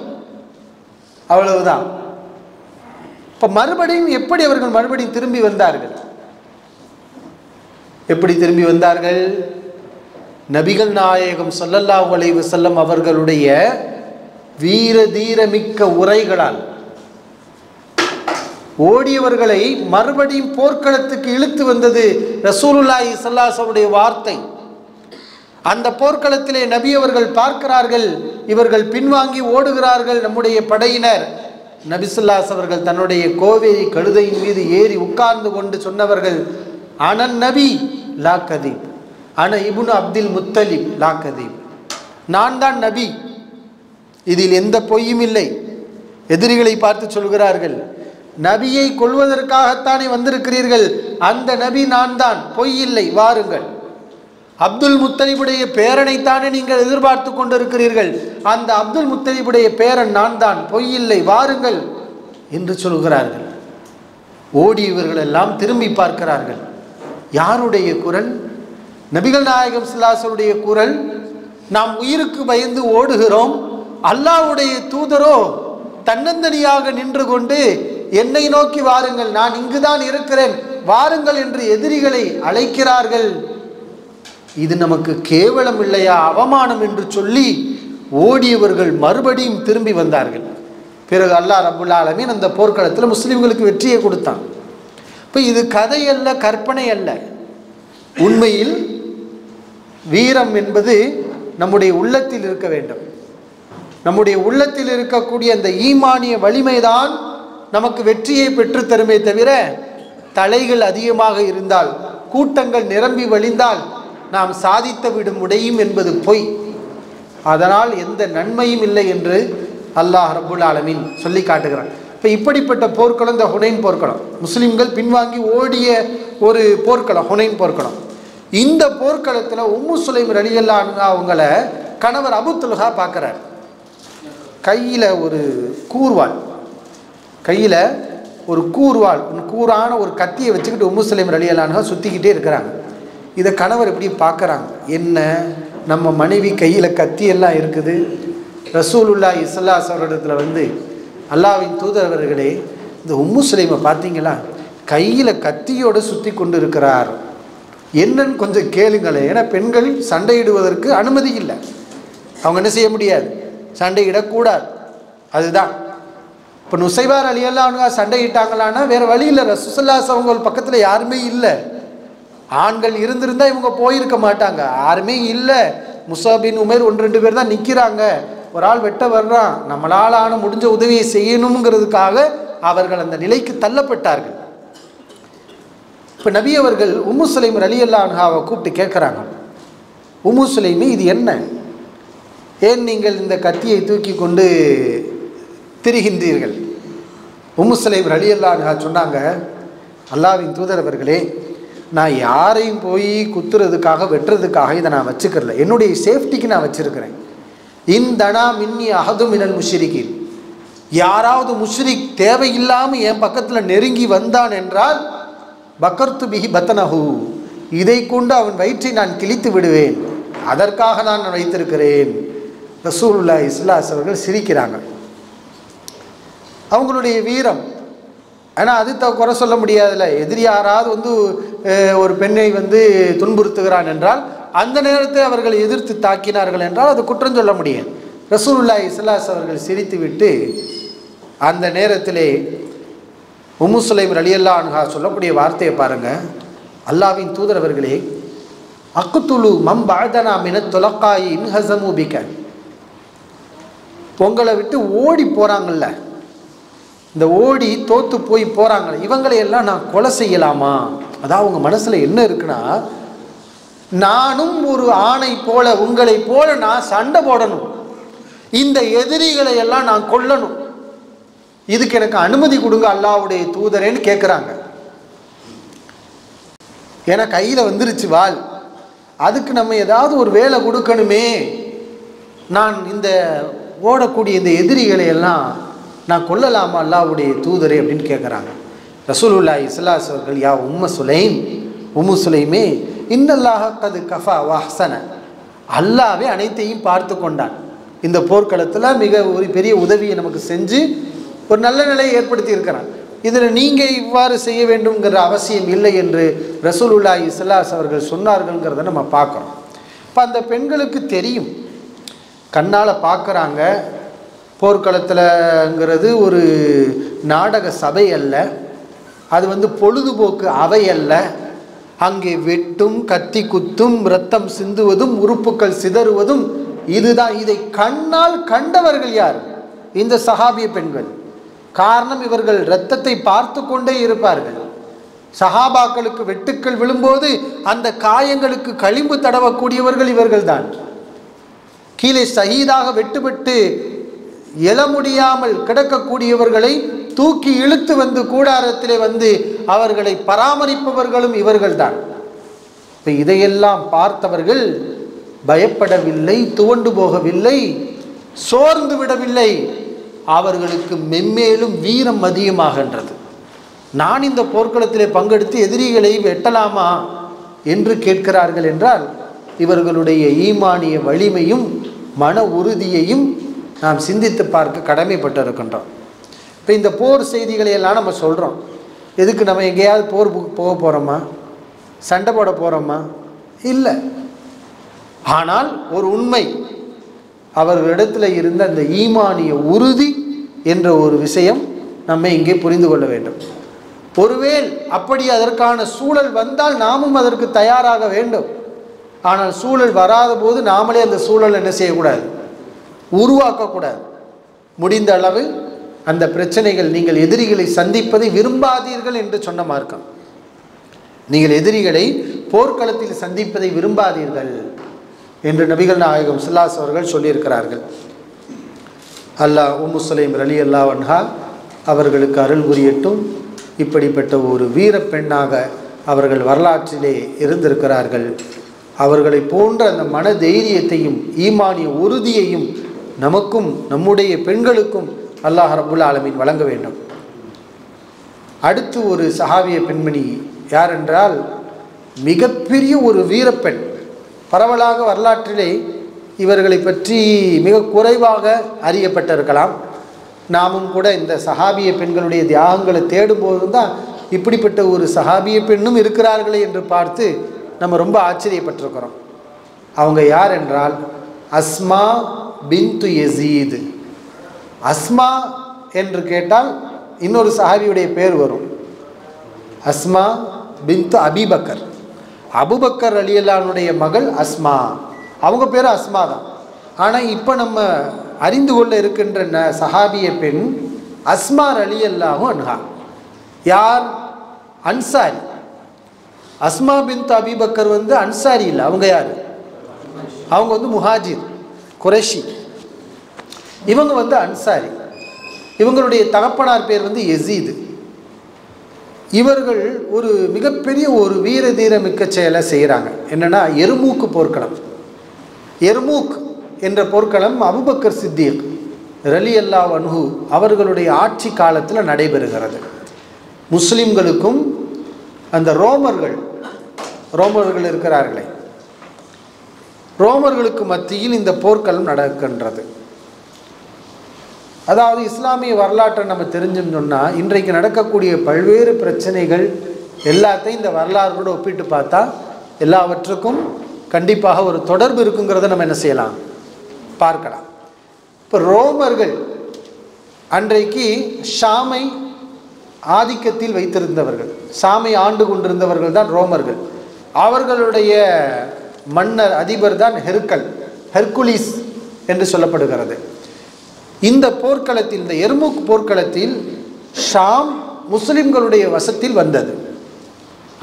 அவ்வளவுதான். இப்போ மறுபடியும் எப்படி அவர்கள் மறுபடியும் திரும்பி வந்தார்கள்? எப்படி திரும்பி வந்தார்கள்? நபிகள் நாயகம் ஸல்லல்லாஹு அலைஹி வஸல்லம் அவர்களுடைய வீர தீரமிக்க உரைகளால் ஓடியவர்களை மறுபடியும் போர்க்களத்துக்கு இழுத்து வந்தது ரசூலுல்லாஹி ஸல்லல்லாஹு அலைஹி வஸல்லம் வார்த்தை. அந்த போர்க்களத்திலே நபி அவர்கள் பார்க்கிறார்கள், இவர்கள் பின்வாங்கி ஓடுகிறார்கள் நம்முடைய படையினர். நபி ஸல்லல்லாஹு அலைஹி அவர்கள் தன்னுடைய கோவேரி கழுதையின் மீது ஏறி உட்கார்ந்து கொண்டு சொன்னவர்கள், அனன் நபி லா கதீப், அன இப்னு அப்துல் முத்தலிப் லா கதீப், நான் தான் நபி, இதில் எந்த பொய்யும் இல்லை. எதிரிகளை பார்த்து சொல்கிறார்கள், நபியை கொல்வதற்காகத்தானே வந்திருக்கிறீர்கள், அந்த நபி நான் தான், பொய் இல்லை, வாருங்கள். அப்துல் முத்தலிபுடைய பேரனைத்தானே நீங்கள் எதிர்பார்த்து கொண்டிருக்கிறீர்கள், அந்த அப்துல் முத்தலிபுடைய பேரன் நான் தான், பொய் இல்லை, வாருங்கள் என்று சொல்கிறார்கள். ஓடியவர்கள் எல்லாம் திரும்பி பார்க்கிறார்கள். யாருடைய குரல்? நபிகள் நாயகம் ஸல்லல்லாஹு அலைஹி வஸல்லம் குரல். நாம் உயிருக்கு பயந்து ஓடுகிறோம், அல்லாஹ்வுடைய தூதரோ தன்னந்தனியாக நின்று கொண்டு என்னை நோக்கி வாருங்கள், நான் இங்குதான் இருக்கிறேன், வாருங்கள் என்று எதிரிகளை அழைக்கிறார்கள். இது நமக்கு கேவலம் இல்லையா, அவமானம் என்று சொல்லி ஓடியவர்கள் மறுபடியும் திரும்பி வந்தார்கள். பிறகு அல்லாஹ் ரப்புல் ஆலமீன் அந்த போர்க்களத்தில் முஸ்லிம்களுக்கு வெற்றியை கொடுத்தான். இப்போ இது கதை அல்ல, கற்பனை அல்ல. உண்மையில் வீரம் என்பது நம்முடைய உள்ளத்தில் இருக்க வேண்டும். நம்முடைய உள்ளத்தில் இருக்கக்கூடிய அந்த ஈமானிய வலிமைதான் நமக்கு வெற்றியை பெற்றுத்தருமே தவிர, தலைகள் அதிகமாக இருந்தால், கூட்டங்கள் நிரம்பி வழிந்தால் நாம் சாதித்து விட முடியும் என்பது பொய். அதனால் எந்த நன்மையும் இல்லை என்று அல்லாஹ் ரப்புல் ஆலமீன் சொல்லி காட்டுகிறான். இப்போ இப்படிப்பட்ட போர்க்களம் இந்த ஹுனைன் போர்க்களம், முஸ்லிம்கள் பின்வாங்கி ஓடிய ஒரு போர்க்களம் ஹுனைன் போர்க்களம். இந்த போர்க்களத்தில் உம்மு சுலைம் ரலியல்லாஹு அன்ஹா அவங்கள கணவர் அபு துல்ஹா பார்க்குறார். கையில் ஒரு கூர்வாள், கையில் ஒரு கூர்வாள், கூரான ஒரு கத்தியை வச்சுக்கிட்டு உம்மு சுலைம் ரலியல்லாஹு அன்ஹா சுற்றிக்கிட்டே இருக்கிறாங்க. இதை கணவர் எப்படி பார்க்குறாங்க, என்ன நம்ம மனைவி கையில் கத்தியெல்லாம் இருக்குது, ரசூலுல்லாஹி ஸல்லல்லாஹு அலைஹி வஸல்லம் வந்து அல்லாஹ்வின் தூதரவர்களே இந்த உம்மு சுலைமை பார்த்தீங்களா, கையில் கத்தியோடு சுற்றி கொண்டு இருக்கிறார், என்னன்னு கொஞ்சம் கேளுங்களேன். ஏன்னா பெண்கள் சண்டையிடுவதற்கு அனுமதி இல்லை, அவங்க என்ன செய்ய முடியாது, சண்டையிடக்கூடாது. அதுதான் இப்போ நுசைபா ரலியல்லாஹு அன்ஹா சண்டையிட்டாங்களான்னா வேறு வழி இல்லை, ரசூலுல்லாஹி ஸல்லல்லாஹு அலைஹி வஸல்லம் பக்கத்தில் யாருமே இல்லை. ஆண்கள் இருந்திருந்தால் இவங்க போயிருக்க மாட்டாங்க, யாருமே இல்லை. முஸாப் பின் உமைர் 1-2 பேர் தான் நிற்கிறாங்க, ஒரு ஆள் வெட்ட வர்றான், நம்மளால் ஆன முடிஞ்ச உதவியை செய்யணுங்கிறதுக்காக அவர்கள் அந்த நிலைக்கு தள்ளப்பட்டார்கள். இப்போ நபி அவர்கள் உம்மு சுலைம் ரலியல்லாஹு அன்ஹாவை கூப்பிட்டு கேட்குறாங்க, உம்மு சுலைமி இது என்ன, ஏன் நீங்கள் இந்த கத்தியை தூக்கி கொண்டு திரிகின்றீர்கள்? உம்மு சுலைம் ரலியல்லாஹு அன்ஹா சொன்னாங்க, அல்லாஹ்வின் தூதரவர்களே, நான் யாரையும் போய் குத்துறதுக்காக வெட்டுறதுக்காக இதை நான் வச்சுக்கிறல, என்னுடைய சேஃப்டிக்கு நான் வச்சுருக்கிறேன். இந்தனா மின்னி அஹது மினல் முஷ்ரிகீன், யாராவது முஷ்ரிக் தேவையில்லாமல் என் பக்கத்தில் நெருங்கி வந்தான் என்றால் பக்கர்த்து பிஹி பத்தனஹு, இதை கொண்டு அவன் வயிற்றை நான் கிழித்து விடுவேன், அதற்காக நான் வைத்திருக்கிறேன். ரசூலுல்லாஹி ஸல்லல்லாஹு அலைஹி வஸல்லம் சிரிக்கிறாங்க. அவங்களுடைய வீரம், ஆனால் அது குறை சொல்ல முடியாதுல்ல. எதிரி யாராவது வந்து ஒரு பெண்ணை வந்து துன்புறுத்துகிறான் என்றால் அந்த நேரத்தில் அவர்கள் எதிர்த்து தாக்கினார்கள் என்றால் அது குற்றம் சொல்ல முடியாது. ரசூலுல்லாஹி ஸல்லல்லாஹு அலைஹி வஸல்லம் சிரித்துவிட்டு அந்த நேரத்திலே உம்மு சுலைம் ரலியல்லாஹு அன்ஹா சொல்லக்கூடிய வார்த்தையை பாருங்கள், அல்லாஹ்வின் தூதரவர்களே, அக்துலு மம் பஅதனா மினத் துலக்காயி இன்ஹஸமு பிக, உங்களை விட்டு ஓடி போகிறாங்கல்ல, இந்த ஓடி தோற்று போய் போகிறாங்களே, இவங்களையெல்லாம் நான் கொலை செய்யலாமா? அதான் அவங்க மனசில் என்ன இருக்குன்னா, நானும் ஒரு ஆணை போல உங்களை போல நான் சண்டை போடணும், இந்த எதிரிகளை எல்லாம் நான் கொல்லணும், இதுக்கு எனக்கு அனுமதி கொடுங்க அல்லாஹ்வுடைய தூதரேன்னு கேட்குறாங்க. ஏன்னா கையில் வந்துருச்சு வாள், அதுக்கு நம்ம ஏதாவது ஒரு வேலை கொடுக்கணுமே, நான் இந்த ஓடக்கூடிய இந்த எதிரிகளை எல்லாம் நான் கொல்லலாமா அல்லாஹ்வுடைய தூதரே அப்படின்னு கேட்குறாங்க. ரசூலுல்லாஹி ஸல்லல்லாஹு அலைஹி வஸல்லம், யா உம்மு சுலைமே, இன்னல்லாஹ கது கஃபா வஹ்சன, அல்லாஹ்வே அனைத்தையும் பார்த்து கொண்டான், இந்த போர்க்களத்தில் மிக ஒரு பெரிய உதவியை நமக்கு செஞ்சு ஒரு நல்ல நிலையை ஏற்படுத்தி இருக்கிறான், இதில் நீங்கள் இவ்வாறு செய்ய வேண்டும்ங்கிற அவசியம் இல்லை என்று ரசூலுல்லாஹி ஸல்லல்லாஹு அலைஹி வஸல்லம் அவர்கள் சொன்னார்கள்ங்கிறத நம்ம பார்க்குறோம். இப்போ அந்த பெண்களுக்கு தெரியும், கண்ணால் பார்க்குறாங்க, போர்க்களத்தில்ங்கிறது ஒரு நாடக சபை அல்ல, அது வந்து பொழுதுபோக்கு அவை அல்ல, அங்கே வெட்டும் கத்தி குத்தும் இரத்தம் சிந்துவதும் உறுப்புகள் சிதறுவதும் இதுதான். இதை கண்ணால் கண்டவர்கள் யார்? இந்த சஹாபிய பெண்கள். காரணம், இவர்கள் இரத்தத்தை பார்த்து கொண்டே இருப்பார்கள். சஹாபாக்களுக்கு வெட்டுக்கள் விழும்போது அந்த காயங்களுக்கு களிம்பு தடவக்கூடியவர்கள் இவர்கள் தான். கீழே ஷஹீதாக வெட்டுப்பட்டு எழ முடியாமல் கிடக்கக்கூடியவர்களை தூக்கி இழுத்து வந்து கூடாரத்திலே வந்து அவர்களை பராமரிப்பவர்களும் இவர்கள்தான். இப்போ இதையெல்லாம் பார்த்தவர்கள் பயப்படவில்லை, துவண்டு போகவில்லை, சோர்ந்து விடவில்லை, அவர்களுக்கு மென்மேலும் வீரம் அதிகமாகின்றது. நான் இந்த போர்க்களத்திலே பங்கெடுத்து எதிரிகளை வெட்டலாமா என்று கேட்கிறார்கள் என்றால் இவர்களுடைய ஈமானிய வலிமையும் மன உறுதியையும் நாம் சிந்தித்து பார்க்க கடமைப்பட்டிருக்கின்றோம். இப்போ இந்த போர் செய்திகளை எல்லாம் நம்ம சொல்கிறோம், எதுக்கு? நம்ம எங்கேயாவது போர் போக போகிறோமா, சண்டை போட போகிறோமா? இல்லை. ஆனால் ஒரு உண்மை, அவர்களிடத்தில் இருந்த அந்த ஈமானிய உறுதி என்ற ஒரு விஷயம் நம்ம இங்கே புரிந்து கொள்ள வேண்டும். ஒருவேளை அப்படி அதற்கான சூழல் வந்தால் நாமும் அதற்கு தயாராக வேண்டும். ஆனால் சூழல் வராத போது நாமளே அந்த சூழல் என்ன செய்யக்கூடாது, உருவாக்கக்கூடாது. முடிந்த அளவு அந்த பிரச்சனைகள், நீங்கள் எதிரிகளை சந்திப்பதை விரும்பாதீர்கள் என்று சொன்ன மார்க்கம். நீங்கள் எதிரிகளை போர்க்களத்தில் சந்திப்பதை விரும்பாதீர்கள் என்று நபிகள் நாயகம் ஸல்லல்லாஹு அலைஹி அவர்கள் சொல்லியிருக்கிறார்கள். அல்லாஹ் உம்மு சுலைம் ரலியல்லாஹு அன்ஹா அவர்களுக்கு அருள் புரியட்டும். இப்படிப்பட்ட ஒரு வீர பெண்ணாக அவர்கள் வரலாற்றிலே இருந்திருக்கிறார்கள். அவர்களை போன்ற அந்த மன தைரியத்தையும் ஈமானிய உறுதியையும் நமக்கும் நம்முடைய பெண்களுக்கும் அல்லாஹ் ரப்புல் ஆலமீன் வழங்க வேண்டும். அடுத்து ஒரு சஹாபிய பெண்மணி யார் என்றால், மிகப்பெரிய ஒரு வீரப்பெண். பரவலாக வரலாற்றிலே இவர்களை பற்றி மிக குறைவாக அறியப்பட்டிருக்கலாம். நாமும் கூட இந்த சஹாபிய பெண்களுடைய தியாகங்களை தேடும்போது தான் இப்படிப்பட்ட ஒரு சஹாபிய பெண்ணும் இருக்கிறார்களே என்று பார்த்து நம்ம ரொம்ப ஆச்சரியப்பட்டிருக்கிறோம். அவங்க யார் என்றால் அஸ்மா பின்து யசீத். அஸ்மா என்று கேட்டால் இன்னொரு சஹாபியுடைய பேர் வரும், அஸ்மா பின்து அபிபக்கர். அபுபக்கர் ரலியல்லாஹுடைய மகள் அஸ்மா, அவங்க பேர் அஸ்மா தான். ஆனால் இப்போ நம்ம அறிந்து கொள்ள இருக்கின்ற சஹாபிய பெண் அஸ்மா ரலியல்லாஹு அன்ஹா. யார்? அன்சாரி. அஸ்மா பின்து அபிபக்கர் அன்சாரி இல்லை, அவங்க யார்? அவங்க முஹாஜிர், குறைஷி. இவங்க அன்சாரி. இவங்களுடைய தகப்பனார் பேர் யசீது. இவர்கள் ஒரு மிகப்பெரிய ஒரு வீர தீரமிக்க செயலை செய்கிறாங்க. என்னென்னா, எருமூக்கு போர்க்களம். எருமூக் என்ற போர்க்களம் அபூபக்கர் சித்திக் ரலியல்லாஹு அன்ஹு அவர்களுடைய ஆட்சி காலத்தில் நடைபெறுகிறது. முஸ்லிம்களுக்கும் அந்த ரோமர்கள் இருக்கிறார்களே, ரோமர்களுக்கு மத்தியில் இந்த போர்க்களம் நடக்கின்றது. அதாவது இஸ்லாமிய வரலாற்றை நம்ம தெரிஞ்சுன்னு சொன்னால், இன்றைக்கு நடக்கக்கூடிய பல்வேறு பிரச்சனைகள் எல்லாத்தையும் இந்த வரலாறோடு ஒப்பிட்டு பார்த்தா எல்லாவற்றுக்கும் கண்டிப்பாக ஒரு தொடர்பு இருக்குங்கிறத நம்ம என்ன செய்யலாம், பார்க்கலாம். இப்போ ரோமர்கள் அன்றைக்கு ஷாமை ஆதிக்கத்தில் வைத்திருந்தவர்கள், ஷாமை ஆண்டு கொண்டிருந்தவர்கள் தான் ரோமர்கள். அவர்களுடைய மன்னர் அதிபர் தான் ஹெர்குலிஸ் என்று சொல்லப்படுகிறது. இந்த போர்க்களத்தில், இந்த எர்முக் போர்க்களத்தில் ஷாம் முஸ்லிம்களுடைய வசத்தில் வந்தது.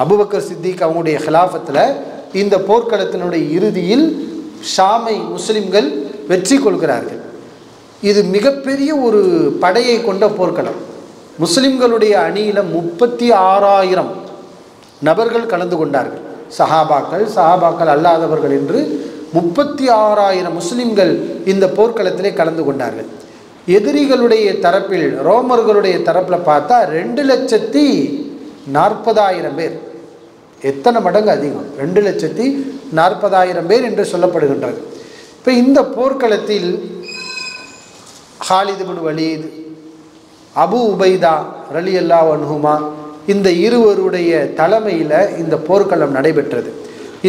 அபூபக்கர் சித்திக் அவங்களுடைய ஹிலாஃபத்தில் இந்த போர்க்களத்தினுடைய இறுதியில் ஷாமை முஸ்லிம்கள் வெற்றி கொள்கிறார்கள். இது மிகப்பெரிய ஒரு படையை கொண்ட போர்க்களம். முஸ்லிம்களுடைய அணியில் 36,000 நபர்கள் கலந்து கொண்டார்கள். சஹாபாக்கள் அல்லாதவர்கள் என்று 36,000 முஸ்லிம்கள் இந்த போர்க்களத்திலே கலந்து கொண்டார்கள். எதிரிகளுடைய தரப்பில், ரோமர்களுடைய தரப்பில் பார்த்தா 2,40,000 பேர். எத்தனை மடங்கு அதிகம்? 2,40,000 பேர் என்று சொல்லப்படுகின்றது. இப்போ இந்த போர்க்களத்தில் ஹாலித் இப்னு வலீத், அபு உபைதா ரலியல்லாஹு அன்ஹுமா, இந்த இருவருடைய தலைமையில் இந்த போர்க்களம் நடைபெற்றது.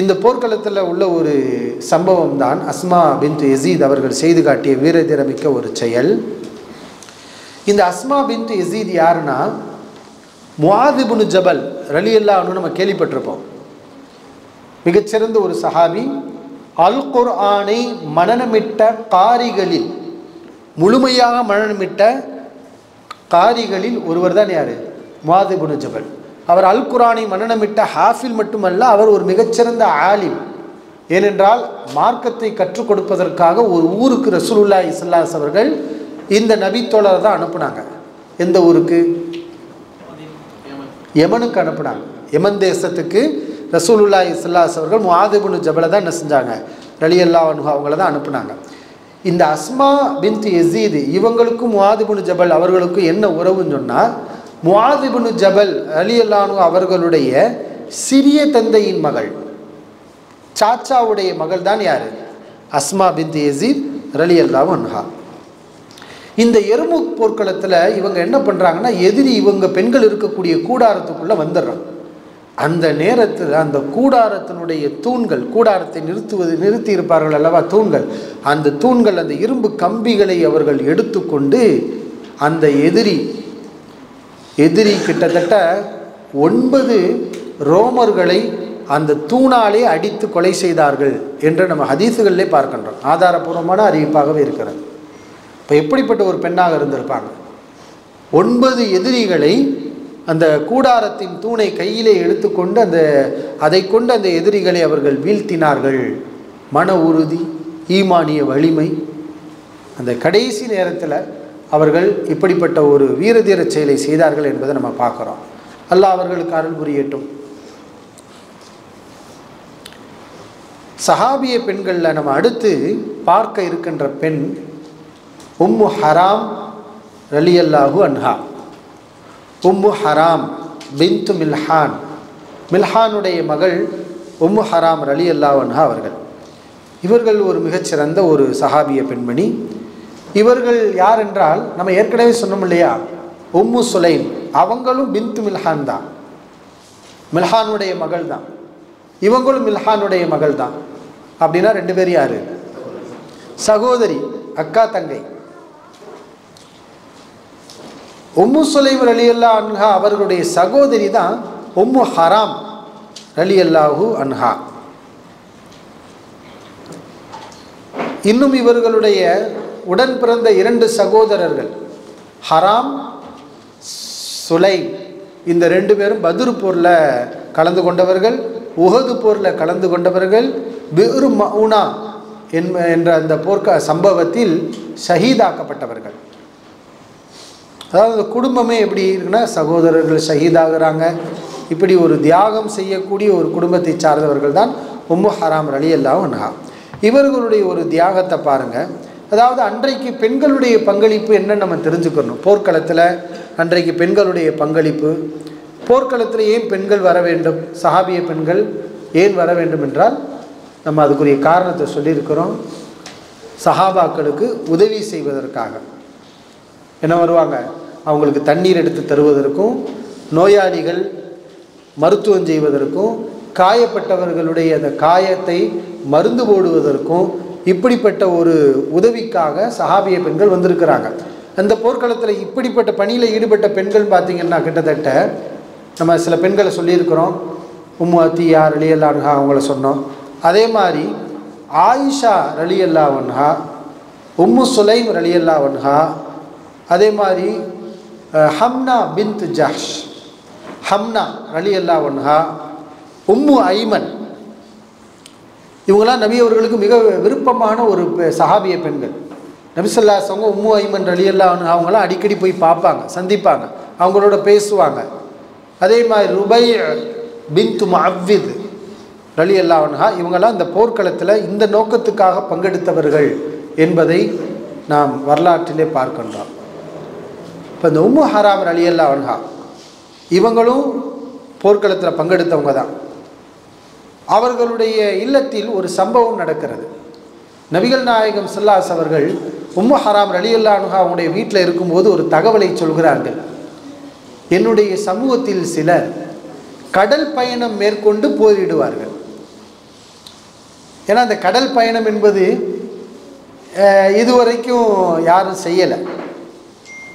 இந்த போர்க்களத்தில் உள்ள ஒரு சம்பவம் தான் அஸ்மா பின்து யசீத் அவர்கள் செய்து காட்டிய வீரதீரமிக்க ஒரு செயல். இந்த அஸ்மா பின்து யசீத் யாருன்னா, முஆத் இப்னு ஜபல் ரலியல்லாஹு அன்ஹு நம்ம கேள்விப்பட்டிருப்போம். மிகச்சிறந்த ஒரு சஹாபி. அல் குர்ஆனை மனனமிட்ட காரிகளில், முழுமையாக மனனமிட்ட காரிகளில் ஒருவர் தான் யார்? முஆத் இப்னு ஜபல். அவர் அல் குர்ஆனை மனனமிட்ட ஹாஃபில் மட்டுமல்ல, அவர் ஒரு மிகச்சிறந்த ஆலிம். ஏனென்றால் மார்க்கத்தை கற்றுக் கொடுப்பதற்காக ஒரு ஊருக்கு ரசூலுல்லாஹி ஸல்லல்லாஹு அலைஹி அவர்கள் இந்த நபித்தோழரை தான் அனுப்புனாங்க. எந்த ஊருக்கு? யமனுக்கு அனுப்புனாங்க. யமன் தேசத்துக்கு ரசூலுல்லாஹி ஸல்லல்லாஹு அலைஹி அவர்கள் முஆத் இப்னு ஜபலை தான் என்ன செஞ்சாங்க? ரலியல்லாஹு அன்ஹு அவங்கள தான் அனுப்புனாங்க. இந்த அஸ்மா பின்த் யசீத் இவங்களுக்கும் முஆத் இப்னு ஜபல் அவர்களுக்கும் என்ன உறவுன்னு சொன்னால், முஆத் இப்னு ஜபல் ரலியல்லாஹு அன்ஹு அவர்களுடைய சிறிய தந்தையின் மகள், சாச்சாவுடைய மகள் தான் யார்? அஸ்மா பின்த் யசீத் ரலியல்லாஹு அன்ஹா. இந்த எர்முக் போர்க்களத்தில் இவங்க என்ன பண்ணுறாங்கன்னா, எதிரி இவங்க பெண்கள் இருக்கக்கூடிய கூடாரத்துக்குள்ளே வந்துடுறாங்க. அந்த நேரத்தில் அந்த கூடாரத்தினுடைய தூண்கள், கூடாரத்தை நிறுத்தி இருப்பார்கள் அல்லவா தூண்கள், அந்த தூண்கள், அந்த இரும்பு கம்பிகளை அவர்கள் எடுத்துக்கொண்டு அந்த எதிரி கிட்டத்தட்ட 9 ரோமர்களை அந்த தூணாலே அடித்து கொலை செய்தார்கள் என்று நம்ம ஹதீஸுகளிலே பார்க்கின்றோம். ஆதாரபூர்வமான அறிவிப்பாகவே இருக்கிறது. இப்போ எப்படிப்பட்ட ஒரு பெண்ணாக இருந்திருப்பாங்க. 9 எதிரிகளை அந்த கூடாரத்தின் தூணை கையிலே எடுத்துக்கொண்டு அதை கொண்டு அந்த எதிரிகளை அவர்கள் வீழ்த்தினார்கள். மன உறுதி, ஈமானிய வலிமை, அந்த கடைசி நேரத்தில் அவர்கள் இப்படிப்பட்ட ஒரு வீரதீர செயலை செய்தார்கள் என்பதை நம்ம பார்க்குறோம். அல்லாஹ் அவர்களுக்கு அருள் புரியட்டும். சஹாபிய பெண்களில் நம்ம அடுத்து பார்க்க இருக்கின்ற பெண் உம்மு ஹராம் ரலியல்லாஹு அன்ஹா. உம்மு ஹராம் பின்து மில்ஹான், மில்ஹானுடைய மகள் உம்மு ஹராம் ரலியல்லாஹு அன்ஹா அவர்கள். இவர்கள் ஒரு மிகச்சிறந்த ஒரு சஹாபிய பெண்மணி. இவர்கள் யார் என்றால், நம்ம ஏற்கனவே சொன்னோம் இல்லையா, உம்மு சுலைம், அவங்களும் பின்து மில்ஹான் தான், மில்ஹானுடைய மகள் தான். இவங்களும் மில்ஹானுடைய மகள் தான். அப்படின்னா 2 பேர் யாரு? சகோதரி, அக்கா தங்கை. உம்மு சுலைம் ரலியல்லாஹு அன்ஹா அவர்களுடைய சகோதரி தான் உம்மு ஹராம் ரலியல்லாஹு அன்ஹா. இன்னும் இவர்களுடைய உடன் பிறந்த 2 சகோதரர்கள் ஹராம், சுலைம், இந்த 2 பேரும் பத்ர் போரில் கலந்து கொண்டவர்கள், உஹது போரில் கலந்து கொண்டவர்கள், பிர் மவுனா என்ற அந்த போர்க்க சம்பவத்தில் ஷஹீதாக்கப்பட்டவர்கள். அதாவது குடும்பமே எப்படி இருக்குன்னா, சகோதரர்கள் ஷஹீதாகிறாங்க. இப்படி ஒரு தியாகம் செய்யக்கூடிய ஒரு குடும்பத்தை சார்ந்தவர்கள் தான் உம்மு ஹராம் ரலியல்லாஹு அன்ஹா. இவர்களுடைய ஒரு தியாகத்தை பாருங்கள். அதாவது அன்றைக்கு பெண்களுடைய பங்களிப்பு என்னன்னு நம்ம தெரிஞ்சுக்கணும். போர்க்களத்தில் அன்றைக்கு பெண்களுடைய பங்களிப்பு, போர்க்களத்தில் ஏன் பெண்கள் வர வேண்டும், சஹாபிய பெண்கள் ஏன் வர வேண்டும் என்றால், நம்ம அதுக்குரிய காரணத்தை சொல்லியிருக்கிறோம். சஹாபாக்களுக்கு உதவி செய்வதற்காக என்ன வருவாங்க, அவங்களுக்கு தண்ணீர் எடுத்து தருவதற்கும், நோயாளிகள் மருத்துவம் செய்வதற்கும், காயப்பட்டவர்களுடைய அந்த காயத்தை மருந்து போடுவதற்கும், இப்படிப்பட்ட ஒரு உதவிக்காக சஹாபிய பெண்கள் வந்திருக்கிறாங்க. அந்த போர்க்களத்தில் இப்படிப்பட்ட பணியில் ஈடுபட்ட பெண்கள் பார்த்திங்கன்னா கிட்டத்தட்ட நம்ம சில பெண்களை சொல்லியிருக்கிறோம். உம்மு அத்தியா ரலியல்லாஹு அன்ஹா அவங்கள சொன்னோம். அதே மாதிரி ஆயிஷா ரலியல்லாஹு அன்ஹா, உம்மு சுலைம் ரலியல்லாஹு அன்ஹா, அதே மாதிரி ஹம்னா பின்த் ஜஹ்ஷ், ஹம்னா ரலியல்லாஹு அன்ஹா, உம்மு ஐமன், இவங்களாம் நபி அவர்களுக்கு மிக விருப்பமான ஒரு சஹாபிய பெண்கள். நபி ஸல்லல்லாஹு அலைஹி வஸல்லம் உம்மு ஐமன் ரலியல்லாஹு அன்ஹா அவங்களாம் அடிக்கடி போய் பார்ப்பாங்க, சந்திப்பாங்க, அவங்களோட பேசுவாங்க. அதே மாதிரி ருபை பின்த் முஅவ்வித் ரலியல்லாஹு அன்ஹா, இவங்கெல்லாம் இந்த போர்க்களத்தில் இந்த நோக்கத்துக்காக பங்கெடுத்தவர்கள் என்பதை நாம் வரலாற்றிலே பார்க்கின்றோம். இப்போ இந்த உம்மு ஹராம் ரலியல்லாஹு அன்ஹா இவங்களும் போர்க்களத்தில் பங்கெடுத்தவங்க தான். அவர்களுடைய இல்லத்தில் ஒரு சம்பவம் நடக்கிறது. நபிகள் நாயகம் ஸல்லல்லாஹு அலைஹி அவர்கள் உம்மு ஹராம் ரலியல்லாஹு அன்ஹா அவங்களுடைய வீட்டில் இருக்கும்போது ஒரு தகவலை சொல்கிறார்கள். என்னுடைய சமூகத்தில் சிலர் கடல் பயணம் மேற்கொண்டு போரிடுவார்கள். ஏன்னா அந்த கடல் பயணம் என்பது இதுவரைக்கும் யாரும் செய்யலை.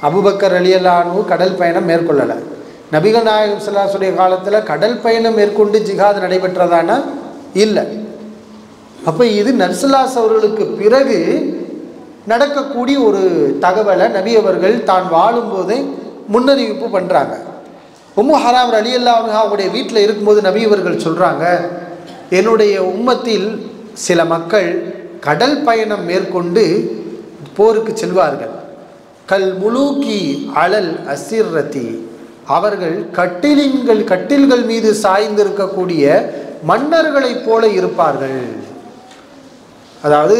அபூபக்கர் ரலியல்லாஹு அன்ஹு கடல் பயணம் மேற்கொள்ளலை. நபிகள் நாயகம் ஸல்லல்லாஹு அலைஹி வஸல்லம் காலத்தில் கடல் பயணம் மேற்கொண்டு ஜிஹாத் நடைபெற்றதானா? இல்லை. அப்போ இது நர்சுல்லாஸ் அவர்களுக்கு பிறகு நடக்கக்கூடிய ஒரு தகவலை நபி அவர்கள் தான் வாழும்போதே முன்னறிவிப்பு பண்ணுறாங்க. உம்மு ஹராம் ரலியல்லாஹு அன்ஹா அவங்களுடைய வீட்டில் இருக்கும்போது நபி அவர்கள் சொல்கிறாங்க, என்னுடைய உம்மத்தில் சில மக்கள் கடல் பயணம் மேற்கொண்டு போருக்கு செல்வார்கள். கல் முலூக்கி அலல் அசிர்ரதி, அவர்கள் கட்டில்கள் மீது சாய்ந்திருக்கக்கூடிய மன்னர்களைப் போல இருப்பார்கள். அதாவது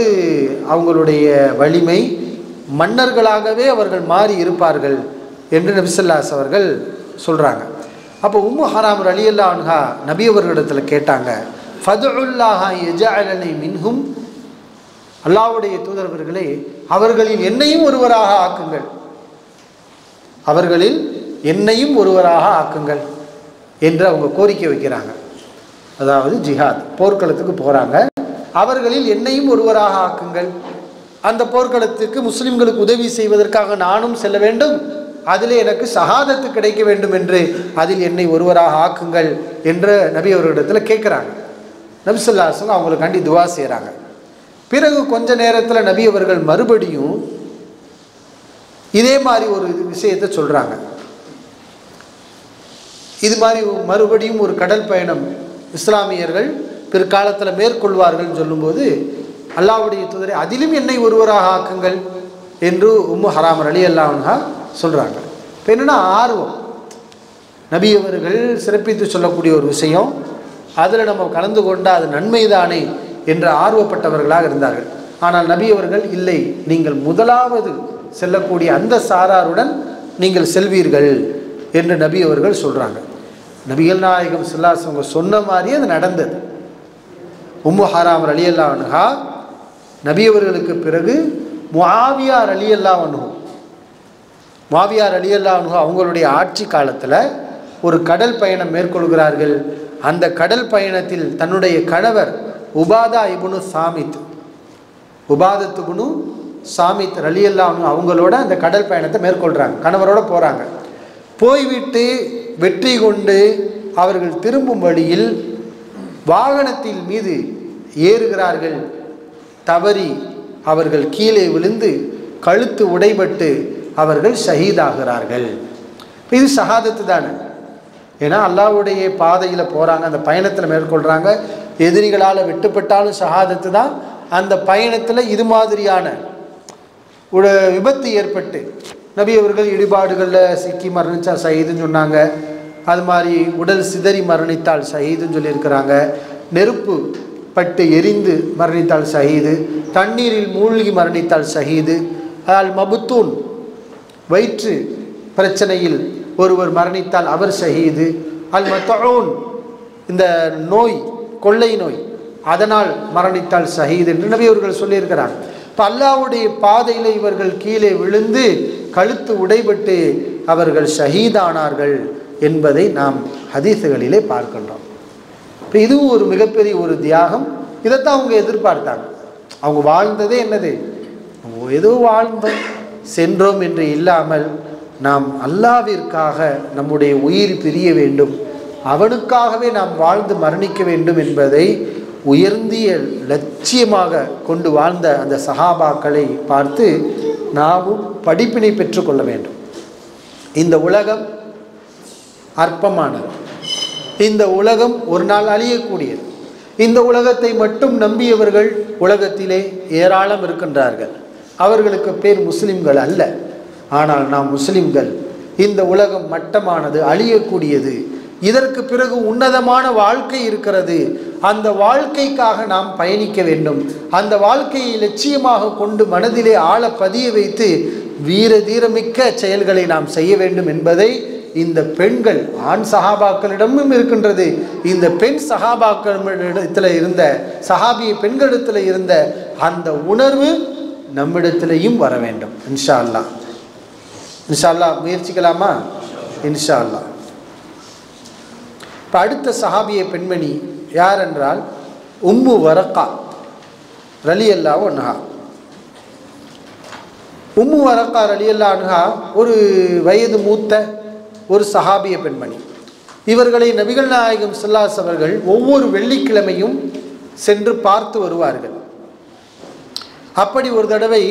அவங்களுடைய வலிமை, மன்னர்களாகவே அவர்கள் மாறி இருப்பார்கள் என்று நபி ஸல்லல்லாஹு அலைஹி அவர்கள் சொல்கிறாங்க. அப்போ உம்மு ஹராம் ரலியல்லாஹு அன்ஹா நபி அவர்களிடத்தில் கேட்டாங்க, ஃபதுல்லாஹ யஜஅலனி மின்ஹும், அல்லாஹ்வுடைய தூதரவர்களே அவர்களில் என்னையும் ஒருவராக ஆக்குங்கள், அவர்களில் என்னையும் ஒருவராக ஆக்குங்கள் என்று அவங்க கோரிக்கை வைக்கிறாங்க. அதாவது ஜிஹாத் போர்க்களத்துக்கு போகிறாங்க, அவர்களில் என்னையும் ஒருவராக ஆக்குங்கள், அந்த போர்க்களத்துக்கு முஸ்லிம்களுக்கு உதவி செய்வதற்காக நானும் செல்ல வேண்டும், அதில் எனக்கு ஷஹாதத்து கிடைக்க வேண்டும் என்று அதில் என்னை ஒருவராக ஆக்குங்கள் என்று நபி அவர்களிடத்தில் கேட்குறாங்க. நபி ஸல்லல்லாஹு அலைஹி வஸல்லம் அவங்களுக்காண்டி துவா செய்கிறாங்க. பிறகு கொஞ்ச நேரத்தில் நபி அவர்கள் மறுபடியும் இதே மாதிரி ஒரு விஷயத்தை சொல்கிறாங்க. இது மாதிரி மறுபடியும் ஒரு கடல் பயணம் இஸ்லாமியர்கள் பிற்காலத்தில் மேற்கொள்வார்கள் சொல்லும்போது அல்லாஹ்வுடைய தூதரே அதிலும் என்னை ஒருவராக ஆக்குங்கள் என்று உம்மு ஹராம் ரலியல்லாஹு அன்ஹா சொல்கிறாங்க. இப்போ என்னென்னா ஆர்வம், நபி அவர்கள் சிறப்பித்து சொல்லக்கூடிய ஒரு விஷயம், அதில் நம்ம கலந்து கொண்டால் அது நன்மைதானே என்று ஆர்வப்பட்டவர்களாக இருந்தார்கள். ஆனால் நபி அவர்கள் இல்லை, நீங்கள் முதலாவது செல்லக்கூடிய அந்த சாராருடன் நீங்கள் செல்வீர்கள் என்று நபி அவர்கள் சொல்கிறாங்க. நபிகள் நாயகம் ஸல்லல்லாஹு அலைஹி வஸல்லம் சொன்ன மாதிரியே அது நடந்தது. உம்மு ஹராம் ரலியல்லாஹு அன்ஹா நபி அவர்களுக்கு பிறகு முஆவியா ரலியல்லாஹு அன்ஹு அவங்களுடைய ஆட்சி காலத்தில் ஒரு கடல் பயணம் மேற்கொள்கிறார்கள். அந்த கடல் பயணத்தில் தன்னுடைய கணவர் உபாதத்து இப்னு சாமித் ரலியல்லாஹு அன்ஹு அவங்களோட அந்த கடல் பயணத்தை மேற்கொள்கிறாங்க. கணவரோட போகிறாங்க. போய்விட்டு வெற்றி கொண்டு அவர்கள் திரும்பும் வழியில் வாகனத்தின் மீது ஏறுகிறார்கள். தவறி அவர்கள் கீழே விழுந்து கழுத்து உடைபட்டு அவர்கள் ஷஹீதாகிறார்கள். இது ஷஹாதத்து தானே. ஏன்னா அல்லாஹ்வுடைய பாதையில் போகிறாங்க, அந்த பயணத்தில் மேற்கொள்கிறாங்க. எதிரிகளால் வெட்டுப்பட்டாலும் ஷஹாதத்து தான். அந்த பயணத்தில் இது மாதிரியான ஒரு விபத்து ஏற்பட்டு நபி அவர்கள் இடிபாடுகளில் சிக்கி மரணித்தா ஷஹீதுன்னு சொன்னாங்க. அது மாதிரி உடல் சிதறி மரணித்தால் ஷஹீதுன்னு சொல்லியிருக்கிறாங்க. நெருப்பு பட்டு எரிந்து மரணித்தால் ஷஹீது, தண்ணீரில் மூழ்கி மரணித்தால் ஷஹீது, அல் மபுத்தூன் வயிற்று பிரச்சனையில் ஒருவர் மரணித்தால் அவர் ஷஹீது, அல் மத்தஊன் இந்த நோய் கொள்ளை நோய் அதனால் மரணித்தால் ஷஹீது என்று நபி அவர்கள் சொல்லியிருக்கிறாங்க. இப்போ அல்லாஹ்வுடைய பாதையில் இவர்கள் கீழே விழுந்து கழுத்து உடைபட்டு அவர்கள் ஷஹீதானார்கள் என்பதை நாம் ஹதீஸுகளிலே பார்க்கின்றோம். இப்போ இதுவும் ஒரு மிகப்பெரிய ஒரு தியாகம். இதைத்தான் அவங்க எதிர்பார்த்தாங்க. அவங்க வாழ்ந்ததே என்னது, ஏதோ வாழ்ந்தோம் சென்றோம் என்று இல்லாமல் நாம் அல்லாஹ்விற்காக நம்முடைய உயிர் பிரிய வேண்டும், அவனுக்காகவே நாம் வாழ்ந்து மரணிக்க வேண்டும் என்பதை உயர்ந்திய லட்சியமாக கொண்டு வாழ்ந்த அந்த சஹாபாக்களை பார்த்து நாமும் படிப்பினை பெற்றுக்கொள்ள வேண்டும். இந்த உலகம் அற்பமானது, இந்த உலகம் ஒரு நாள் அழியக்கூடியது. இந்த உலகத்தை மட்டும் நம்பியவர்கள் உலகத்திலே ஏராளம் இருக்கின்றார்கள். அவர்களுக்கு பேர் முஸ்லிம்கள் அல்ல. ஆனால் நாம் முஸ்லிம்கள். இந்த உலகம் மட்டமானது, அழியக்கூடியது. இதற்கு பிறகு உன்னதமான வாழ்க்கை இருக்கிறது. அந்த வாழ்க்கைக்காக நாம் பயணிக்க வேண்டும். அந்த வாழ்க்கையை லட்சியமாக கொண்டு மனதிலே ஆழ பதிய வைத்து வீர தீரமிக்க செயல்களை நாம் செய்ய வேண்டும் என்பதை இந்த பெண்கள் ஆண் சஹாபாக்களிடமும் இருக்கின்றது. இந்த பெண் சஹாபாக்களிடத்தில் இருந்த சஹாபிய பெண்களிடத்தில் இருந்த அந்த உணர்வு நம்மிடத்திலையும் வர வேண்டும். இன்ஷா அல்லாஹ், இன்ஷா அல்லாஹ் முயற்சிக்கலாமா? இன்ஷா அல்லாஹ். இப்போ அடுத்த சஹாபிய பெண்மணி யார் என்றால் உம்மு வரக்கா ரலியல்லாஹு அன்ஹா. உம்மு வரக்கா ரலியல்லாஹு அன்ஹா ஒரு வயது மூத்த ஒரு சஹாபிய பெண்மணி. இவர்களை நபிகள் நாயகம் ஸல்லல்லாஹு அலைஹி வஸல்லம் அவர்கள் ஒவ்வொரு வெள்ளிக்கிழமையும் சென்று பார்த்து வருவார்கள். அப்படி ஒரு தடவை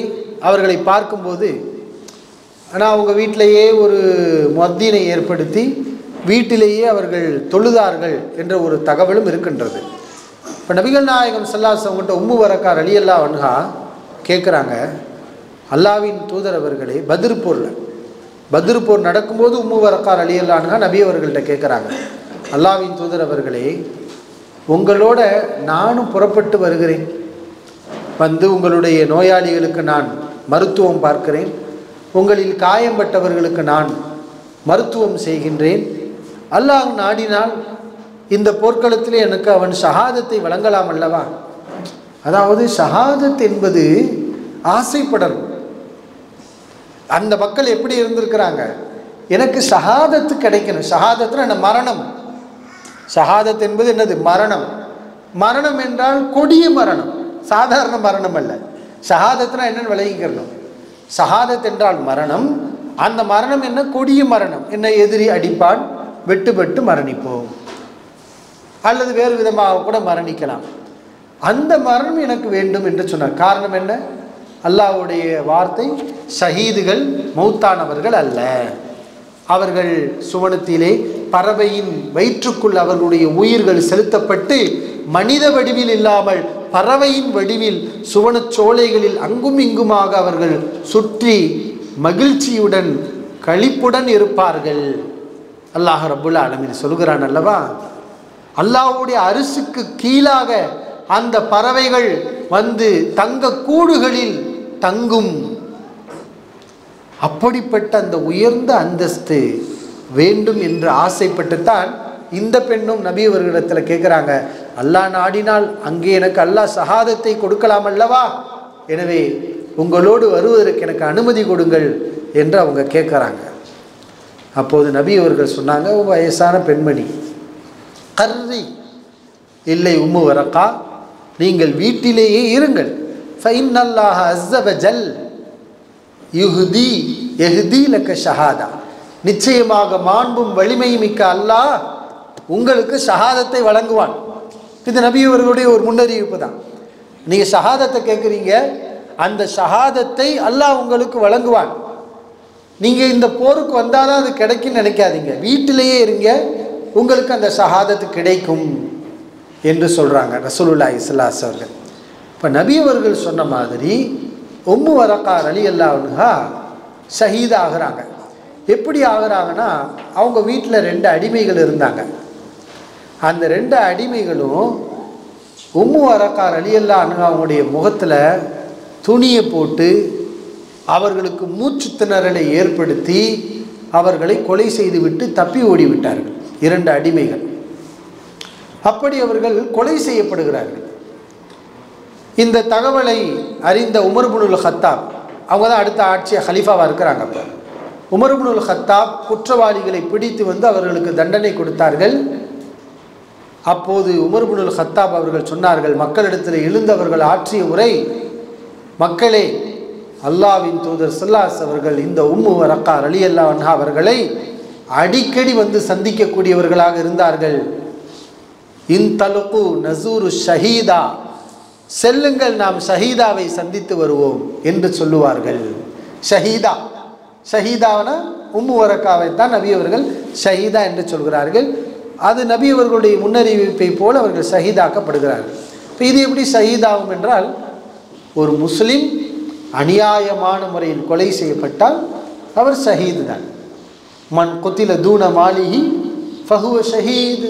அவர்களை பார்க்கும்போது, ஆனால் அவங்க வீட்டிலேயே ஒரு முஅத்தினை ஏற்படுத்தி வீட்டிலேயே அவர்கள் தொழுதார்கள் என்ற ஒரு தகவலும் இருக்கின்றது. இப்போ நபிகள் நாயகம் ஸல்லல்லாஹு அலைஹி வஸல்லம் உம்மு வரக்கா ரலியல்லாஹு அன்ஹா கேட்குறாங்க, அல்லாஹ்வின் தூதர் அவர்களே, பத்ர் போர் நடக்கும்போது உம்மு வரக்கா ரலியல்லாஹு அன்ஹா நபி அவர்கள்ட்ட கேட்குறாங்க, அல்லாஹ்வின் தூதர் அவர்களே, உங்களோட நானும் புறப்பட்டு வருகிறேன், வந்து உங்களுடைய நோயாளிகளுக்கு நான் மருத்துவம் பார்க்கிறேன், உங்களில் காயம்பட்டவர்களுக்கு நான் மருத்துவம் செய்கின்றேன். அல்லாஹ் நாடினால் இந்த போர்க்களத்திலே எனக்கு அவன் ஷஹாதத்தை வழங்கலாம் அல்லவா? அதாவது ஷஹாதத் என்பது ஆசைப்படணும். அந்த மக்கள் எப்படி இருந்திருக்கிறாங்க, எனக்கு ஷஹாதத்து கிடைக்கணும். ஷஹாதத்துல என்ன? மரணம். ஷஹாதத் என்பது என்னது? மரணம். மரணம் என்றால் கொடிய மரணம், சாதாரண மரணம் அல்ல. ஷஹாதத்னா என்னன்னு விளங்கிக்கிறணும். ஷஹாதத் என்றால் மரணம், அந்த மரணம் என்ன? கொடிய மரணம். என்ன? எதிரி அடிப்பான், வெட்டு மரணிப்போம், அல்லது வேறு விதமாக கூட மரணிக்கலாம். அந்த மரணம் எனக்கு வேண்டும் என்று சொன்னார். காரணம் என்ன? அல்லாஹ்வுடைய வார்த்தை, ஷஹீதுகள் மௌத்தானவர்கள் அல்ல, அவர்கள் சுவனத்திலே பறவையின் வயிற்றுக்குள் அவர்களுடைய உயிர்கள் செலுத்தப்பட்டு மனித வடிவில் இல்லாமல் பறவையின் வடிவில் சுவனச் சோலைகளில் அங்கும் இங்குமாக அவர்கள் சுற்றி மகிழ்ச்சியுடன் களிப்புடன் இருப்பார்கள். அல்லாஹ் ரப்புல் ஆலமீன் சொல்கிறான் அல்லவா, அல்லாஹ்வுடைய அரிசுக்கு கீழாக அந்த பறவைகள் வந்து தங்க கூடுகளில் தங்கும். அப்படிப்பட்ட அந்த உயர்ந்த அந்தஸ்து வேண்டும் என்று ஆசைப்பட்டுத்தான் இந்த பெண்ணும் நபி அவர்களிடத்தில் கேட்குறாங்க, அல்லாஹ் நாடினால் அங்கே எனக்கு அல்லாஹ் ஷஹாதத்தை கொடுக்கலாம் அல்லவா, எனவே உங்களோடு வருவதற்கு எனக்கு அனுமதி கொடுங்கள் என்று அவங்க கேட்குறாங்க. அப்போது நபி அவர்கள் சொன்னாங்க, வயசான பெண்மணி, கர்ரி, இல்லை உம்மு வரக்கா, நீங்கள் வீட்டிலேயே இருங்கள். ஃபைன்னல்லாஹ அஸ்ஸ வஜல் யுஹ்தி யஹ்தி லக ஷஹாதா, நிச்சயமாக மாண்பும் வலிமை மிக்க அல்லாஹ் உங்களுக்கு ஷஹாதத்தை வழங்குவான். இது நபி அவர்களுடைய ஒரு முன்னறிவிப்பு தான். நீங்கள் ஷஹாதத்தை கேட்குறீங்க, அந்த ஷஹாதத்தை அல்லாஹ் உங்களுக்கு வழங்குவான். நீங்கள் இந்த போருக்கு வந்தால் தான் அது கிடைக்குன்னு நினைக்காதீங்க, வீட்டிலேயே இருங்க, உங்களுக்கு அந்த ஷஹாதத்து கிடைக்கும் என்று சொல்கிறாங்க ரசூலுல்லாஹி ஸல்லல்லாஹு அலைஹி வஸல்லம். இப்போ நபி அவர்கள் சொன்ன மாதிரி உம்மு வரக்கா ரலியல்லாஹு அன்ஹா ஷஹீத் ஆகிறாங்க. எப்படி ஆகிறாங்கன்னா, அவங்க வீட்டில் 2 அடிமைகள் இருந்தாங்க. அந்த 2 அடிமைகளும் உம்மு வரக்கா ரலியல்லாஹு அன்ஹா அவங்களுடைய முகத்தில் துணியை போட்டு அவர்களுக்கு மூச்சு திணறலை ஏற்படுத்தி அவர்களை கொலை செய்துவிட்டு தப்பி ஓடிவிட்டார்கள். 2 அடிமைகள். அப்படி அவர்கள் கொலை செய்யப்படுகிறார்கள். இந்த தகவலை அறிந்த உமர் இப்னுல் கத்தாப், அவங்க தான் அடுத்த ஆட்சி ஹலீஃபாவாக இருக்கிறாங்க. அப்போ உமர் இப்னுல் கத்தாப் குற்றவாளிகளை பிடித்து வந்து அவர்களுக்கு தண்டனை கொடுத்தார்கள். அப்போது உமர் இப்னுல் கத்தாப் அவர்கள் சொன்னார்கள், மக்களிடத்தில் எழுந்தவர்கள் ஆற்றிய உரை, மக்களே, அல்லாஹ்வின் தூதர் ஸல்லல்லாஹு அலைஹி வஸல்லம் அவர்கள் இந்த உம்மு வரக்கா ரலியல்லாஹு அன்ஹா அவர்களை அடிக்கடி வந்து சந்திக்கக்கூடியவர்களாக இருந்தார்கள். இன்தலுகு நஸூரு ஷஹீதா, செல்லுங்கள், நாம் ஷஹீதாவை சந்தித்து வருவோம் என்று சொல்லுவார்கள். ஷஹீதா, ஷஹீதாவனா உம்மு வரக்காவை தான் நபி அவர்கள் ஷஹீதா என்று சொல்கிறார்கள். அது நபி அவர்களுடைய முன்னறிவிப்பை போல் அவர்கள் ஷஹீதாக்கப்படுகிறார்கள். இப்போ இது எப்படி ஷஹீதாகும் என்றால், ஒரு முஸ்லிம் அநியாயமான முறையில் கொலை செய்யப்பட்டால் அவர் ஷஹீது தான். மன் குத்தில தூன மாலிஹி ஃபஹுவ ஷஹீத்.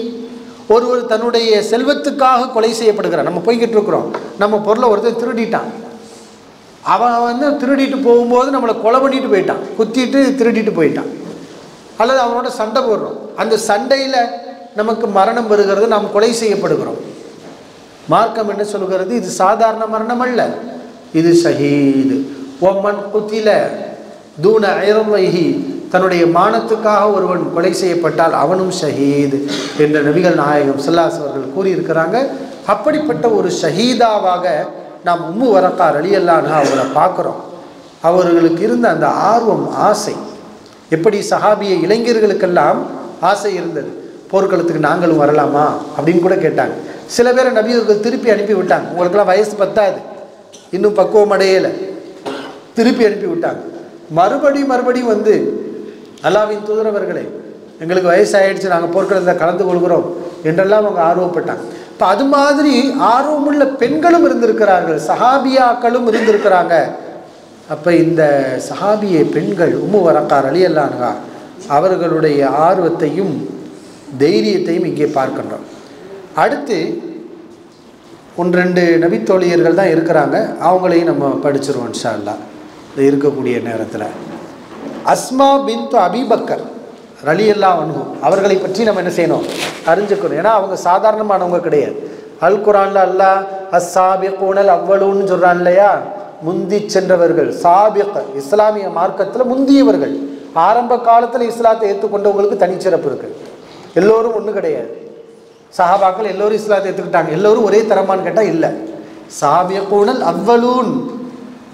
ஒருவர் தன்னுடைய செல்வத்துக்காக கொலை செய்யப்படுகிறார். நம்ம போய்கிட்டு இருக்கிறோம், நம்ம பொருளை ஒருத்தர் திருடிட்டான், அவன் வந்து திருடிட்டு போகும்போது நம்மளை கொலை பண்ணிட்டு போயிட்டான், குத்திட்டு திருடிட்டு போயிட்டான், அல்லது அவனோட சண்டை போடுறோம், அந்த சண்டையில் நமக்கு மரணம் வருகிறது, நாம் கொலை செய்யப்படுகிறோம். மார்க்கம் என்ன சொல்கிறது? இது சாதாரண மரணம் அல்ல, இது ஷஹீது. ஒம்மன் குத்தில தூன ஐரவைஹி, தன்னுடைய மானத்துக்காக ஒருவன் கொலை செய்யப்பட்டால் அவனும் ஷஹீது என்ற நபிகள் நாயகம் ஸல்லல்லாஹு அலைஹி வஸல்லம் அவர்கள் கூறியிருக்கிறாங்க. அப்படிப்பட்ட ஒரு ஷஹீதாவாக நாம் உம்மு வரக்கா ரலியல்லாஹு அன்ஹா அவரை பார்க்குறோம். அவர்களுக்கு இருந்த அந்த ஆர்வம், ஆசை, எப்படி சஹாபிய இளைஞர்களுக்கெல்லாம் ஆசை இருந்தது, போர்க்களத்துக்கு நாங்களும் வரலாமா அப்படின்னு கூட கேட்டாங்க. சில பேரை நபி அவர்கள் திருப்பி அனுப்பி விட்டாங்க, உங்களுக்கெல்லாம் வயசு பத்தாது, இன்னும் பக்குவம் அடையலை, திருப்பி அனுப்பி விட்டாங்க. மறுபடியும் வந்து, அல்லாஹ்வின் தூதரவர்களே, எங்களுக்கு வயசாயிடுச்சு, நாங்கள் போர்க்களத்தில் கலந்து கொள்கிறோம் என்றெல்லாம் அவங்க ஆர்வப்பட்டாங்க. இப்போ அது மாதிரி ஆர்வமுள்ள பெண்களும் இருந்திருக்கிறார்கள், சஹாபியாக்களும் இருந்திருக்கிறாங்க. அப்போ இந்த சஹாபிய பெண்கள் உம்மு வரக்கா ரலியல்லாஹு அன்ஹா அவர்களுடைய ஆர்வத்தையும் தைரியத்தையும் இங்கே பார்க்கின்றோம். அடுத்து 1-2 நபித்தோழியர்கள் தான் இருக்கிறாங்க, அவங்களையும் நம்ம படிச்சிருவோம் இன்ஷா அல்லாஹ் இருக்கக்கூடிய நேரத்தில். அஸ்மா பின்த் அபிபக்கர் ரலியல்லாஹு அன்ஹு அவர்களை பற்றி நம்ம என்ன செய்யணும்? அறிஞ்சுக்கணும். ஏன்னா அவங்க சாதாரணமானவங்க கிடையாது. அல் குர்ஆனில் அல்லாஹ் அஸ்ஸாபிகூனல் அவ்வலூன்னு சொல்கிறான் இல்லையா, முந்தி சென்றவர்கள். சாபிக், இஸ்லாமிய மார்க்கத்தில் முந்தியவர்கள், ஆரம்ப காலத்தில் இஸ்லாத்தை ஏற்றுக்கொண்டவங்களுக்கு தனிச்சிறப்பு இருக்குது. எல்லோரும் ஒன்றும் கிடையாது. சஹாபாக்கள் எல்லோரும் இஸ்லாத்தை ஏற்றுக்கிட்டாங்க, எல்லோரும் ஒரே தரமானு கேட்டால் இல்லை. சாபிகூனல் அவ்வலூன்,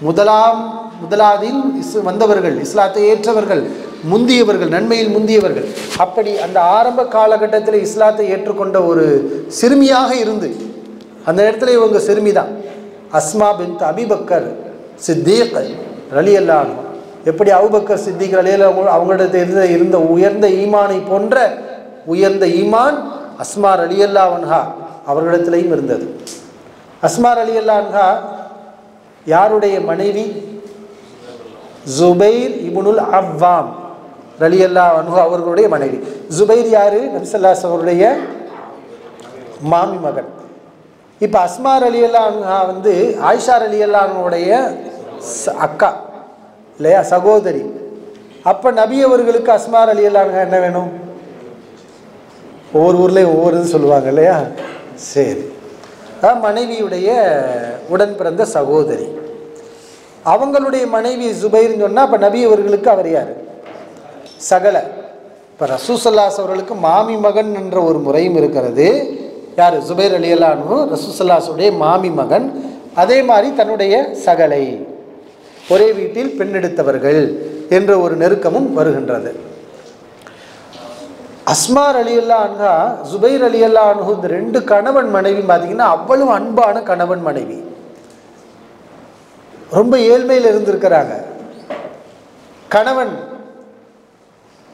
முதலாம் முதலாவதில் வந்தவர்கள், இஸ்லாத்தை ஏற்றவர்கள், முந்தியவர்கள், நன்மையில் முந்தியவர்கள். அப்படி அந்த ஆரம்ப காலகட்டத்தில் இஸ்லாத்தை ஏற்றுக்கொண்ட ஒரு சிறுமியாக இருந்து, அந்த இடத்துல இவங்க சிறுமி தான், அஸ்மா பின்த் அபிபக்கர் சித்தீக் ரலியல்லாஹு அன்ஹு. எப்படி அபூபக்கர் சித்திக் ரலியல்லாஹு அவங்களிடத்தில் இருந்த உயர்ந்த ஈமானை போன்ற உயர்ந்த ஈமான் அஸ்மா ரலியல்லாஹு அன்ஹா அவர்களிடத்திலையும் இருந்தது. அஸ்மா ரலியல்லாஹு அன்ஹா யாருடைய மனைவி? ஜுபைர் இப்னுல் அவ்வாம் ரலியல்லாஹு அன்ஹு அவர்களுடைய மனைவி. ஜுபைர் யாரு? நபி ஸல்லல்லாஹு அலைஹி வஸல்லம் மாமி மகன். இப்போ அஸ்மா ரலியல்லாஹு அன்ஹா வந்து ஆயிஷா ரலியல்லாஹு அன்ஹுடைய அக்கா இல்லையா, சகோதரி. அப்போ நபி அவர்களுக்கு அஸ்மா ரலியல்லாஹு அன்ஹா என்ன வேணும்? ஒவ்வொரு ஊர்லேயும் ஒவ்வொரு இது சொல்லுவாங்க இல்லையா. சரி, மனைவியுடைய உடன் பிறந்த சகோதரி. அவங்களுடைய மனைவி ஜுபைர்னு சொன்னால் அப்போ நபி அவர்களுக்கு அவர் யார்? சகல. இப்போ ரசூல் ஸல்லல்லாஹு அலைஹி அவர்களுக்கு மாமி மகன் என்ற ஒரு முறையும் இருக்கிறது. யார்? ஜுபைர் ரலியல்லாஹு அன்ஹு ரசூல் ஸல்லல்லாஹு அலைஹி உடைய மாமி மகன். அதே மாதிரி தன்னுடைய சகலை, ஒரே வீட்டில் பெண்ணெடுத்தவர்கள் என்ற ஒரு நெருக்கமும் வருகின்றது. அஸ்மா ரலியல்லாஹு அன்ஹா, ஜுபைர் ரலியல்லாஹு அன்ஹு, இந்த ரெண்டு கணவன் மனைவி பார்த்தீங்கன்னா அவ்வளவு அன்பான கணவன் மனைவி. ரொம்ப ஏழ்மையில் இருந்திருக்கிறாங்க.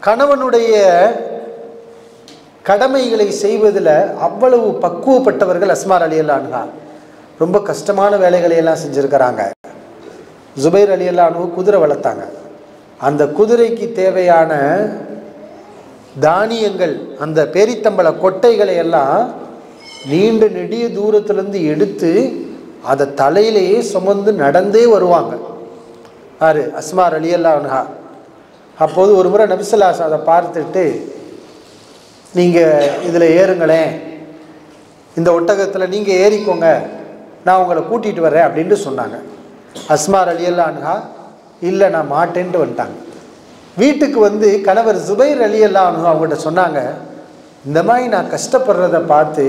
கணவனுடைய கடமைகளை செய்வதில் அவ்வளவு பக்குவப்பட்டவர்கள் அஸ்மா ரலியல்லாஹு அன்ஹா. ரொம்ப கஷ்டமான வேலைகளை எல்லாம் செஞ்சுருக்கிறாங்க. ஜுபைர் ரலியல்லாஹு அன்ஹு குதிரை வளர்த்தாங்க. அந்த குதிரைக்கு தேவையான தானியங்கள், அந்த பேரித்தம்பள கொட்டைகளை எல்லாம் நீண்ட நெடிய தூரத்திலிருந்து எடுத்து அதை தலையிலேயே சுமந்து நடந்தே வருவாங்க. யாரு? அஸ்மா ரலியல்லாஹு அன்ஹா. அப்போது ஒரு முறை நபி ஸல்லல்லாஹு அலைஹி அதை பார்த்துட்டு, நீங்கள் இதில் ஏறுங்களேன், இந்த ஒட்டகத்தில் நீங்கள் ஏறிக்கோங்க, நான் உங்களை கூட்டிகிட்டு வரேன் அப்படின்ட்டு சொன்னாங்க. அஸ்மா ரலியல்லாஹு அன்ஹா இல்லை நான் மாட்டேன்ட்டு வந்துட்டாங்க. வீட்டுக்கு வந்து கணவர் ஜுபைர் ரலியல்லாஹு அன்ஹு அவங்கள்ட்ட சொன்னாங்க, இந்த மாதிரி நான் கஷ்டப்படுறதை பார்த்து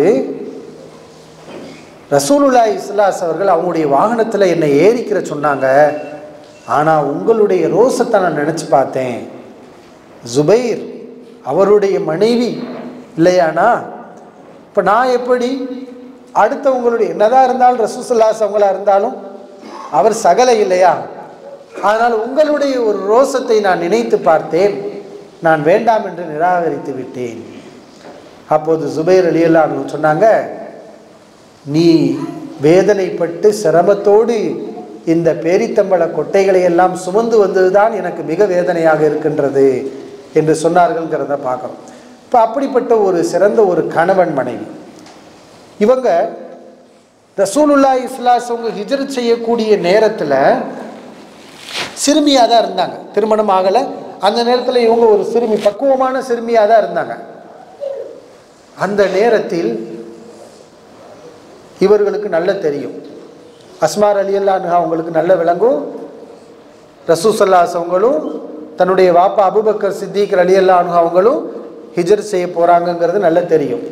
ரசூலுல்லாஹி ஸல்லல்லாஹு அலைஹி அவர்கள் அவங்களுடைய வாகனத்தில் என்னை ஏறிக்கிற சொன்னாங்க. ஆனால் உங்களுடைய ரோசத்தை நான் நினச்சி பார்த்தேன். ஜுபைர் அவருடைய மனைவி இல்லையானா, இப்போ நான் எப்படி அடுத்தவங்களுடைய என்னதான் இருந்தாலும் ரசூல் ஸல்லல்லாஹு அலைஹி அவங்களா இருந்தாலும் அவர் சகலை இல்லையா, அதனால் உங்களுடைய ஒரு ரோசத்தை நான் நினைத்து பார்த்தேன், நான் வேண்டாம் என்று நிராகரித்து விட்டேன். அப்போது ஜுபைர் ரலியல்லாஹு அன்ஹு சொன்னாங்க, நீ வேதனைப்பட்டு சிரமத்தோடு இந்த பேரித்தம்பள கொட்டைகளை எல்லாம் சுமந்து வந்ததுதான் எனக்கு மிக வேதனையாக இருக்கின்றது என்று சொன்னார்கள்ங்கிறத பார்க்குறோம். இப்போ அப்படிப்பட்ட ஒரு சிறந்த ஒரு கணவன் மனைவி இவங்க. ரசூலுல்லாஹி ஸல்லல்லாஹு அலைஹி வஸல்லம் ஹிஜ்ரத் செய்யக்கூடிய நேரத்தில் சிறுமியாக தான் இருந்தாங்க, திருமணம் ஆகலை. அந்த நேரத்தில் இவங்க ஒரு சிறுமி, பக்குவமான சிறுமியாக தான் இருந்தாங்க. அந்த நேரத்தில் இவர்களுக்கு நல்ல தெரியும், அஸ்மா ரலியல்லாஹு அன்ஹா அவங்களுக்கு நல்ல விளங்கும், ரசூல் ஸல்லல்லாஹு அலைஹி அவங்களும் தன்னுடைய வாப்பா அபூபக்கர் சித்திக் ரலியல்லாஹு அன்ஹு அவங்களும் ஹிஜ்ரத் செய்ய போகிறாங்கங்கிறது நல்ல தெரியும்.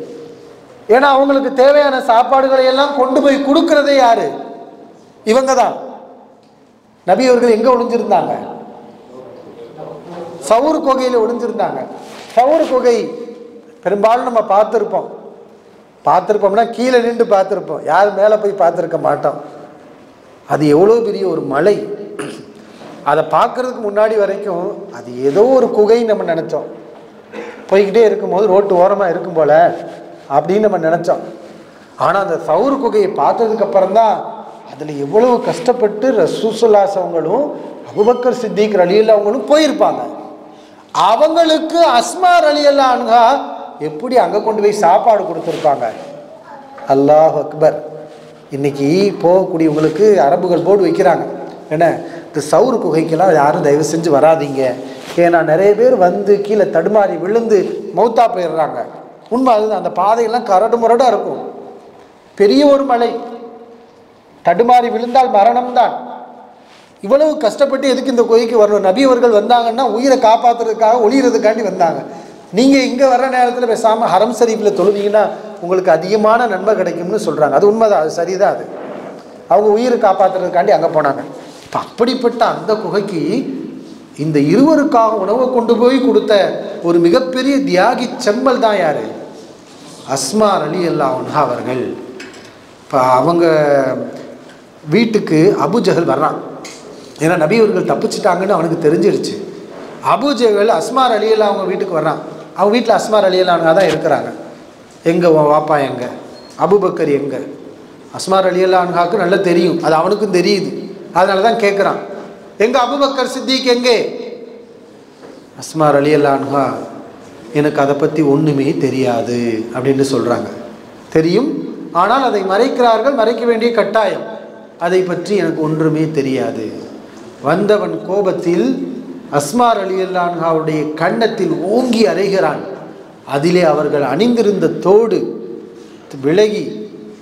ஏன்னா அவங்களுக்கு தேவையான சாப்பாடுகளை எல்லாம் கொண்டு போய் கொடுக்கறதே யாரு? இவங்க தான். நபி அவர்கள் எங்கே ஒளிஞ்சிருந்தாங்க? சவுர் குகையில் ஒளிஞ்சிருந்தாங்க. சவுர் குகை பெரும்பாலும் நம்ம பார்த்துருப்போம்னா கீழே நின்று பார்த்துருப்போம், யார் மேலே போய் பார்த்துருக்க மாட்டோம். அது எவ்வளோ பெரிய ஒரு மலை, அதை பார்க்கறதுக்கு முன்னாடி வரைக்கும் அது ஏதோ ஒரு குகைன்னு நம்ம நினச்சோம். போய்கிட்டே இருக்கும்போது ரோட்டு ஓரமாக இருக்கும் போல அப்படின்னு நம்ம நினச்சோம். ஆனால் அந்த சவுர் குகையை பார்த்ததுக்கப்புறம் தான் அதில் எவ்வளவு கஷ்டப்பட்டு ரசூல் ஸல்லல்லாஹு அலைஹி அவங்களும் அபூபக்கர் சித்திக் ரலியல்லாஹு அவங்களும் போயிருப்பாங்க. அவங்களுக்கு அஸ்மா ரலியல்லாஹு அன்ஹா எப்படி அங்கே கொண்டு போய் சாப்பாடு கொடுத்துருப்பாங்க. அல்லாஹ் அக்பர். இன்னைக்கு போகக்கூடியவங்களுக்கு அரபுகள் போர்டு வைக்கிறாங்க, என்ன இந்த சவுர் குகைக்கெல்லாம் யாரும் தயவு செஞ்சு வராதிங்க, ஏன்னா நிறைய பேர் வந்து கீழே தடுமாறி விழுந்து மௌத்தா போயிடுறாங்க. உண்மை அதுதான். அந்த பாதையெல்லாம் கரடு முரடாக இருக்கும், பெரிய ஒரு மலை, தடுமாறி விழுந்தால் மரணம்தான். இவ்வளவு கஷ்டப்பட்டு எதுக்கு இந்த குகைக்கு வரணும்? நபி அவர்கள் வந்தாங்கன்னா உயிரை காப்பாற்றுறதுக்காக, ஒளிகிறதுக்காண்டி வந்தாங்க. நீங்கள் இங்கே வர்ற நேரத்தில் பேசாமல் ஹரம் ஷரீஃபில் தொழுவீங்கன்னா உங்களுக்கு அதிகமான நன்மை கிடைக்கும்னு சொல்கிறாங்க. அது உண்மைதான், அது சரிதான். அது அவங்க உயிரை காப்பாற்றுறதுக்காண்டி அங்கே போனாங்க. அப்படிப்பட்ட அந்த குகைக்கு இந்த இருவருக்காக உணவை கொண்டு போய் கொடுத்த ஒரு மிகப்பெரிய தியாகி செம்மல் தான் யாரு? அஸ்மா ரலியல்லாஹு அன்ஹா அவர்கள். இப்போ அவங்க வீட்டுக்கு அபூஜஹல் வர்றான். ஏன்னா நபி அவர்கள் தப்பிச்சிட்டாங்கன்னு அவனுக்கு தெரிஞ்சிருச்சு. அபூஜஹல் அஸ்மா ரலியல்லாஹு அவங்க வீட்டுக்கு வர்றான். அவங்க வீட்டில் அஸ்மா ரலியல்லாஹு அன்ஹா தான் இருக்கிறாங்க. எங்கே வாப்பா எங்கே, அபூபக்கர் எங்கே? அஸ்மா ரலியல்லாஹு அன்ஹாவுக்கு நல்லா தெரியும், அது அவனுக்கும் தெரியுது. அதனால தான் கேட்குறான், எங்கே அபூபக்கர் சித்திக் எங்கே? அஸ்மா ரலியல்லாஹு அன்ஹா எனக்கு அதை பற்றி ஒன்றுமே தெரியாது அப்படின்னு சொல்கிறாங்க. தெரியும், ஆனால் அதை மறைக்கிறார்கள், மறைக்க வேண்டிய கட்டாயம். அதை பற்றி எனக்கு ஒன்றுமே தெரியாது. வந்தவன் கோபத்தில் அஸ்மா ரலியல்லாஹு அன்ஹாவுடைய கன்னத்தில் ஓங்கி அறைகிறான். அதிலே அவர்கள் அணிந்திருந்த தோடு விலகி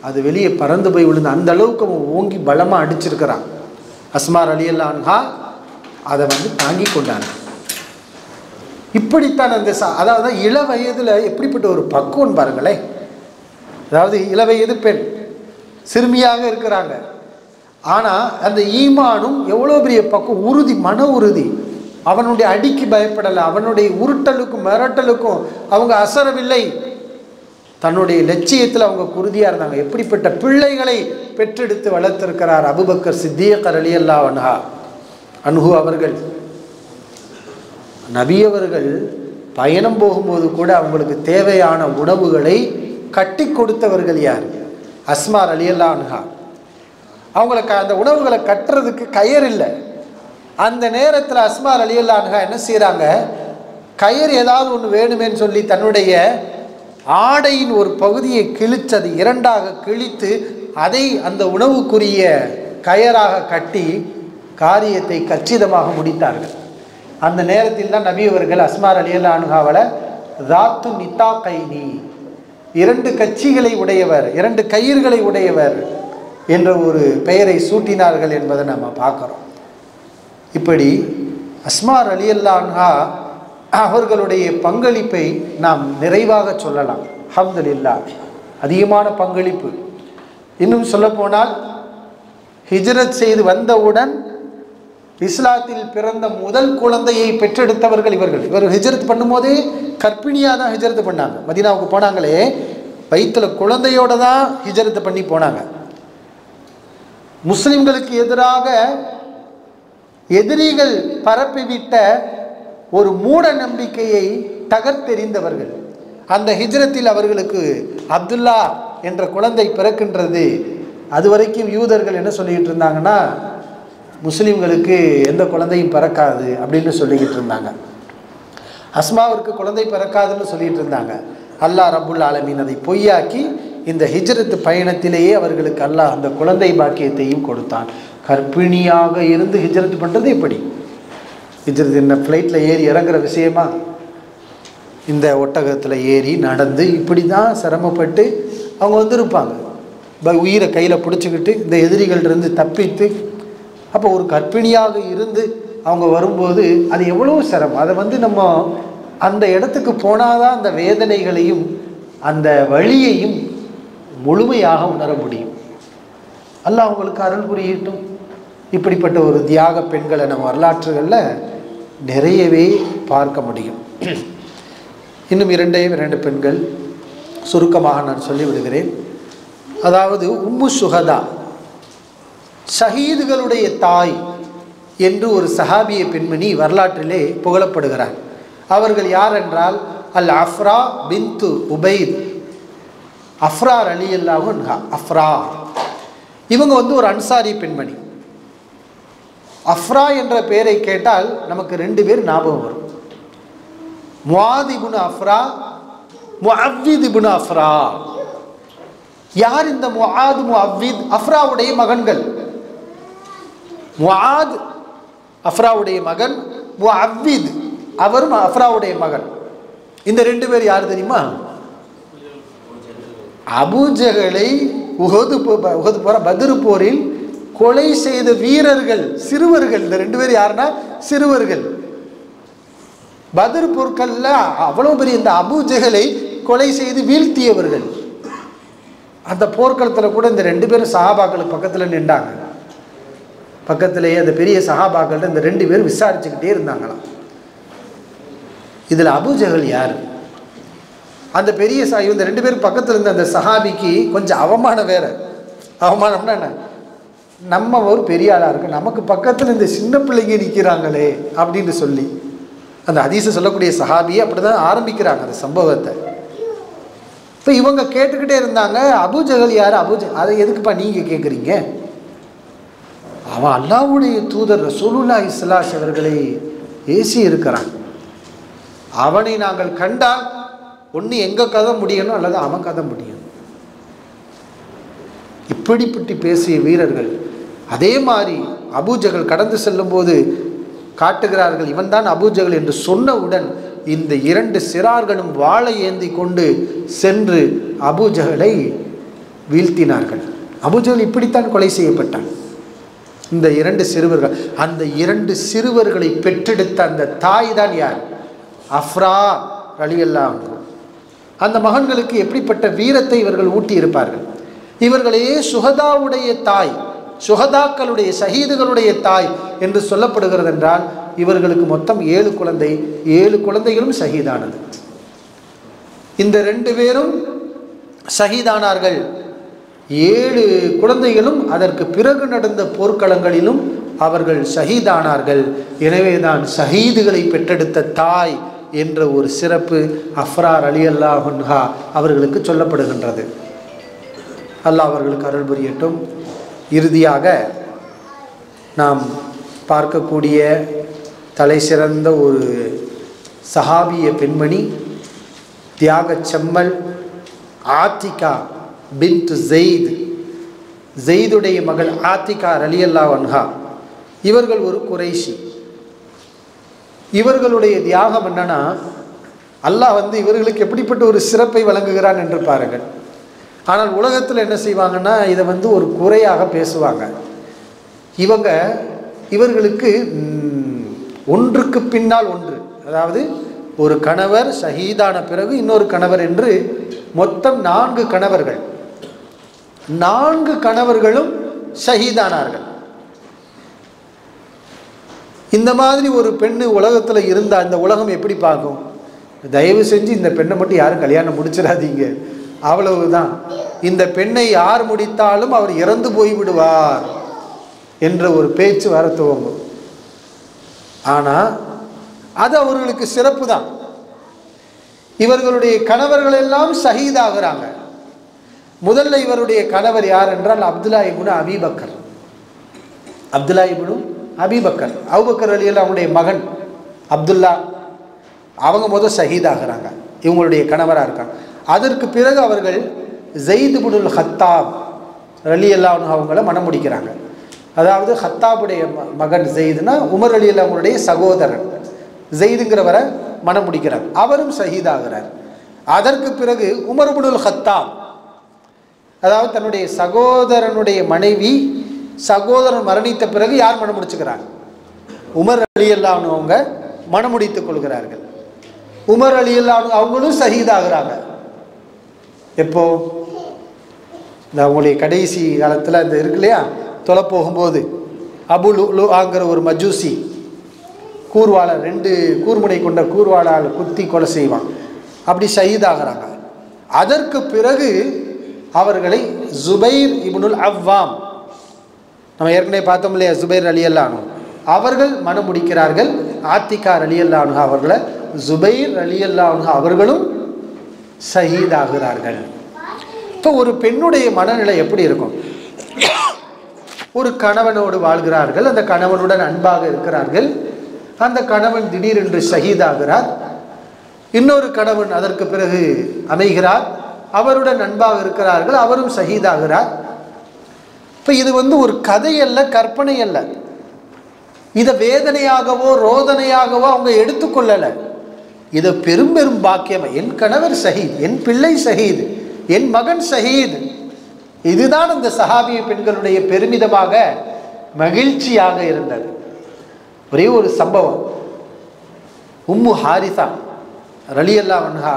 அது வெளியே பறந்து போய் விழுந்து, அந்த அளவுக்கு அவன் ஓங்கி பலமாக அடிச்சிருக்கிறான். அஸ்மா ரலியல்லாஹு அன்ஹா அதை தாங்கி கொண்டாங்க. இப்படித்தான் அந்த அதாவது இள வயதில் எப்படிப்பட்ட ஒரு பக்குவம் பாருங்களேன். அதாவது இளவயது பெண் சிறுமியாக இருக்கிறாங்க, ஆனால் அந்த ஈமானும் எவ்வளோ பெரிய பக்குவம், உறுதி, மன உறுதி. அவனுடைய அடிக்கு பயப்படலை, அவனுடைய உருட்டலுக்கும் மிரட்டலுக்கும் அவங்க அசரவில்லை. தன்னுடைய லட்சியத்தில் அவங்க குருதியாக இருந்தாங்க. எப்படிப்பட்ட பிள்ளைகளை பெற்றெடுத்து வளர்த்திருக்கிறார் அபூபக்கர் சித்திக் ரலியல்லாஹு அன்ஹு அவர்கள். நபி அவர்கள் பயணம் போகும்போது கூட அவங்களுக்கு தேவையான உணவுகளை கட்டி கொடுத்தவர்கள் யார்? அஸ்மா ரலியல்லாஹு அன்ஹா. அவங்களுக்கு அந்த உணவுகளை கட்டுறதுக்கு கயிறு இல்லை. அந்த நேரத்தில் அஸ்மா ரலியல்லாஹு அன்ஹா என்ன செய்கிறாங்க, கயிறு ஏதாவது ஒன்று வேணுமேன்னு சொல்லி தன்னுடைய ஆடையின் ஒரு பகுதியை கிழித்து அதை இரண்டாக கிழித்து அதை அந்த உணவுக்குரிய கயராக கட்டி காரியத்தை கச்சிதமாக முடித்தார்கள். அந்த நேரத்தில் தான் நபி அவர்கள் அஸ்மா ரலியல்லாஹு அன்ஹாவலை தாத்து நித்தாகைனி, இரண்டு கட்சிகளை உடையவர், இரண்டு கயிறுகளை உடையவர் என்ற ஒரு பெயரை சூட்டினார்கள் என்பதை நம்ம பார்க்குறோம். இப்படி அஸ்மா ரலியல்லாஹு அன்ஹா அவர்களுடைய பங்களிப்பை நாம் நிறைவாக சொல்லலாம். அல்ஹம்துலில்லாஹ், அதிகமான பங்களிப்பு. இன்னும் சொல்லப்போனால் ஹிஜ்ரத் செய்து வந்தவுடன் இஸ்லாத்தில் பிறந்த முதல் குழந்தையை பெற்றெடுத்தவர்கள் இவர்கள். இவர் ஹிஜ்ரத் பண்ணும்போதே கர்ப்பிணியாக தான் ஹிஜ்ரத் பண்ணாங்க. மதீனாவுக்கு போனாங்களே, வயிற்றில் குழந்தையோடு தான் ஹிஜ்ரத் பண்ணி போனாங்க. முஸ்லிம்களுக்கு எதிராக எதிரிகள் பரப்பிவிட்ட ஒரு மூட நம்பிக்கையை தகர்த்தெறிந்தவர்கள். அந்த ஹிஜ்ரத்தில் அவர்களுக்கு அப்துல்லா என்ற குழந்தை பிறக்கின்றது. அது வரைக்கும் யூதர்கள் என்ன சொல்லிக்கிட்டு இருந்தாங்கன்னா, முஸ்லீம்களுக்கு எந்த குழந்தையும் பிறக்காது அப்படின்னு சொல்லிக்கிட்டு இருந்தாங்க. அஸ்மாவிற்கு குழந்தை பிறக்காதுன்னு சொல்லிட்டு இருந்தாங்க. அல்லாஹ் ரப்புல் ஆலமீன் அதை பொய்யாக்கி இந்த ஹிஜ்ரத் பயணத்திலேயே அவர்களுக்கு அல்லாஹ் அந்த குழந்தை பாக்கியத்தையும் கொடுத்தான். கர்ப்பிணியாக இருந்து ஹிஜ்ரத் பண்ணுறது எப்படி? ஹிஜ்ரத் என்ன ஃப்ளைட்டில் ஏறி இறங்குற விஷயமா? இந்த ஒட்டகத்தில் ஏறி நடந்து இப்படி தான் சிரமப்பட்டு அவங்க வந்திருப்பாங்க. உயிரை கையில் பிடிச்சிக்கிட்டு இந்த எதிரிகள்டிருந்து தப்பித்து. அப்போ ஒரு கர்ப்பிணியாக இருந்து அவங்க வரும்போது அது எவ்வளோ சிரமம். அதை நம்ம அந்த இடத்துக்கு போனாதான் அந்த வேதனைகளையும் அந்த வழியையும் முழுமையாக உணர முடியும். அல்லாஹ் அவங்களுக்கு அருள் புரியட்டும். இப்படிப்பட்ட ஒரு தியாக பெண்களை நம்ம வரலாற்றுகளில் நிறையவே பார்க்க முடியும். இன்னும் இரண்டு பெண்கள் சுருக்கமாக நான் சொல்லிவிடுகிறேன். அதாவது உம்மு சுஹதா, ஷஹீதுகளுடைய தாய் என்று ஒரு சஹாபிய பெண்மணி வரலாற்றிலே புகழப்படுகிறார். அவர்கள் யார் என்றால் அல் அஃப்ரா பின்து உபைத் அஃப்ரா ரலியல்லாஹு அன்ஹா. அஃப்ரா இவங்க ஒரு அன்சாரி பெண்மணி. அஃப்ரா என்ற பெயரை கேட்டால் நமக்கு ரெண்டு பேர் ஞாபகம் வரும். முஆத் இப்னு அஃப்ரா, முஅவ்வித் இப்னு அஃப்ரா. யார் இந்த முஆத் முஅவ்வித்? அஃப்ராவுடைய மகன்கள். முஆத் அஃப்ராவுடைய மகன், முஅவ்வித் அவரும் அஃப்ராவுடைய மகன். இந்த ரெண்டு பேர் யார் தெரியுமா? அபூஜஹலை உஹது போற பத்ர் போரில் கொலை செய்த வீரர்கள், சிறுவர்கள். இந்த ரெண்டு பேர் யாருன்னா சிறுவர்கள். பத்ர் போர்க்கல்ல அவ்வளவு பெரிய இந்த அபூஜஹலை கொலை செய்து வீழ்த்தியவர்கள். அந்த போர்க்களத்தில் கூட இந்த ரெண்டு பேரும் சஹாபாக்களுக்கு பக்கத்தில் நின்றாங்க. பக்கத்திலேயே அந்த பெரிய சஹாபாக்கள் இந்த 2 பேரும் விசாரிச்சுக்கிட்டே இருந்தாங்களாம். இதில் அபூஜஹல் யார்? அந்த பெரிய இந்த 2 பேரும் பக்கத்தில் இருந்த அந்த சஹாபிக்கு கொஞ்சம் அவமானம் வேற. அவமானம்னா என்ன? நம்ம ஒரு பெரிய ஆளாக இருக்கு, நமக்கு பக்கத்தில் இந்த சின்ன பிள்ளைங்க நிற்கிறாங்களே அப்படின்னு சொல்லி அந்த ஹதீஸை சொல்லக்கூடிய சஹாபியை அப்படி தான் ஆரம்பிக்கிறாங்க அந்த சம்பவத்தை. இப்போ இவங்க கேட்டுக்கிட்டே இருந்தாங்க, அபூஜஹல் யார்? அதை எதுக்குப்பா நீங்கள் கேட்குறீங்க? அவன் அல்லாஹ்வுடைய தூதர் ரசூலுல்லாஹி ஸல்லல்லாஹு அலைஹி அவர்களை ஏசி இருக்கிறான். அவனை நாங்கள் கண்டால் ஒன்று எங்கள் கதை முடியணும் அல்லது அவன் கதை முடியணும். இப்படிப்பட்டு பேசிய வீரர்கள் அதே மாதிரி அபூஜஹல் கடந்து செல்லும் போது காட்டுகிறார்கள், இவன் தான் அபூஜஹல் என்று சொன்னவுடன் இந்த 2 சிறார்களும் வாளை ஏந்தி கொண்டு சென்று அபூஜஹலை வீழ்த்தினார்கள். அபூஜஹல் இப்படித்தான் கொலை செய்யப்பட்டான். இந்த 2 சிறுவர்கள், அந்த 2 சிறுவர்களை பெற்றெடுத்த அந்த தாய் தான் யார்? அஃப்ரா ரலியல்லாஹு அன்ஹா. அந்த மகன்களுக்கு எப்படிப்பட்ட வீரத்தை இவர்கள் ஊட்டி இருப்பார்கள். இவர்களே சுஹதாவுடைய தாய், சுஹதாக்களுடைய ஷஹீதுகளுடைய தாய் என்று சொல்லப்படுகிறது. என்றால் இவர்களுக்கு மொத்தம் 7 குழந்தை, 7 குழந்தைகளும் ஷஹீதானது. இந்த 2 பேரும் ஷஹீதானார்கள். 7 குழந்தைகளும் அதற்கு பிறகு நடந்த போர்க்களங்களிலும் அவர்கள் ஷஹீதானார்கள். எனவேதான் ஷஹீதுகளை பெற்றெடுத்த தாய் என்ற ஒரு சிறப்பு அஃப்ரா ரலியல்லாஹு அன்ஹா அவர்களுக்கு சொல்லப்படுகின்றது. அல்லாஹ் அவர்களுக்கு அருள் புரியட்டும். இறுதியாக நாம் பார்க்கக்கூடிய தலை சிறந்த ஒரு சஹாபிய பெண்மணி, தியாக செம்மல் ஆத்திகா பின்த் ஸெய்த், ஸெய்துடைய மகள் ஆத்திகா ரலியல்லாஹு அன்ஹா. இவர்கள் ஒரு குறைஷி. இவர்களுடைய தியாகம் என்னன்னா, அல்லாஹ் இவர்களுக்கு எப்படிப்பட்ட ஒரு சிறப்பை வழங்குகிறான் என்று பாருங்கள். ஆனால் உலகத்தில் என்ன செய்வாங்கன்னா, இதை ஒரு குறையாக பேசுவாங்க. இவர்களுக்கு ஒன்றுக்கு பின்னால் ஒன்று, அதாவது ஒரு கணவர் ஷஹீதான பிறகு இன்னொரு கணவர் என்று மொத்தம் 4 கணவர்கள். 4 கணவர்களும் ஷஹீதானார்கள். இந்த மாதிரி ஒரு பெண்ணு உலகத்தில் இருந்தால் இந்த உலகம் எப்படி பார்க்கும்? தயவு செஞ்சு இந்த பெண்ணை மட்டும் யாரும் கல்யாணம் முடிச்சிடாதீங்க, அவ்வளவுதான். இந்த பெண்ணை யார் முடித்தாலும் அவர் இறந்து போய்விடுவார் என்ற ஒரு பேச்சு வர துவங்கும். ஆனால் அது அவர்களுக்கு சிறப்பு தான். இவர்களுடைய கணவர்கள் எல்லாம் ஷஹீதாகிறாங்க. முதல்ல இவருடைய கணவர் யார் என்றால் அப்துல்லா இப்னு அபீ பக்கர். அப்துல்லா இப்னு அபீ பக்கர், அபூபக்கர் ரலியல்லாஹு அவங்களுடைய மகன் அப்துல்லா. அவங்க முதல் ஷஹீதாகிறாங்க, இவங்களுடைய கணவராக இருக்காங்க. அதற்கு பிறகு அவர்கள் ஸெய்த் இப்னுல் ஹத்தாப் ரலியல்லாஹு அன்ஹு அவங்கள மணம் முடிக்கிறாங்க. அதாவது ஹத்தாபுடைய மகன் ஸெய்துனா உமர் ரலியல்லாஹு அவங்களுடைய சகோதரன் ஸெய்துங்கிறவரை மணம் முடிக்கிறார். அவரும் ஷஹீதாகிறார். அதற்கு பிறகு உமர் இப்னுல் ஹத்தாப், அதாவது தன்னுடைய சகோதரனுடைய மனைவி, சகோதரன் மரணித்த பிறகு யார் மணம் முடிச்சுக்கிறாங்க? உமர் ரலியல்லாஹு அன்ஹு அவங்க மணம் முடித்துக் கொள்கிறார்கள். உமர் ரலியல்லாஹு அன்ஹு அவங்களும் ஷஹீதாகிறாங்க. எப்போ? இந்த அவங்களுடைய கடைசி காலத்தில் இந்த இருக்கு இல்லையா, தொலை போகும்போது அபு லுஆங்கிற ஒரு மஜூசி கூர்வாளை 2 கூர்முனை கொண்ட கூர்வாளால் குத்தி கொலை செய்வான். அப்படி ஷஹீதாகிறாங்க. அதற்கு பிறகு அவர்களை ஜுபைர் இப்னுல் அவ்வாம், நம்ம ஏற்கனவே பார்த்தோம் இல்லையா, ஜுபைர் ரலியல்லாஹு அன்ஹு அவர்கள் மணம் முடிக்கிறார்கள். ஆத்திகா ரலியல்லாஹு அன்ஹா அவர்களை ஜுபைர் ரலியல்லாஹு அன்ஹு அவர்களும் ஷஹீதாகிறார்கள். இப்போ ஒரு பெண்ணுடைய மனநிலை எப்படி இருக்கும்? ஒரு கணவனோடு வாழ்கிறார்கள், அந்த கணவனுடன் அன்பாக இருக்கிறார்கள். அந்த கணவன் திடீரென்று ஷஹீதாகிறார். இன்னொரு கணவன் அதற்கு பிறகு அமைகிறார், அவருடன் அன்பாக இருக்கிறார்கள், அவரும் ஷஹீதாகிறார். இப்போ இது ஒரு கதை அல்ல, கற்பனை அல்ல. இதை வேதனையாகவோ ரோதனையாகவோ அவங்க எடுத்துக்கொள்ளலை. இதை பெரும் பெரும் பாக்கியம். என் கணவர் ஷஹீத், என் பிள்ளை ஷஹீத், என் மகன் ஷஹீத். இதுதான் அந்த சஹாபிய பெண்களுடைய பெருமிதமாக மகிழ்ச்சியாக இருந்தது. ஒரே ஒரு சம்பவம். உம்மு ஹாரிசா ரலியல்லாஹு அன்ஹா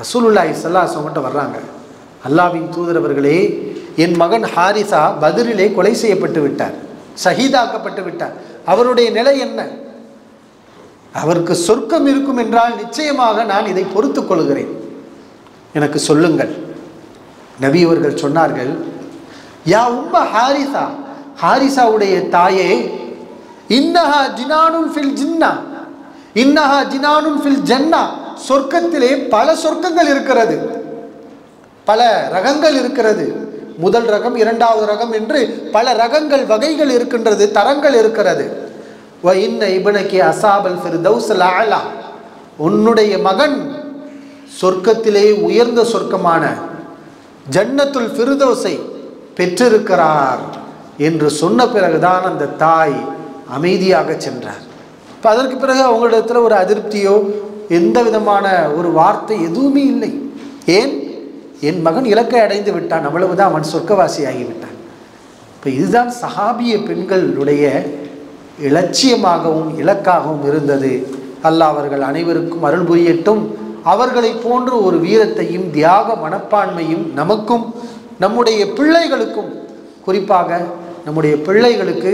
ரசூலுல்லாஹி ஸல்லல்லாஹு அலைஹி வஸல்லம் வர்றாங்க. அல்லாஹ்வின் தூதர் அவர்களே, என் மகன் ஹாரிசா பத்ரிலே கொலை செய்யப்பட்டு விட்டார், ஷஹீதாக்கப்பட்டு விட்டார். அவருடைய நிலை என்ன? அவருக்கு சொர்க்கம் இருக்கும் என்றால் நிச்சயமாக நான் இதை பொறுத்து கொள்கிறேன், எனக்கு சொல்லுங்கள். நபி அவர்கள் சொன்னார்கள், யா உம்ம ஹாரிசா, ஹாரிசாவுடைய தாயே, இன்னஹா ஜினானுன் ஃபில் ஜின்னா, இன்னஹா ஜினானுன் ஃபில் ஜன்னா, சொர்க்கத்திலே பல சொர்க்கங்கள் இருக்கிறது, பல ரகங்கள் இருக்கிறது. முதல் ரகம், இரண்டாவது ரகம் என்று பல ரகங்கள், வகைகள் இருக்கின்றது, தரங்கள் இருக்கிறது. வ இன்ன இப்னகி அஸாபல் ஃபிர்தௌஸல் அலா, உன்னுடைய மகன் சொர்க்கத்திலே உயர்ந்த சொர்க்கமான ஜன்னத்துல் ஃபிர்தௌஸை பெற்றிருக்கிறார் என்று சொன்ன பிறகுதான் அந்த தாய் அமைதியாக சென்றார். இப்போ அதற்கு பிறகு அவங்களிடத்தில் ஒரு அதிருப்தியோ எந்த விதமான ஒரு வார்த்தை எதுவுமே இல்லை. ஏன்? என் மகன் இலக்கை அடைந்து விட்டான், அவ்வளவுதான், அவன் சொர்க்கவாசி ஆகிவிட்டான். இப்போ இதுதான் சஹாபிய பெண்களுடைய இலட்சியமாகவும் இலக்காகவும் இருந்தது. அல்லாஹ் அவர்கள் அனைவருக்கும் அருள் புரியட்டும். அவர்களை போன்ற ஒரு வீரத்தையும் தியாக மனப்பான்மையும் நமக்கும் நம்முடைய பிள்ளைகளுக்கும், குறிப்பாக நம்முடைய பிள்ளைகளுக்கு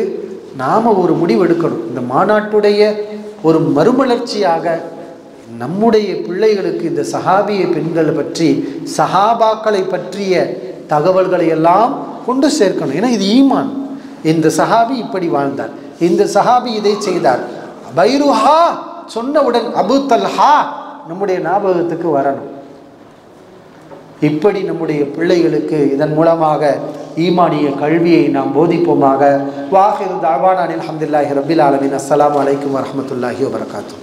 நாம் ஒரு முடிவெடுக்கணும். இந்த மாநாட்டுடைய ஒரு மறுமலர்ச்சியாக நம்முடைய பிள்ளைகளுக்கு இந்த சஹாபிய பெண்களை பற்றி, சஹாபாக்களை பற்றிய தகவல்களை எல்லாம் கொண்டு சேர்க்கணும். ஏன்னா இது ஈமான். இந்த சஹாபி இப்படி வாழ்ந்தார், இந்த சஹாபி இதை செய்தார், பைருஹா சொன்னவுடன் அபு தல்ஹா நம்முடைய ஞாபகத்துக்கு வரணும். இப்படி நம்முடைய பிள்ளைகளுக்கு இதன் மூலமாக ஈமானிய கல்வியை நாம் போதிப்போமாக. வாஹிரு தாவானா அல்ஹம்துலில்லாஹி ரப்பில் ஆலமீன். அஸ்ஸலாமு அலைக்கும் வரஹ்மத்துல்லாஹி வபரகாத்துஹு.